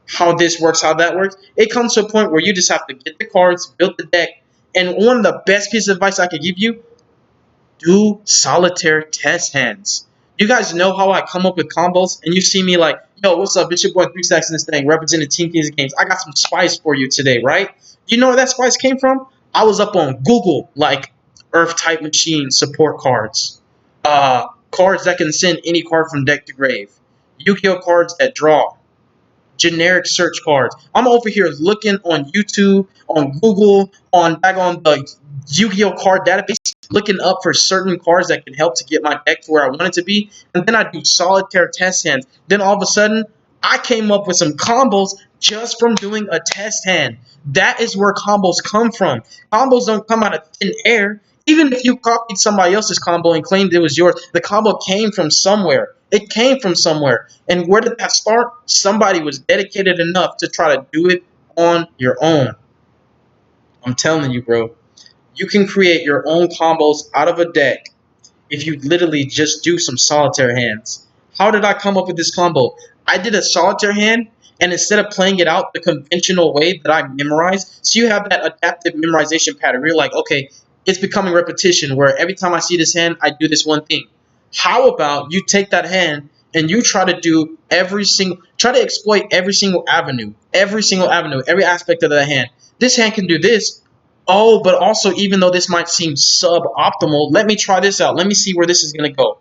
how this works, how that works. It comes to a point where you just have to get the cards, build the deck, and one of the best pieces of advice I could give you, do solitaire test hands. You guys know how I come up with combos, and you see me like, yo, what's up? It's your boy 3 Stacks in this thing, representing Team Kings Games. I got some spice for you today, right? You know where that spice came from? I was up on Google, like Earth type machine support cards, cards that can send any card from deck to grave, Yu-Gi-Oh cards that draw, generic search cards. I'm over here looking on YouTube, on Google, on the Yu-Gi-Oh card database, looking up for certain cards that can help to get my deck to where I want it to be. And then I do solitaire test hands. Then all of a sudden, I came up with some combos just from doing a test hand. That is where combos come from. Combos don't come out of thin air. Even if you copied somebody else's combo and claimed it was yours, the combo came from somewhere. It came from somewhere. And where did that start? Somebody was dedicated enough to try to do it on your own. I'm telling you, bro. You can create your own combos out of a deck if you literally just do some solitaire hands. How did I come up with this combo? I did a solitaire hand, and instead of playing it out the conventional way that I memorized, so you have that adaptive memorization pattern. You're like, okay, it's becoming repetition where every time I see this hand, I do this one thing. How about you take that hand and you try to exploit every single avenue, every aspect of that hand. This hand can do this. Oh, but also, even though this might seem suboptimal, let me try this out. Let me see where this is going to go.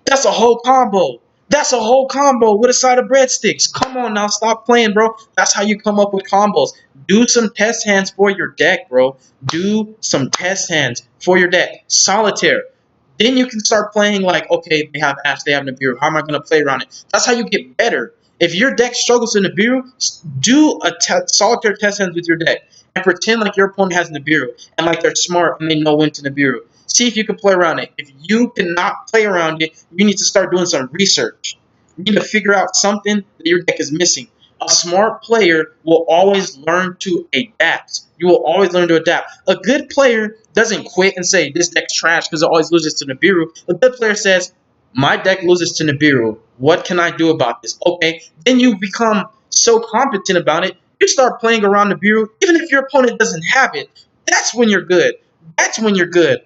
That's a whole combo. That's a whole combo with a side of breadsticks. Come on now, stop playing, bro. That's how you come up with combos. Do some test hands for your deck, bro. Do some test hands for your deck. Solitaire. Then you can start playing like, okay, they have Ash, they have Nibiru. How am I going to play around it? That's how you get better. If your deck struggles in Nibiru, do a solitaire test hands with your deck and pretend like your opponent has Nibiru and like they're smart and they know when to Nibiru. See if you can play around it. If you cannot play around it, you need to start doing some research. You need to figure out something that your deck is missing. A smart player will always learn to adapt. You will always learn to adapt. A good player doesn't quit and say, this deck's trash because it always loses to Nibiru. A good player says, my deck loses to Nibiru. What can I do about this? Okay, then you become so competent about it, you start playing around Nibiru, even if your opponent doesn't have it. That's when you're good. That's when you're good.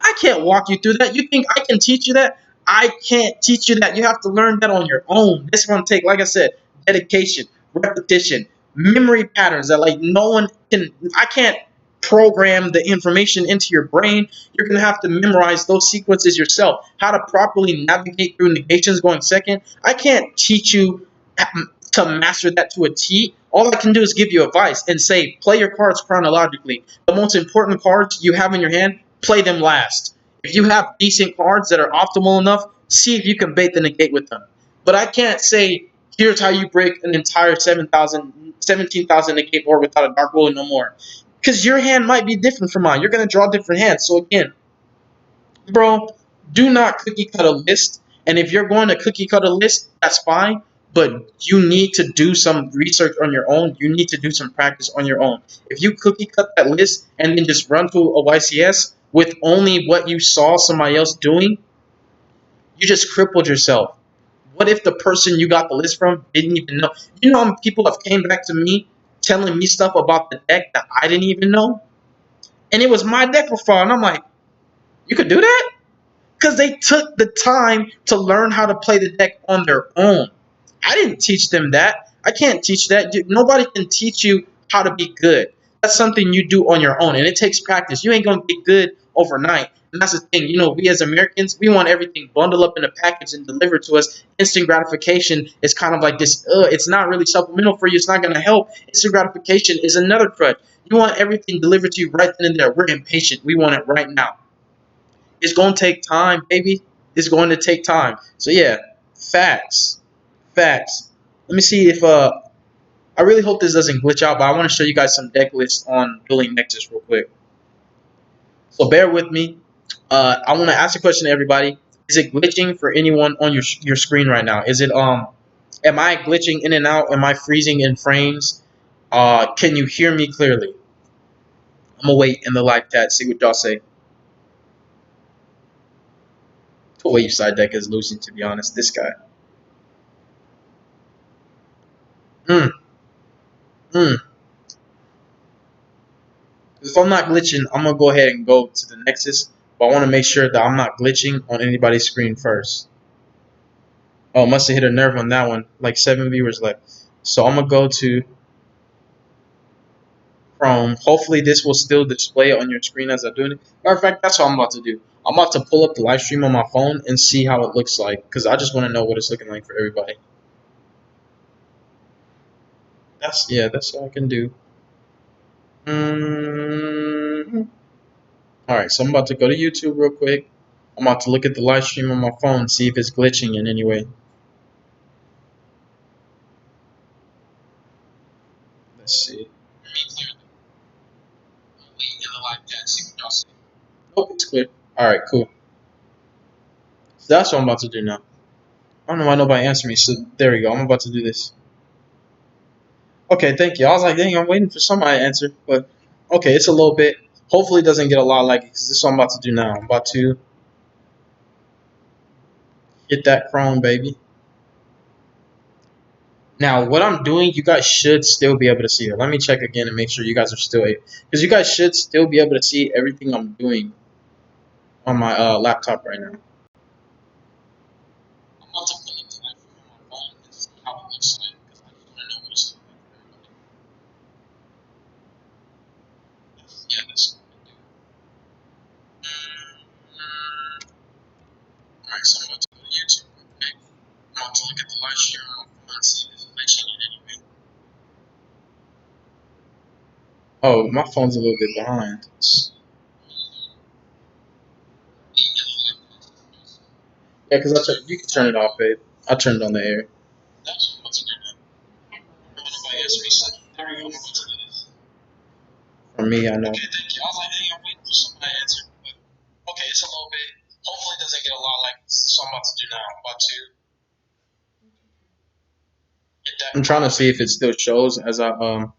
I can't walk you through that. You think I can teach you that? I can't teach you that. You have to learn that on your own. This one take, like I said, dedication, repetition, memory patterns that like no one can. I can't program the information into your brain. You're gonna have to memorize those sequences yourself. How to properly navigate through negations going second. I can't teach you to master that to a T. All I can do is give you advice and say play your cards chronologically. The most important cards you have in your hand, play them last. If you have decent cards that are optimal enough, see if you can bait the negate with them. But I can't say, here's how you break an entire 17,000 negate board without a dark roll and no more. Because your hand might be different from mine. You're going to draw different hands. So again, bro, do not cookie cut a list. And if you're going to cookie cut a list, that's fine. But you need to do some research on your own. You need to do some practice on your own. If you cookie cut that list and then just run through a YCS with only what you saw somebody else doing, you just crippled yourself. What if the person you got the list from didn't even know? You know how people have came back to me telling me stuff about the deck that I didn't even know? And it was my deck profile. And I'm like, you could do that? Because they took the time to learn how to play the deck on their own. I didn't teach them that. I can't teach that. Nobody can teach you how to be good. That's something you do on your own, and it takes practice. You ain't gonna get good overnight. And that's the thing. We as Americans, we want everything bundled up in a package and delivered to us. Instant gratification is kind of like this. It's not really supplemental for you. It's not gonna help. Instant gratification is another crutch. You want everything delivered to you right then and there. We're impatient. We want it right now. It's going to take time, baby. It's going to take time. So yeah, facts, facts. Let me see if I really hope this doesn't glitch out, but I want to show you guys some deck lists on Dueling Nexus real quick. So bear with me. I want to ask a question to everybody. Is it glitching for anyone on your screen right now? Is it am I glitching in and out? Am I freezing in frames? Can you hear me clearly? I'm gonna wait in the live chat, see what y'all say. The wave side deck is losing, to be honest. This guy. Mm, mm. If I'm not glitching, I'm gonna go ahead and go to the Nexus, but I want to make sure that I'm not glitching on anybody's screen first. Oh, must have hit a nerve on that one. Like 7 viewers left. So I'm gonna go to Chrome. Hopefully this will still display on your screen as I'm doing it. Matter of fact, that's what I'm about to do. I'm about to pull up the live stream on my phone and see how it looks like, because I just want to know what it's looking like for everybody. That's all I can do. Alright, so I'm about to go to YouTube real quick. I'm about to look at the live stream on my phone and see if it's glitching in any way. Let's see. Nope, it's clear. Alright, cool. So that's what I'm about to do now. I don't know why nobody answered me, so there we go. I'm about to do this. Okay, thank you. I was like, dang, I'm waiting for somebody to answer, but okay, it's a little bit. Hopefully it doesn't get a lot like it, because this is what I'm about to do now. I'm about to hit that Chrome, baby. Now, what I'm doing, you guys should still be able to see it. Let me check again and make sure you guys are still able, because you guys should still be able to see everything I'm doing on my laptop right now. I'm about to pull up the live stream on my phone and see how it looks like, because I just want to know what it's looking like. Yeah, that's what I'm gonna do. Alright, so I'm about to go to YouTube real quick. I'm about to look at the live stream on my phone and see if it's glitching in any way. Oh, my phone's a little bit behind. Yeah, because you can turn it off, babe. I turned on the air. That's what I'm about to do now. Nobody asked me, so there we go. I'm about to do this. For me, I know. Okay, thank you. I was like, hey, I'm waiting for somebody to answer. But, okay, it's a little bit. Hopefully it doesn't get a lot like so I'm about to do now. I'm about to get that. I'm trying to see if it still shows as I well,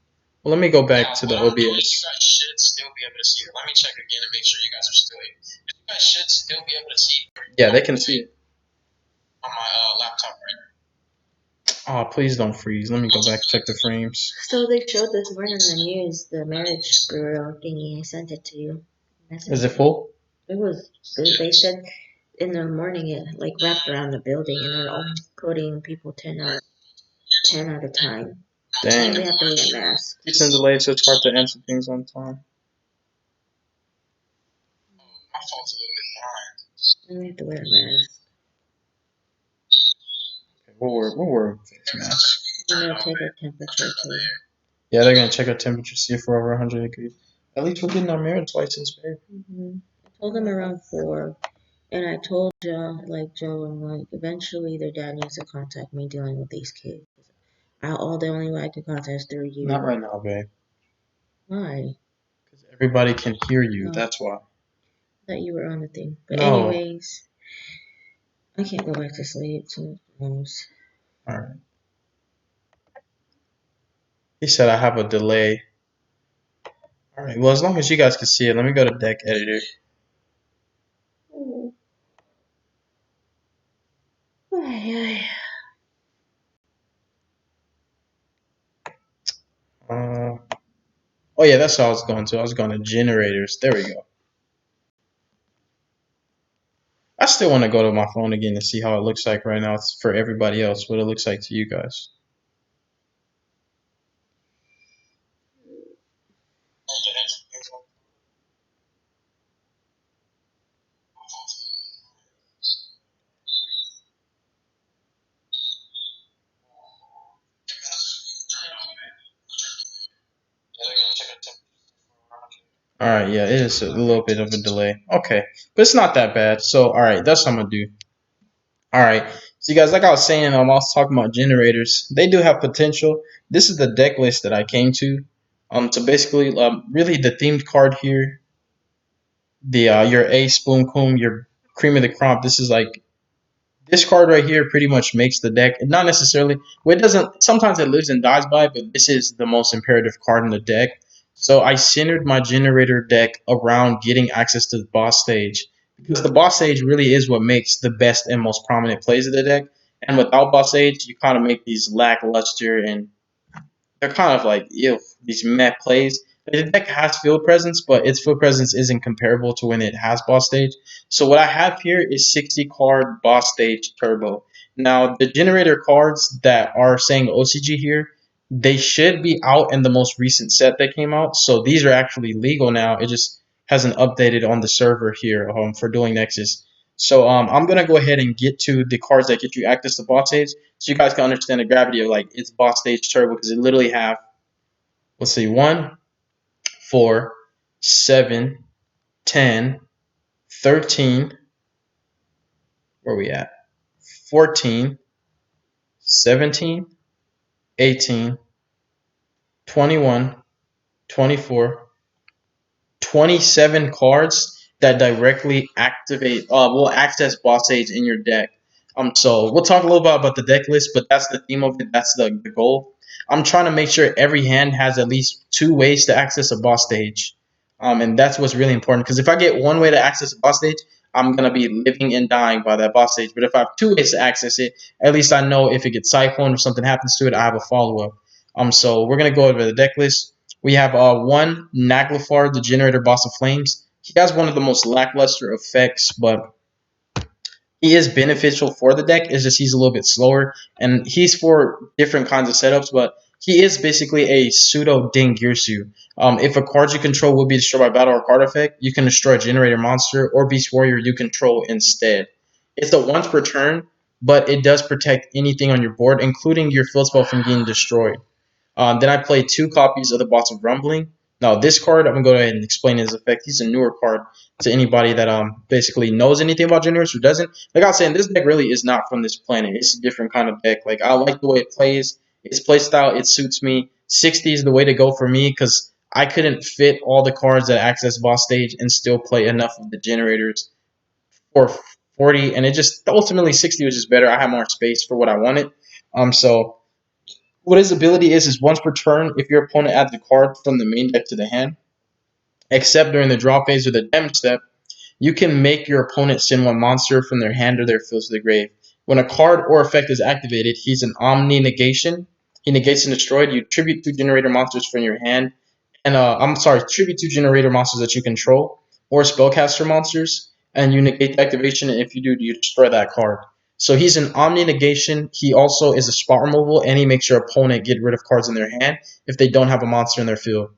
let me go back to the OBS. You guys should still be able to see it. Let me check again and make sure you guys are still able. You guys should still be able to see it. Yeah, they can see it on my laptop right now. Oh, please don't freeze. Let me go back and check the frames. So they showed this morning on the news, the marriage bureau thingy. I sent it to you. Is it full? It was good. They said in the morning it like wrapped around the building, and they're only quoting people 10 at a time. Dang. And they have to wear a mask. It's in delayed, so it's hard to answer things on time. My phone's a little bit behind. And they have to wear a mask. Okay, we'll wear face mask. And they'll take our temperature too. Yeah, they're gonna check our temperature, see if we're over 100 degrees. At least we're getting our marriage license, babe. I told them around 4. And I told Joe, I'm like, eventually their dad needs to contact me dealing with these kids. The only way I can contact is through you. Not right now, babe. Why? Because everybody can hear you. That's why. I thought you were on the thing. But No. anyways, I can't go back to sleep. So knows. All right. He said I have a delay. All right. Well, as long as you guys can see it, let me go to deck editor. Oh yeah, that's what I was going to. I was going to generators. There we go. I still want to go to my phone again and see how it looks like right now for everybody else, what it looks like to you guys. All right, yeah, it is a little bit of a delay. Okay, but it's not that bad. So, all right, that's what I'm gonna do. All right, so you guys, like I was saying, I was talking about generators. They do have potential. This is the deck list that I came to. So basically, really the themed card here, the your Ace, Boom Boom, your Cream of the Crop. This is like this card right here pretty much makes the deck. Not necessarily. Well, it doesn't. Sometimes it lives and dies by it, but this is the most imperative card in the deck. So I centered my generator deck around getting access to the boss stage because the boss stage really is what makes the best and most prominent plays of the deck. And without boss stage, you kind of make these lackluster and they're kind of like these meh plays. The deck has field presence, but its field presence isn't comparable to when it has boss stage. So what I have here is 60 card boss stage turbo. Now the generator cards that are saying OCG here, they should be out in the most recent set that came out. So these are actually legal now. It just hasn't updated on the server here for dueling Nexus. So I'm gonna go ahead and get to the cards that get you access to boss stage so you guys can understand the gravity of like its boss stage turbo because it literally have, let's see, 1, 4, 7, 10, 13, where are we at? 14, 17, 18, 21, 24, 27 cards that directly activate will access boss stage in your deck. So we'll talk a little bit about the deck list, but that's the theme of it. That's the goal. I'm trying to make sure every hand has at least 2 ways to access a boss stage. And that's what's really important because if I get one way to access a boss stage, I'm gonna be living and dying by that boss stage. But if I have 2 ways to access it, at least I know if it gets cycloned or something happens to it, I have a follow up. So we're gonna go over the deck list. We have one Naglfar, the generator boss of flames. He has one of the most lackluster effects, but he is beneficial for the deck. It's just he's a little bit slower, and he's for different kinds of setups. But he is basically a pseudo Dingirsu. If a card you control will be destroyed by battle or card effect, you can destroy a generator monster or beast warrior you control instead. It's a once per turn, but it does protect anything on your board, including your field spell from getting destroyed. Then I played 2 copies of the Boss of Rumbling. Now this card, I'm gonna go ahead and explain his effect. He's a newer card to anybody that basically knows anything about generators or doesn't. Like I was saying, this deck really is not from this planet. It's a different kind of deck. Like I like the way it plays. Its play style, it suits me. 60 is the way to go for me because I couldn't fit all the cards that access boss stage and still play enough of the generators for 40. And it just ultimately 60 was just better. I had more space for what I wanted. So what his ability is once per turn, if your opponent adds a card from the main deck to the hand, except during the draw phase or the damage step, you can make your opponent send one monster from their hand or their field to the grave. When a card or effect is activated, he's an Omni negation. He negates and destroyed. You tribute 2 generator monsters from your hand, and tribute 2 generator monsters that you control or spellcaster monsters, and you negate the activation. And if you do, you destroy that card. So he's an Omni negation. He also is a spot removal, and he makes your opponent get rid of cards in their hand if they don't have a monster in their field.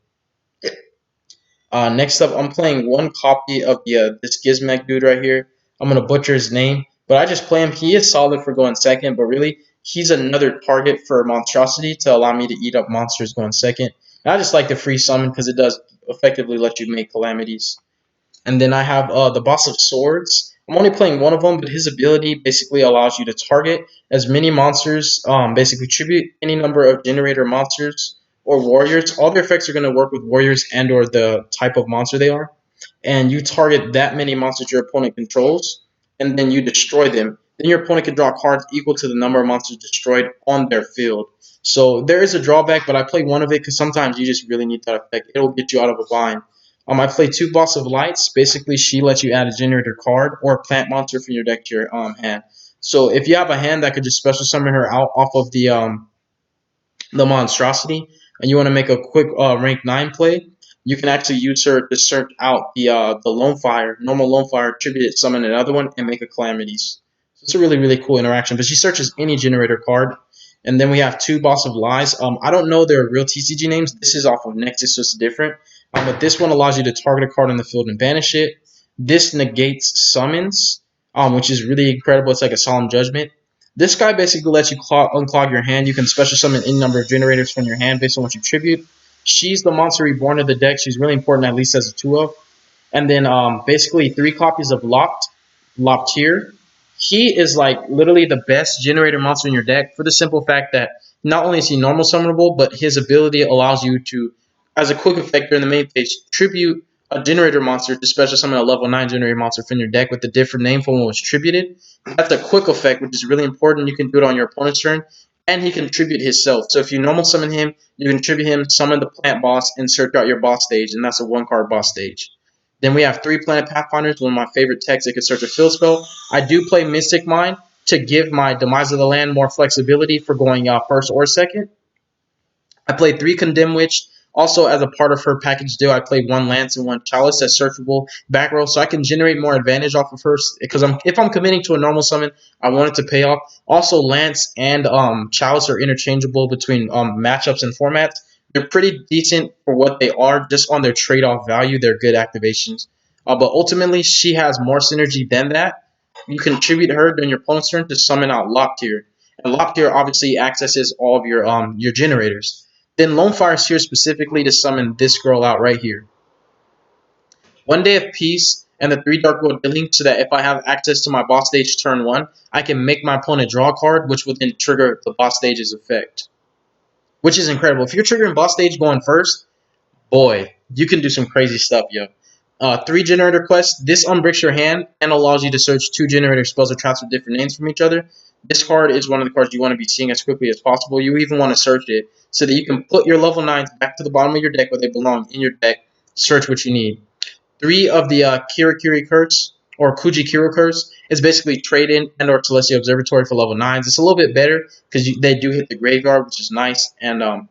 Next up, I'm playing 1 copy of this Gizmek dude right here. I'm gonna butcher his name, but I just play him. He is solid for going second, but really, he's another target for monstrosity to allow me to eat up monsters going second. And I just like the free summon because it does effectively let you make calamities. And then I have the Boss of Swords. I'm only playing one of them, but his ability basically allows you to target as many monsters, basically tribute any number of generator monsters or warriors. All their effects are going to work with warriors and or the type of monster they are. And you target that many monsters your opponent controls, and then you destroy them. Then your opponent can draw cards equal to the number of monsters destroyed on their field. So there is a drawback, but I play one of it because sometimes you just really need that effect. It'll get you out of a bind. I play 2 Boss of Lights. Basically, she lets you add a generator card or a plant monster from your deck to your hand. So if you have a hand that could just special summon her out off of the monstrosity, and you want to make a quick rank 9 play, you can actually use her to search out the lone fire, normal lone fire, tribute it, summon another one, and make a calamities. So it's a really really cool interaction. But she searches any generator card, and then we have two Boss of Lies. I don't know their real TCG names. This is off of Nexus, so it's different. But this one allows you to target a card in the field and banish it. This negates summons, which is really incredible. It's like a solemn judgment. This guy basically lets you unclog your hand. You can special summon any number of generators from your hand based on what you tribute. She's the monster reborn of the deck. She's really important, at least as a 2-of. And then basically 3 copies of Locked here. He is like literally the best generator monster in your deck for the simple fact that not only is he normal summonable, but his ability allows you to, as a quick effect during the main phase, tribute a generator monster to special summon a level 9 generator monster from your deck with a different name from what was tributed. That's a quick effect, which is really important. You can do it on your opponent's turn, and he can tribute himself. So if you normal summon him, you can tribute him, summon the plant boss, and search out your boss stage, and that's a 1-card boss stage. Then we have 3 Planet Pathfinders, one of my favorite techs that can search a field spell. I do play Mystic Mind to give my Demise of the Land more flexibility for going first or second. I played 3 Condemn Witch. Also, as a part of her package deal, I played 1 Lance and 1 Chalice that's searchable back row, so I can generate more advantage off of her. Because if I'm committing to a normal summon, I want it to pay off. Also, Lance and Chalice are interchangeable between matchups and formats. They're pretty decent for what they are, just on their trade-off value. They're good activations. But ultimately, she has more synergy than that. You can tribute her during your opponent's turn to summon out Locked here. And Locked here obviously accesses all of your generators. Then Lone Fire is here specifically to summon this girl out right here. 1 Day of Peace and the 3 Dark World Dealing, so that if I have access to my boss stage turn 1, I can make my opponent draw a card, which will then trigger the boss stage's effect. Which is incredible. If you're triggering boss stage going first, boy, you can do some crazy stuff, yo. 3 generator quests. This unbricks your hand and allows you to search 2 generator spells or traps with different names from each other. This card is one of the cards you want to be seeing as quickly as possible. You even want to search it so that you can put your level 9s back to the bottom of your deck where they belong in your deck. Search what you need. 3 of the Kirikiri Curse or Kujikiro Curse is basically trade in and or Celestial Observatory for level 9s. It's a little bit better because they do hit the graveyard, which is nice. And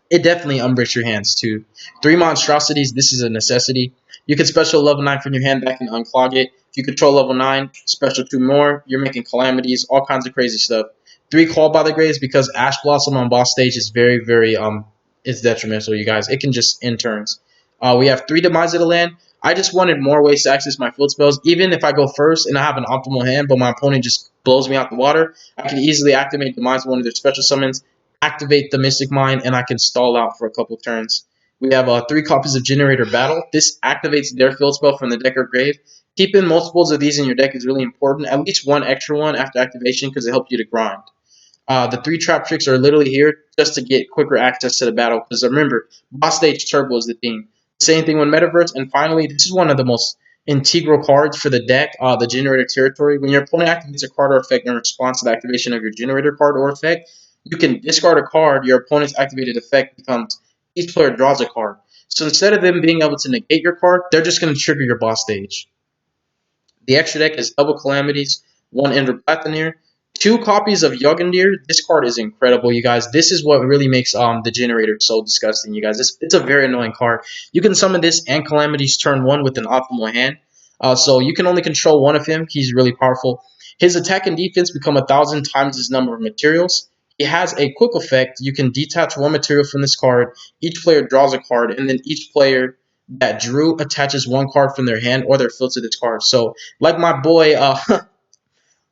it definitely unbricks your hands too. 3 Monstrosities, this is a necessity. You can special level 9 from your hand back and unclog it. If you control level 9, special 2 more, you're making calamities, all kinds of crazy stuff. 3 Call by the Graves, because Ash Blossom on boss stage is very it's detrimental, you guys. It can just end turns. We have 3 Demise of the Land. I just wanted more ways to access my field spells. Even if I go first and I have an optimal hand, but my opponent just blows me out the water, I can easily activate Demise one of their special summons, activate the Mystic Mind, and I can stall out for a couple turns. We have 3 copies of Generator Battle. This activates their field spell from the deck or grave. Keeping multiples of these in your deck is really important. At least 1 extra one after activation because it helps you to grind. The 3 trap tricks are literally here just to get quicker access to the battle. Because remember, boss stage turbo is the theme. Same thing with Metaverse. And finally, this is one of the most integral cards for the deck, the Generator Territory. When your opponent activates a card or effect in response to the activation of your Generator card or effect, you can discard a card. Your opponent's activated effect becomes each player draws a card. So instead of them being able to negate your card, they're just going to trigger your boss stage. The extra deck is double calamities, 1 Ender Platinir, 2 copies of Yugindir. This card is incredible, you guys. This is what really makes the generator so disgusting, you guys. It's a very annoying card. You can summon this and calamities turn 1 with an optimal hand. So you can only control 1 of him. He's really powerful. His attack and defense become 1,000 times his number of materials. He has a quick effect. You can detach 1 material from this card. Each player draws a card, and then each player that drew attaches 1 card from their hand or their field to this card. So like my boy,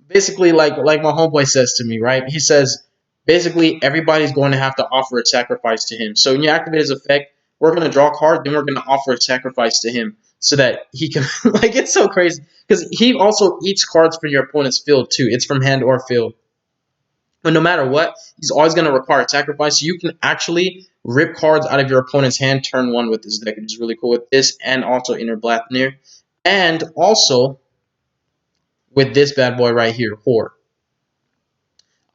basically like my homeboy says to me, right? He says basically everybody's going to have to offer a sacrifice to him. So when you activate his effect, we're going to draw a card, then we're going to offer a sacrifice to him so that he can like it's so crazy because he also eats cards from your opponent's field too. It's from hand or field. But no matter what, he's always going to require a sacrifice. So you can actually rip cards out of your opponent's hand turn 1 with this deck, which is really cool with this and also Inner Blathnir. And also with this bad boy right here, Horde.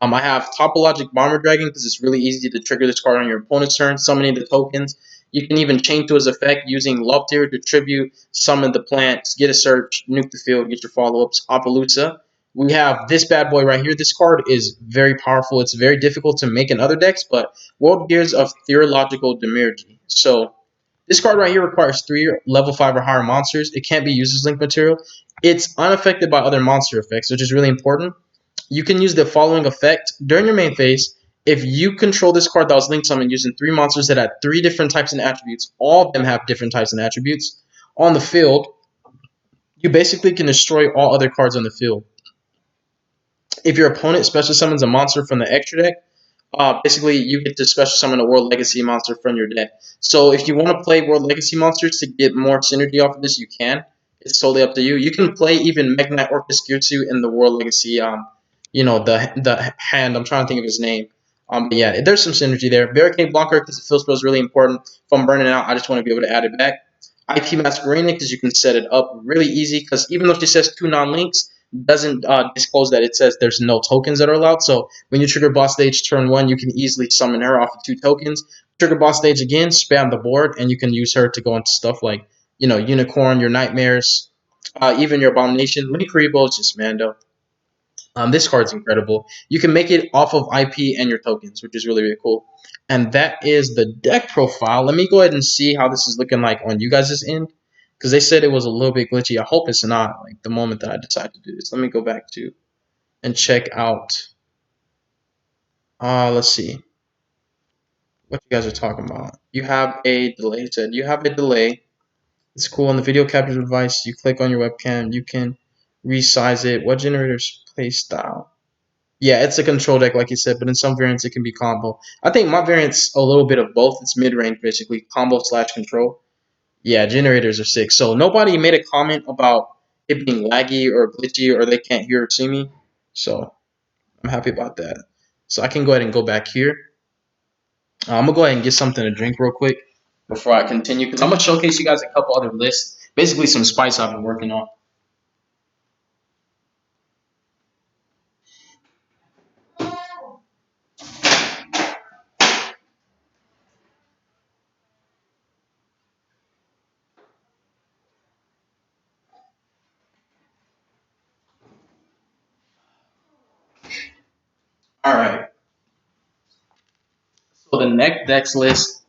I have Topologic Bomber Dragon because it's really easy to trigger this card on your opponent's turn, summoning the tokens. You can even chain to his effect using Love Tier to tribute, summon the plants, get a search, nuke the field, get your follow-ups, Appaloosa. We have this bad boy right here. This card is very powerful. It's very difficult to make in other decks, but World Gears of Theological Demiurgy. So This card right here requires 3 level 5 or higher monsters. It can't be used as link material. It's unaffected by other monster effects, which is really important. You can use the following effect during your main phase. If you control this card that was linked summoned using 3 monsters that had 3 different types and attributes, all of them have different types and attributes, on the field, you basically can destroy all other cards on the field. If your opponent special summons a monster from the extra deck, basically you get to special summon a World Legacy monster from your deck. So if you want to play World Legacy monsters to get more synergy off of this, you can. It's totally up to you. You can play even Mekk-Knight Orcus Skirtsu in the World Legacy, the hand. I'm trying to think of his name. But yeah, there's some synergy there. Barricade Blocker because the field spell is really important. If I'm burning out, I just want to be able to add it back. IP Masquerade because you can set it up really easy because even though she says 2 non-links, doesn't disclose that it says there's no tokens that are allowed. So when you trigger boss stage turn 1, you can easily summon her off of 2 tokens. Trigger boss stage again, spam the board, and you can use her to go into stuff like, Unicorn, your Nightmares, even your Abomination. Mini Karibo is just Mando. This card's incredible. You can make it off of IP and your tokens, which is really, really cool. And that is the deck profile. Let me go ahead and see how this is looking like on you guys' end. Because they said it was a little bit glitchy. I hope it's not like the moment that I decide to do this. Let me go back to and check out. Let's see what you guys are talking about. You have a delay. It said you have a delay. It's cool. On the video capture device, you click on your webcam. You can resize it. What generator's play style? Yeah, it's a control deck, like you said, but in some variants it can be combo. I think my variant's a little bit of both. It's mid-range, basically, combo/control. Yeah, generators are sick. So nobody made a comment about it being laggy or glitchy or they can't hear or see me. So I'm happy about that. So I can go ahead and go back here. I'm going to go ahead and get something to drink real quick before I continue because I'm going to showcase you guys a couple other lists. Basically some spice I've been working on. All right. So the next deck list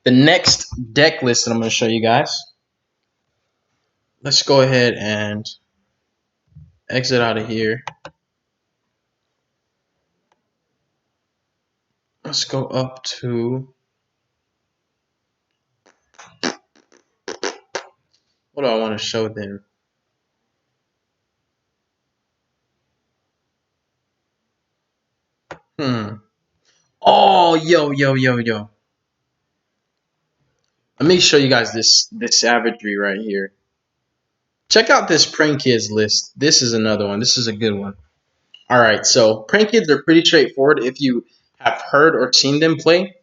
that I'm going to show you guys. Let's go ahead and exit out of here. Let's go up to, what do I want to show them? Oh, yo. Let me show you guys this savagery right here. Check out this Prank Kids list. This is another one. This is a good one. All right, so Prank Kids are pretty straightforward if you have heard or seen them play.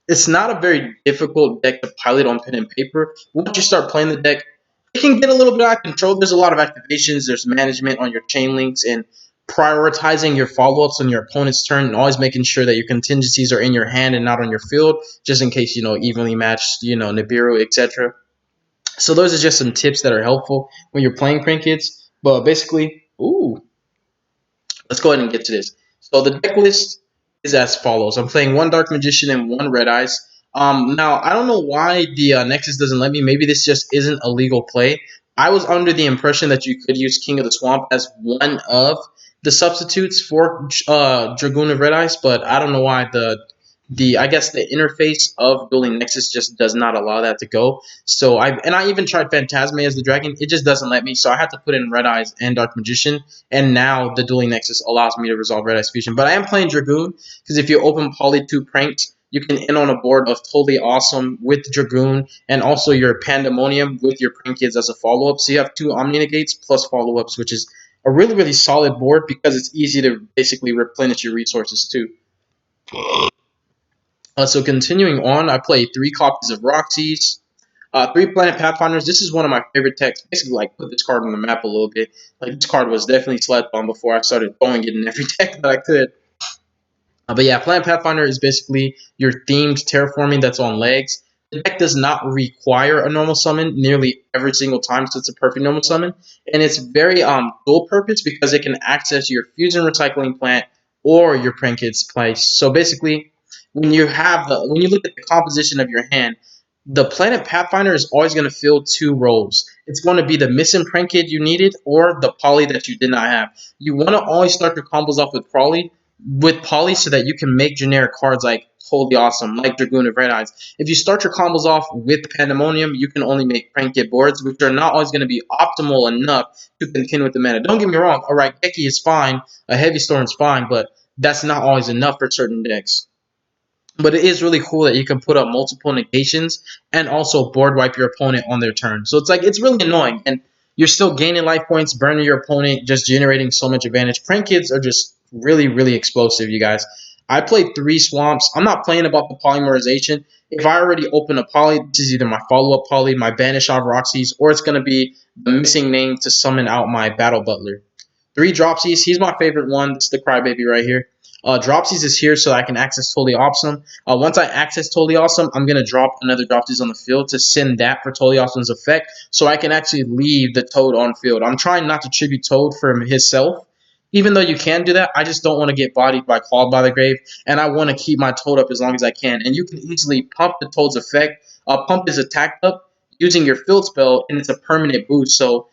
It's not a very difficult deck to pilot on pen and paper. Once you start playing the deck, it can get a little bit out of control. There's a lot of activations. There's management on your chain links and prioritizing your follow-ups on your opponent's turn and always making sure that your contingencies are in your hand and not on your field, just in case, evenly matched, Nibiru, etc. So those are just some tips that are helpful when you're playing Prank Kids. But basically, let's go ahead and get to this. So the deck list is as follows. I'm playing 1 Dark Magician and 1 Red Eyes. Now, I don't know why the Nexus doesn't let me. Maybe this just isn't a legal play. I was under the impression that you could use King of the Swamp as one of the substitutes for Dragoon of Red Eyes, but I don't know why I guess the interface of Dueling Nexus just does not allow that to go. So I even tried Phantasme as the dragon. It just doesn't let me. So I had to put in Red Eyes and Dark Magician. And now the Dueling Nexus allows me to resolve Red Eyes Fusion. But I am playing Dragoon because if you open Poly 2 Pranked, you can end on a board of Totally Awesome with Dragoon and also your Pandemonium with your Prank Kids as a follow-up. So you have 2 Omni Negates plus follow-ups, which is a really, really solid board because it's easy to basically replenish your resources too. So continuing on, I play 3 copies of Roxy's, 3 Planet Pathfinders. This is one of my favorite techs. Basically, like, put this card on the map a little bit. Like, this card was definitely slept on before I started throwing it in every deck that I could. But yeah, Planet Pathfinder is basically your themed terraforming that's on legs. The deck does not require a normal summon nearly every single time, so it's a perfect normal summon. And it's very dual purpose because it can access your fusion recycling plant or your Prank Kids place. So basically, when you look at the composition of your hand, the Planet Pathfinder is always going to fill two roles. It's going to be the missing prank kid you needed or the poly that you did not have. You want to always start your combos off with poly so that you can make generic cards like totally awesome, like Dragoon of Red Eyes. If you start your combos off with Pandemonium, you can only make prank kid boards, which are not always going to be optimal enough to contend with the meta. Don't get me wrong, a Raigeki is fine, a Heavy Storm is fine, but that's not always enough for certain decks. But it is really cool that you can put up multiple negations and also board wipe your opponent on their turn. So it's like it's really annoying, and you're still gaining life points, burning your opponent, just generating so much advantage. Prank kids are just really, really explosive, you guys. I played 3 swamps. I'm not playing about the polymerization. If I already open a poly, this is either my follow-up poly, my banish of Roxy's, or it's gonna be the missing name to summon out my battle butler. 3 Dropsies. He's my favorite one. It's the crybaby right here. Dropsies is here so I can access Totally Awesome. Once I access Totally Awesome, I'm going to drop another Dropsies on the field to send that for Totally Awesome's effect so I can actually leave the Toad on field. I'm trying not to tribute Toad for himself. Even though you can do that, I just don't want to get bodied by Called by the Grave, and I want to keep my Toad up as long as I can. And you can easily pump the Toad's effect, pump his attack up using your field spell, and it's a permanent boost. So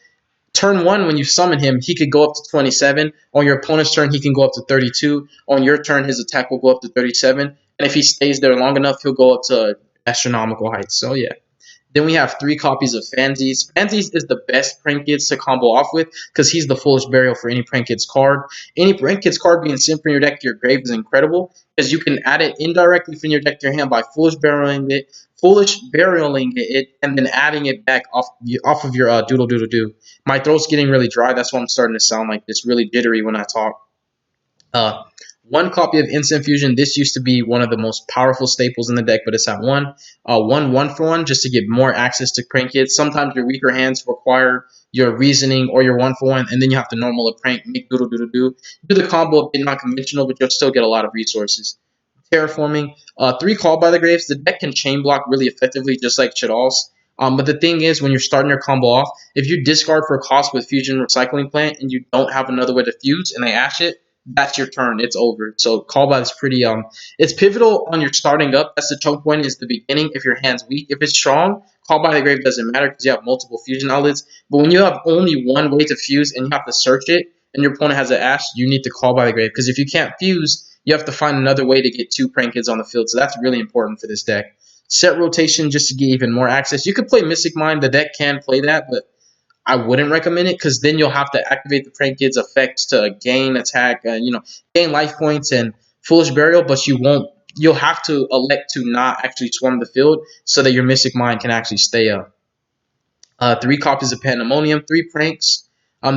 turn 1, when you summon him, he could go up to 27. On your opponent's turn, he can go up to 32. On your turn, his attack will go up to 37. And if he stays there long enough, he'll go up to astronomical heights. So, yeah. Then we have 3 copies of Fansies. Fansies is the best Prank Kids to combo off with because he's the Foolish Burial for any Prank Kids card. Any Prank Kids card being sent from your deck to your grave is incredible because you can add it indirectly from your deck to your hand by Foolish Burialing it, and then adding it back off of your Doodle Doodle Doo. My throat's getting really dry. That's why I'm starting to sound like this, really jittery when I talk. Uh, 1 copy of Instant Fusion. This used to be one of the most powerful staples in the deck, but it's at 1. 1 for 1 just to get more access to prank hits. Sometimes your weaker hands require your reasoning or your 1-for-1, and then you have to normal a prank, make doodle doodle do the combo a bit non conventional, but you'll still get a lot of resources. Terraforming. 3 Call by the Graves. The deck can chain block really effectively, just like Chadal's. But the thing is, when you're starting your combo off, if you discard for a cost with Fusion Recycling Plant and you don't have another way to fuse and they ash it, that's your turn. It's over. So callback is pretty it's pivotal on your starting up. That's the choke point, is the beginning. If your hand's weak, if it's strong, call by the grave doesn't matter because you have multiple fusion outlets. But when you have only one way to fuse and you have to search it, and your opponent has an ash, you need to call by the grave because if you can't fuse, you have to find another way to get 2 prank kids on the field. So that's really important for this deck. Set rotation just to get even more access. You could play Mystic Mind. The deck can play that, but I wouldn't recommend it because then you'll have to activate the Prank Kid's effects to gain attack, gain life points and Foolish Burial, but you won't. You'll have to elect to not actually swarm the field so that your Mystic Mind can actually stay up. 3 copies of Pandemonium, 3 pranks.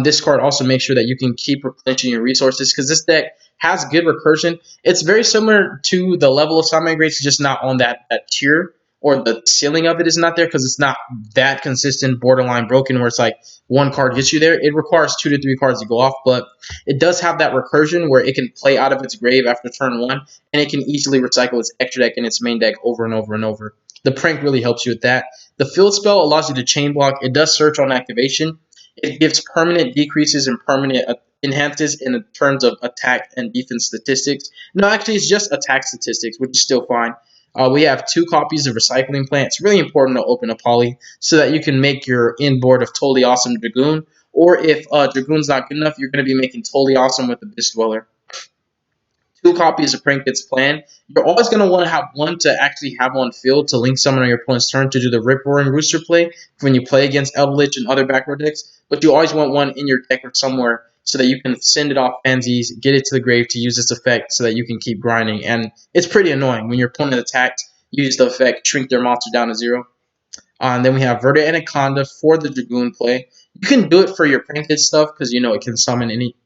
This card also makes sure that you can keep replenishing your resources because this deck has good recursion. It's very similar to the level of Side Migrates, just not on that tier, or the ceiling of it is not there because it's not that consistent, borderline broken where it's like 1 card gets you there. It requires 2 to 3 cards to go off, but it does have that recursion where it can play out of its grave after turn 1, and it can easily recycle its extra deck in its main deck over and over and over. The prank really helps you with that. The field spell allows you to chain block. It does search on activation. It gives permanent decreases and permanent enhances in terms of attack and defense statistics. No, actually, it's just attack statistics, which is still fine. We have 2 copies of Recycling Plant. It's really important to open a poly so that you can make your inboard of Totally Awesome Dragoon. Or if Dragoon's not good enough, you're going to be making Totally Awesome with Abyss Dweller. 2 copies of Prank Kid's Plan. You're always going to want to have 1 to actually have on field to link summon on your opponent's turn to do the Rip Roaring Rooster play when you play against Eldritch and other backward decks. But you always want 1 in your deck or somewhere so that you can send it off Fansies, get it to the grave to use this effect so that you can keep grinding. And it's pretty annoying when your opponent attacked, use the effect, shrink their monster down to 0. And then we have Verta Anaconda for the Dragoon play. You can do it for your Prank Kid stuff because, it can summon any.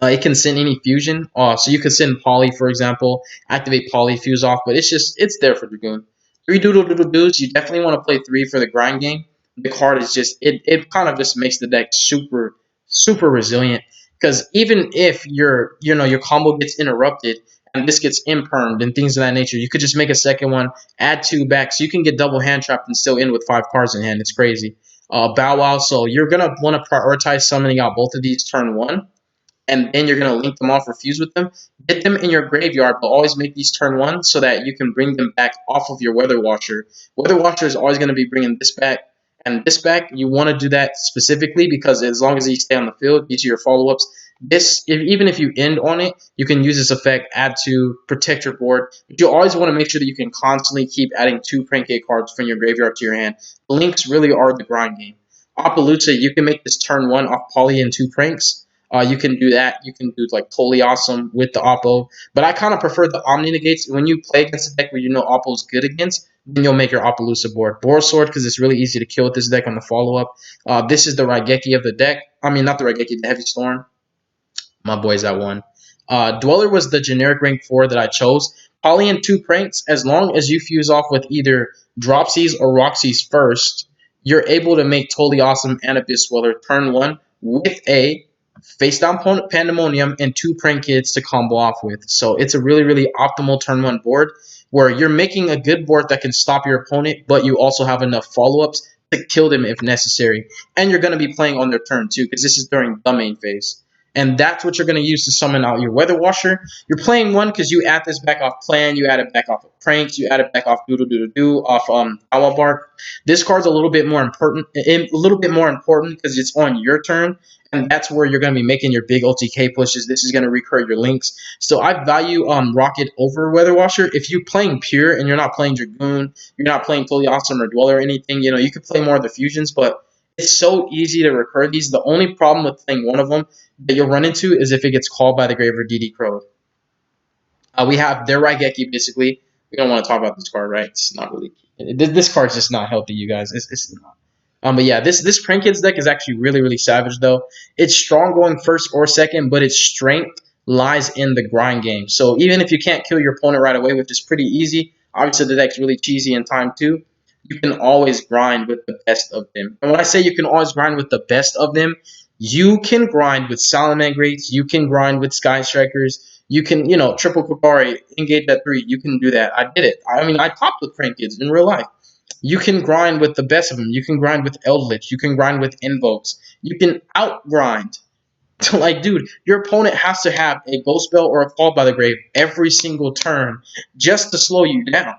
It can send any fusion. So you could send Poly, for example, activate Poly, fuse off, but it's there for Dragoon. 3 Doodle Doodle Doos. You definitely want to play 3 for the grind game. The card is it kind of just makes the deck super, super resilient. Because even if your combo gets interrupted and this gets impermed and things of that nature, you could just make a second one, add 2 back, so you can get double hand trapped and still end with 5 cards in hand. It's crazy. Bow Wow. So you're gonna want to prioritize summoning out both of these turn 1. and then you're going to link them off or fuse with them. Get them in your graveyard, but always make these turn 1 so that you can bring them back off of your Weather Washer. Weather Washer is always going to be bringing this back and this back. You want to do that specifically because as long as you stay on the field, due to your follow-ups, even if you end on it, you can use this effect, add to, protect your board. But you always want to make sure that you can constantly keep adding 2 Prankade cards from your graveyard to your hand. The links really are the grind game. Appaloosa, you can make this turn 1 off Poly and 2 Pranks. You can do that. You can do like Totally Awesome with the Oppo. But I kind of prefer the Omni Negates. When you play against a deck where you know Oppo's good against, then you'll make your Appaloosa board. Boar Sword, because it's really easy to kill with this deck on the follow-up. This is the Raigeki of the deck. I mean, not the Raigeki, the Heavy Storm. My boys that one. Dweller was the generic rank 4 that I chose. Poly and 2 Pranks, as long as you fuse off with either Dropsies or Roxy's first, you're able to make Totally Awesome and Abyss Dweller turn 1 with a face down Pandemonium and 2 Prank Kids to combo off with. So it's a really, really optimal turn 1 board where you're making a good board that can stop your opponent, but you also have enough follow-ups to kill them if necessary. And you're going to be playing on their turn too, because this is during the main phase. And that's what you're going to use to summon out your Weather Washer. You're playing one because you add this back off Plan, you add it back off of Pranks, you add it back off Doodle Doodle Doo, off Owl Bark. This card's a little bit more important, because it's on your turn, and that's where you're going to be making your big OTK pushes. This is going to recur your links. So I value Rocket over Weather Washer. If you're playing Pure and you're not playing Dragoon, you're not playing Totally Awesome or Dweller or anything, you could play more of the fusions, but it's so easy to recur these. The only problem with playing one of them that you'll run into is if it gets called by the Grave or DD Crow. We have their Raigeki, basically. We don't want to talk about this card, right? It's not really. This card's just not healthy, you guys. It's not. But yeah, this Prank Kids deck is actually really, really savage, though. It's strong going first or second, but its strength lies in the grind game. So even if you can't kill your opponent right away, which is pretty easy, obviously the deck's really cheesy in time too, you can always grind with the best of them. And when I say you can always grind with the best of them, you can grind with Salamangreats, you can grind with Sky Strikers, you can, triple Kokari, engage at 3, you can do that. I did it. I mean, I topped with Prank Kids in real life. You can grind with the best of them. You can grind with Eldritch. You can grind with Invokes. You can outgrind. Like, dude, your opponent has to have a Ghost Spell or a Fall by the Grave every single turn just to slow you down.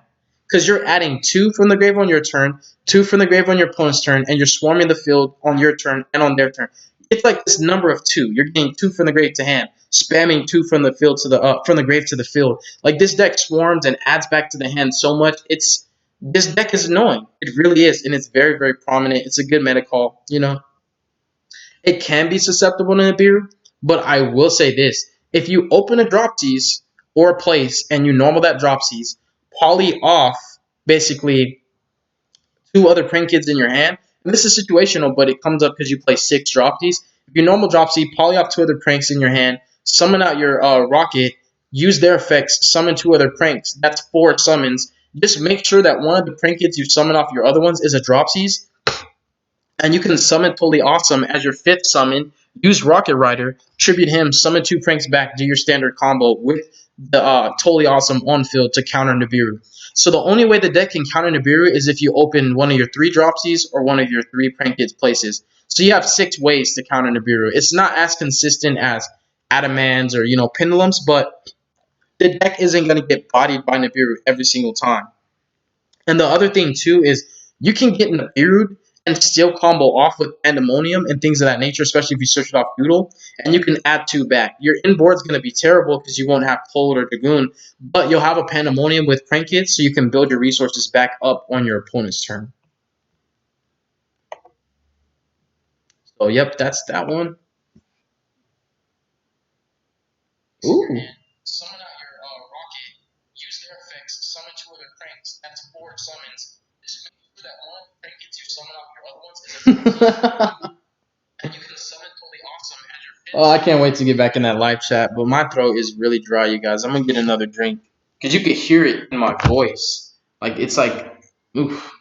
Because you're adding 2 from the grave on your turn, 2 from the grave on your opponent's turn, and you're swarming the field on your turn and on their turn. It's like this number of 2. You're getting 2 from the grave to hand, spamming 2 from the field to the from the grave to the field. Like, this deck swarms and adds back to the hand so much. This deck is annoying. It really is, and it's very, very prominent. It's a good meta call, It can be susceptible to Nibiru, but I will say this. If you open a Dropsies or a place and you normal that Dropsies, poly off basically 2 other Prank Kids in your hand, and this is situational, but it comes up because you play 6 Dropsies. If you normal Dropsy, poly off 2 other Pranks in your hand, summon out your Rocket, use their effects, summon 2 other Pranks. That's 4 summons. Just make sure that one of the Prank Kids you summon off your other ones is a Dropsies, and you can summon Totally Awesome as your 5th summon. Use Rocket Rider, tribute him, summon 2 Pranks back, do your standard combo with the Totally Awesome on field to counter Nibiru. So the only way the deck can counter Nibiru is if you open one of your 3 Dropsies or one of your 3 Prank Kids places. So you have 6 ways to counter Nibiru. It's not as consistent as Adamans or Pendulums, but the deck isn't going to get bodied by Nibiru every single time. And the other thing too is you can get Nibiru and still combo off with Pandemonium and things of that nature, especially if you search it off Doodle, and you can add 2 back. Your inboard's going to be terrible because you won't have Cold or Dragoon, but you'll have a Pandemonium with Prank Kids, so you can build your resources back up on your opponent's turn. So, yep, that's that one. Ooh. Summon out your Rocket, use their effects, summon 2 other Pranks. That's 4 summons. Just make sure that one Prank Kids you summon off your other ones is a and you can summon Totally Awesome as your 5th. Oh, I can't wait to get back in that live chat, but my throat is really dry, you guys. I'm gonna get another drink because you could hear it in my voice. Like it's like, oof.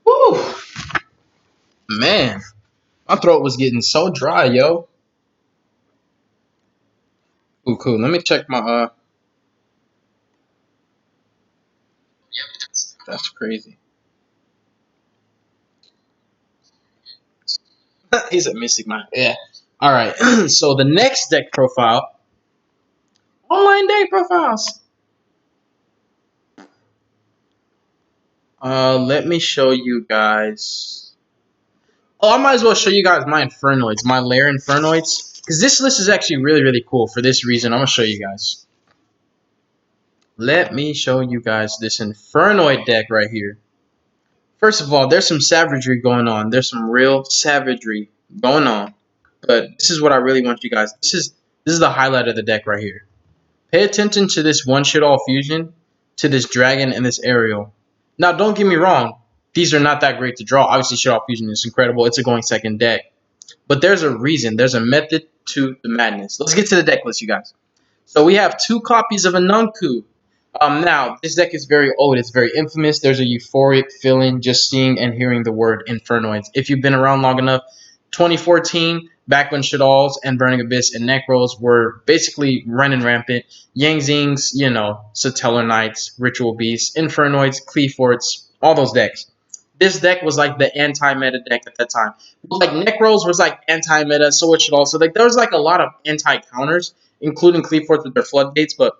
Woo, man. My throat was getting so dry, yo. Ooh, cool. Let me check my That's crazy. He's a mystic man. Yeah. All right. So the next deck profile, online deck profiles. Let me show you guys. Oh, I might as well show you guys my infernoids, my lair infernoids, because this list is actually really, really cool for this reason. I'm gonna show you guys. Let me show you guys this infernoid deck right here. First of all, there's some savagery going on. There's some real savagery going on. But this is what I really want you guys. This is the highlight of the deck right here. Pay attention to this one shit all fusion, to this dragon and this aerial. Now, don't get me wrong. These are not that great to draw. Obviously, shit all fusion is incredible. It's a going second deck. But there's a reason. There's a method to the madness. Let's get to the deck list, you guys. So we have 2 copies of Anunku. Now, this deck is very old. It's very infamous. There's a euphoric feeling just seeing and hearing the word Infernoids. If you've been around long enough, 2014, back when Shaddolls and Burning Abyss and Necros were basically running rampant. Yang Zings, you know, Satellar Knights, Ritual Beasts, Infernoids, Cleaforts, all those decks. This deck was like the anti-meta deck at that time. Like Necros was like anti-meta, so it should also like there was like a lot of anti-counters, including Cleaforts with their floodgates, but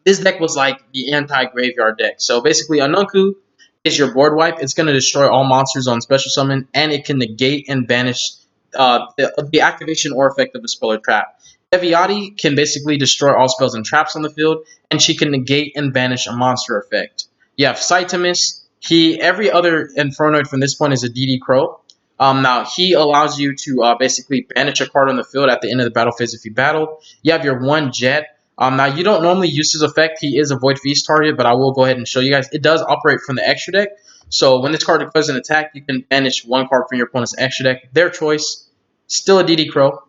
this deck was like the anti-graveyard deck. So basically, Anunku is your board wipe. It's going to destroy all monsters on special summon, and it can negate and banish the activation or effect of a spell or trap. Eviati can basically destroy all spells and traps on the field, and she can negate and banish a monster effect. You have Saitamis. Every other Infernoid from this point is a DD Crow. Now, he allows you to basically banish a card on the field at the end of the battle phase if you battled. You have your one Jet. Now, you don't normally use his effect. He is a Void Feast target, but I will go ahead and show you guys. It does operate from the extra deck. So when this card declares an attack, you can banish 1 card from your opponent's extra deck. Their choice. Still a DD Crow.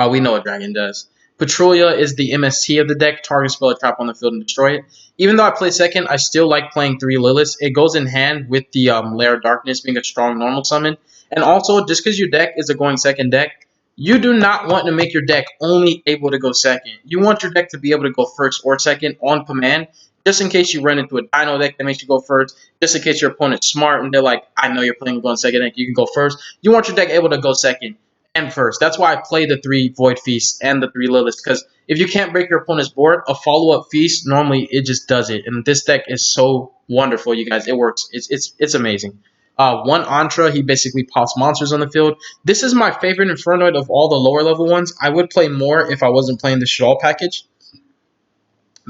We know what Dragon does. Petrulia is the MST of the deck. Target spell a trap on the field and destroy it. Even though I play second, I still like playing 3 Liliths. It goes in hand with the Lair of Darkness being a strong normal summon. And also, just because your deck is a going second deck, you do not want to make your deck only able to go second. You want your deck to be able to go first or second on command, just in case you run into a Dino deck that makes you go first, just in case your opponent's smart and they're like, I know you're playing going second deck, you can go first. You want your deck able to go second and first. That's why I play the 3 Void Feasts and the 3 Liliths, because if you can't break your opponent's board, a follow-up feast, normally it just does it. And this deck is so wonderful, you guys. It works. It's amazing. One Antra, he basically pops monsters on the field. This is my favorite Infernoid of all the lower level ones. I would play more if I wasn't playing the Shawl package.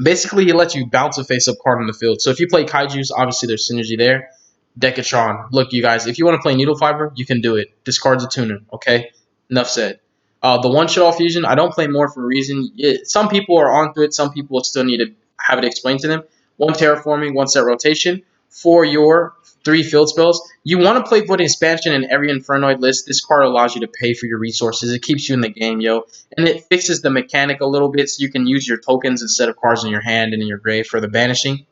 Basically, he lets you bounce a face-up card on the field. So if you play Kaijus, obviously there's synergy there. Decatron. Look, you guys, if you want to play Needle Fiber, you can do it. This card's a tuner, okay? Enough said. The one-shot fusion, I don't play more for a reason. Some people are onto it. Some people still need to have it explained to them. 1 terraforming, 1 set rotation. For your 3 field spells, you want to play Void Expansion in every Infernoid list. This card allows you to pay for your resources. It keeps you in the game, yo. And it fixes the mechanic a little bit so you can use your tokens instead of cards in your hand and in your grave for the banishing.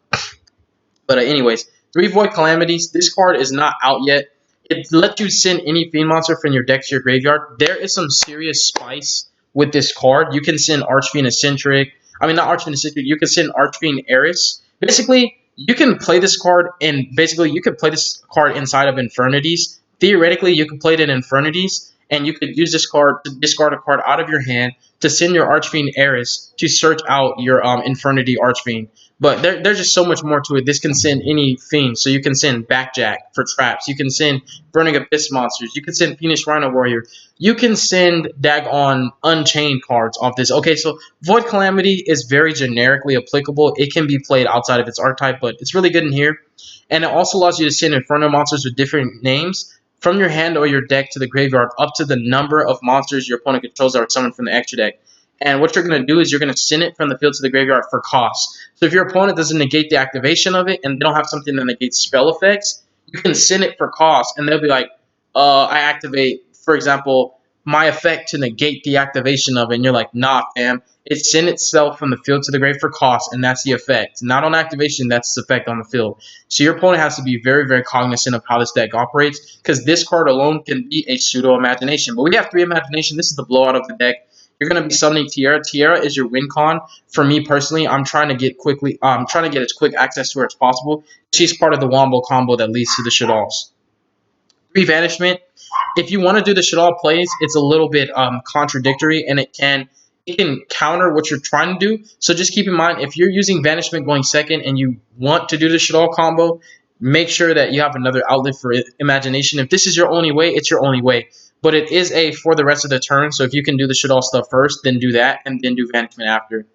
But anyways, 3 Void Calamities. This card is not out yet. It lets you send any Fiend monster from your deck to your graveyard. There is some serious spice with this card. You can send Archfiend Eccentric. I mean, not Archfiend Eccentric. You can send Archfiend Eris. Basically, you can play this card, and basically, you could play this card inside of Infernities. Theoretically, you could play it in Infernities, and you could use this card to discard a card out of your hand to send your Archfiend Eris to search out your Infernity Archfiend. But there's just so much more to it. This can send any fiend. So you can send Backjack for traps. You can send Burning Abyss monsters. You can send Fiendish Rhino Warrior. You can send Dagon Unchained cards off this. Okay, so Void Calamity is very generically applicable. It can be played outside of its archetype, but it's really good in here. And it also allows you to send Inferno monsters with different names from your hand or your deck to the graveyard up to the number of monsters your opponent controls that are summoned from the extra deck. And what you're going to do is you're going to send it from the field to the graveyard for cost. So if your opponent doesn't negate the activation of it and they don't have something that negates spell effects, you can send it for cost. And they'll be like, I activate, for example, my effect to negate the activation of it. And you're like, nah, fam. It sent itself from the field to the grave for cost, and that's the effect. Not on activation, that's its effect on the field. So your opponent has to be very, very cognizant of how this deck operates, because this card alone can be a pseudo-imagination. But we have 3 imagination. This is the blowout of the deck. You're going to be summoning Tierra. Tierra is your win con. For me personally, I'm trying to get as quick access to her as possible. She's part of the Wombo combo that leads to the shit-alls. 3 Vanishment. If you want to do the shit all plays, it's a little bit contradictory, and it can counter what you're trying to do. So just keep in mind, if you're using Vanishment going second and you want to do the shit all combo, make sure that you have another outlet for imagination. If this is your only way, it's your only way. But it is a for the rest of the turn, so if you can do the shit all stuff first, then do that, and then do Vanishment after.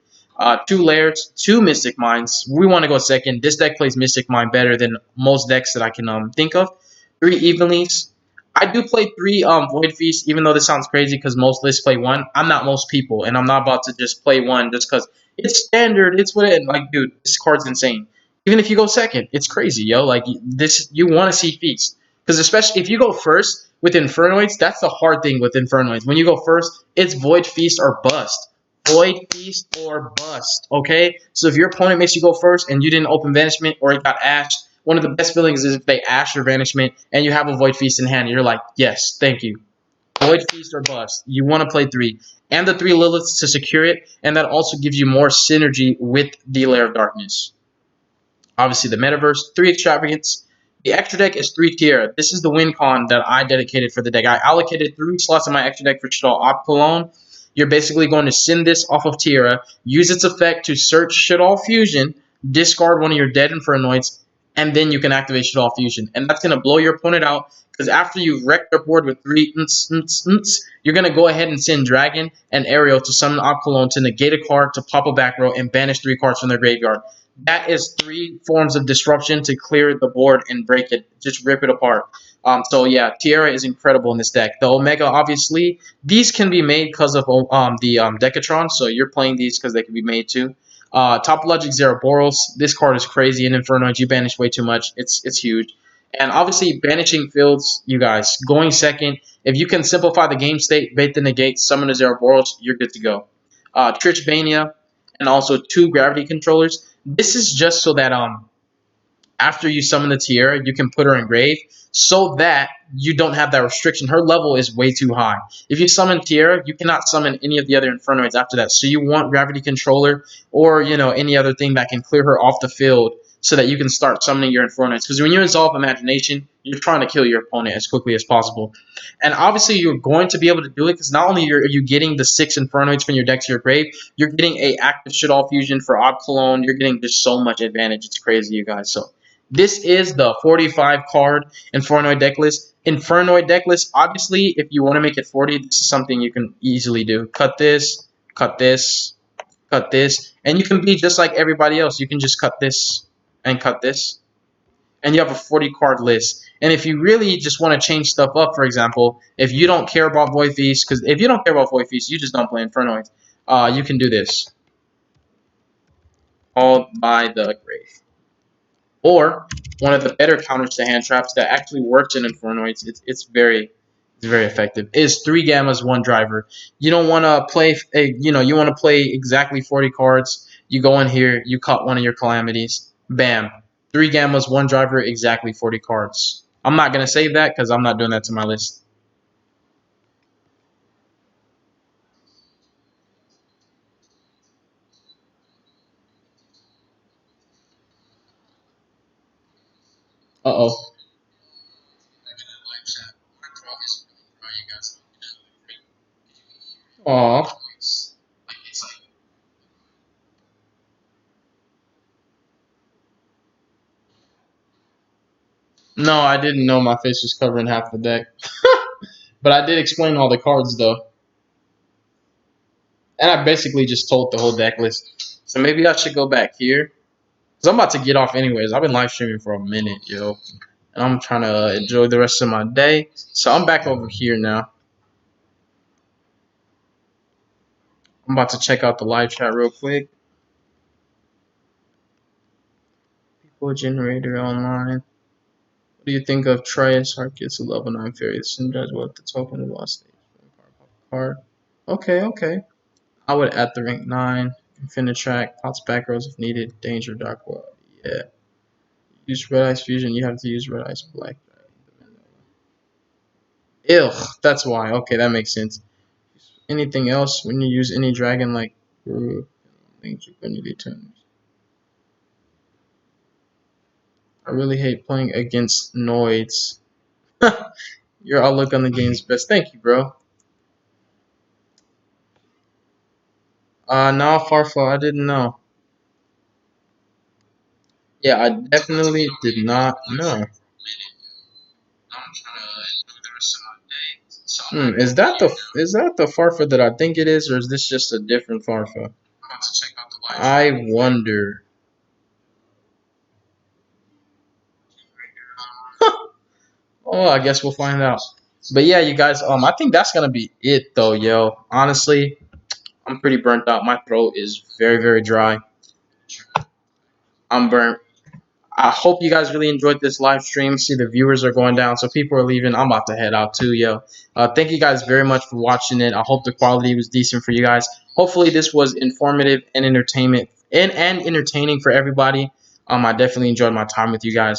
2 Lairs, 2 Mystic Minds. We want to go second. This deck plays Mystic Mind better than most decks that I can think of. 3 Evenleafs. I do play 3 Void Feast, even though this sounds crazy because most lists play 1. I'm not most people, and I'm not about to just play 1 just because it's standard. It's what it like, dude. This card's insane. Even if you go second, it's crazy, yo. Like this, you want to see Feast because especially if you go first with Infernoids, that's the hard thing with Infernoids. When you go first, it's Void Feast or bust. Void Feast or bust. Okay, so if your opponent makes you go first and you didn't open Vanishment or it got ashed, one of the best feelings is if they ash your Vanishment and you have a Void Feast in hand. And you're like, yes, thank you. Void Feast or bust. You want to play 3. And the 3 Liliths to secure it. And that also gives you more synergy with the Lair of Darkness. Obviously, the Metaverse. 3 Extravagance. The extra deck is 3 Tierra. This is the win con that I dedicated for the deck. I allocated 3 slots in my extra deck for Shadal Opcolone. You're basically going to send this off of Tierra, use its effect to search Shadal Fusion, discard one of your dead Infernoids, and then you can activate Shadal Fusion. And that's going to blow your opponent out, because after you've wrecked their board with 3 you're going to go ahead and send Dragon and Ariel to summon Opcolone to negate a card, to pop a back row, and banish 3 cards from their graveyard. That is 3 forms of disruption to clear the board and break it. Just rip it apart. So yeah, Tierra is incredible in this deck. The Omega, obviously, these can be made because of the Decatron, so you're playing these because they can be made too. Topologic Zeraboros, this card is crazy in Infernoid. You banish way too much. It's huge. And obviously, banishing fields, you guys, going second. If you can simplify the game state, bait the negate, summon a Zeraboros, you're good to go. Trichbania, and also 2 Gravity Controllers. This is just so that after you summon the Tierra, you can put her in grave so that you don't have that restriction. Her level is way too high. If you summon Tierra, you cannot summon any of the other Infernoids after that. So you want Gravity Controller or, any other thing that can clear her off the field so that you can start summoning your Infernoids. Because when you resolve Imagination, you're trying to kill your opponent as quickly as possible. And obviously, you're going to be able to do it because not only are you getting the 6 Infernoids from your deck to your grave, you're getting a active Shadal Fusion for Odd Cologne. You're getting just so much advantage. It's crazy, you guys. So this is the 45 card Infernoid deck list. Infernoid deck list, obviously, if you want to make it 40, this is something you can easily do. Cut this, cut this, cut this, and you can be just like everybody else. You can just cut this and cut this, and you have a 40 card list. And if you really just want to change stuff up, for example, if you don't care about Void Feast, because if you don't care about Void Feast, you just don't play Infernoid, you can do this. All by the grave. Or one of the better counters to hand traps that actually works in Infernoids, it's very effective, is 3 Gammas, 1 Driver. You don't want to play you want to play exactly 40 cards. You go in here, you cut one of your Calamities, bam. 3 Gammas, 1 Driver, exactly 40 cards. I'm not going to save that because I'm not doing that to my list. Uh-oh. Aw. No, I didn't know my face was covering half the deck. But I did explain all the cards, though. And I basically just told the whole deck list. So maybe I should go back here. Because I'm about to get off anyways. I've been live streaming for a minute, yo. And I'm trying to enjoy the rest of my day. So I'm back over here now. I'm about to check out the live chat real quick. People generator online. What do you think of Trias Arcus 11 Fairy? The synergize what the token of lost stage. card. Okay. I would add the rank 9. Infinitrack, pots back rows if needed. Danger, Dark World. Yeah. Use Red Ice Fusion, you have to use Red Ice Black. Ew, that's why. Okay, that makes sense. Anything else when you use any dragon like things you're going to be turned. I really hate playing against noids. Your outlook on the game is best. Thank you, bro. Now Farfel, I didn't know. Yeah, I definitely did not know. Is that the Farfa that I think it is, or is this just a different Farfa? I wonder. Oh, I guess we'll find out. But yeah, you guys, I think that's gonna be it though, yo. Honestly, I'm pretty burnt out. My throat is very, very dry. I'm burnt. I hope you guys really enjoyed this live stream. See, the viewers are going down, so people are leaving. I'm about to head out too, yo. Thank you guys very much for watching it. I hope the quality was decent for you guys. Hopefully, this was informative and entertainment and entertaining for everybody. I definitely enjoyed my time with you guys.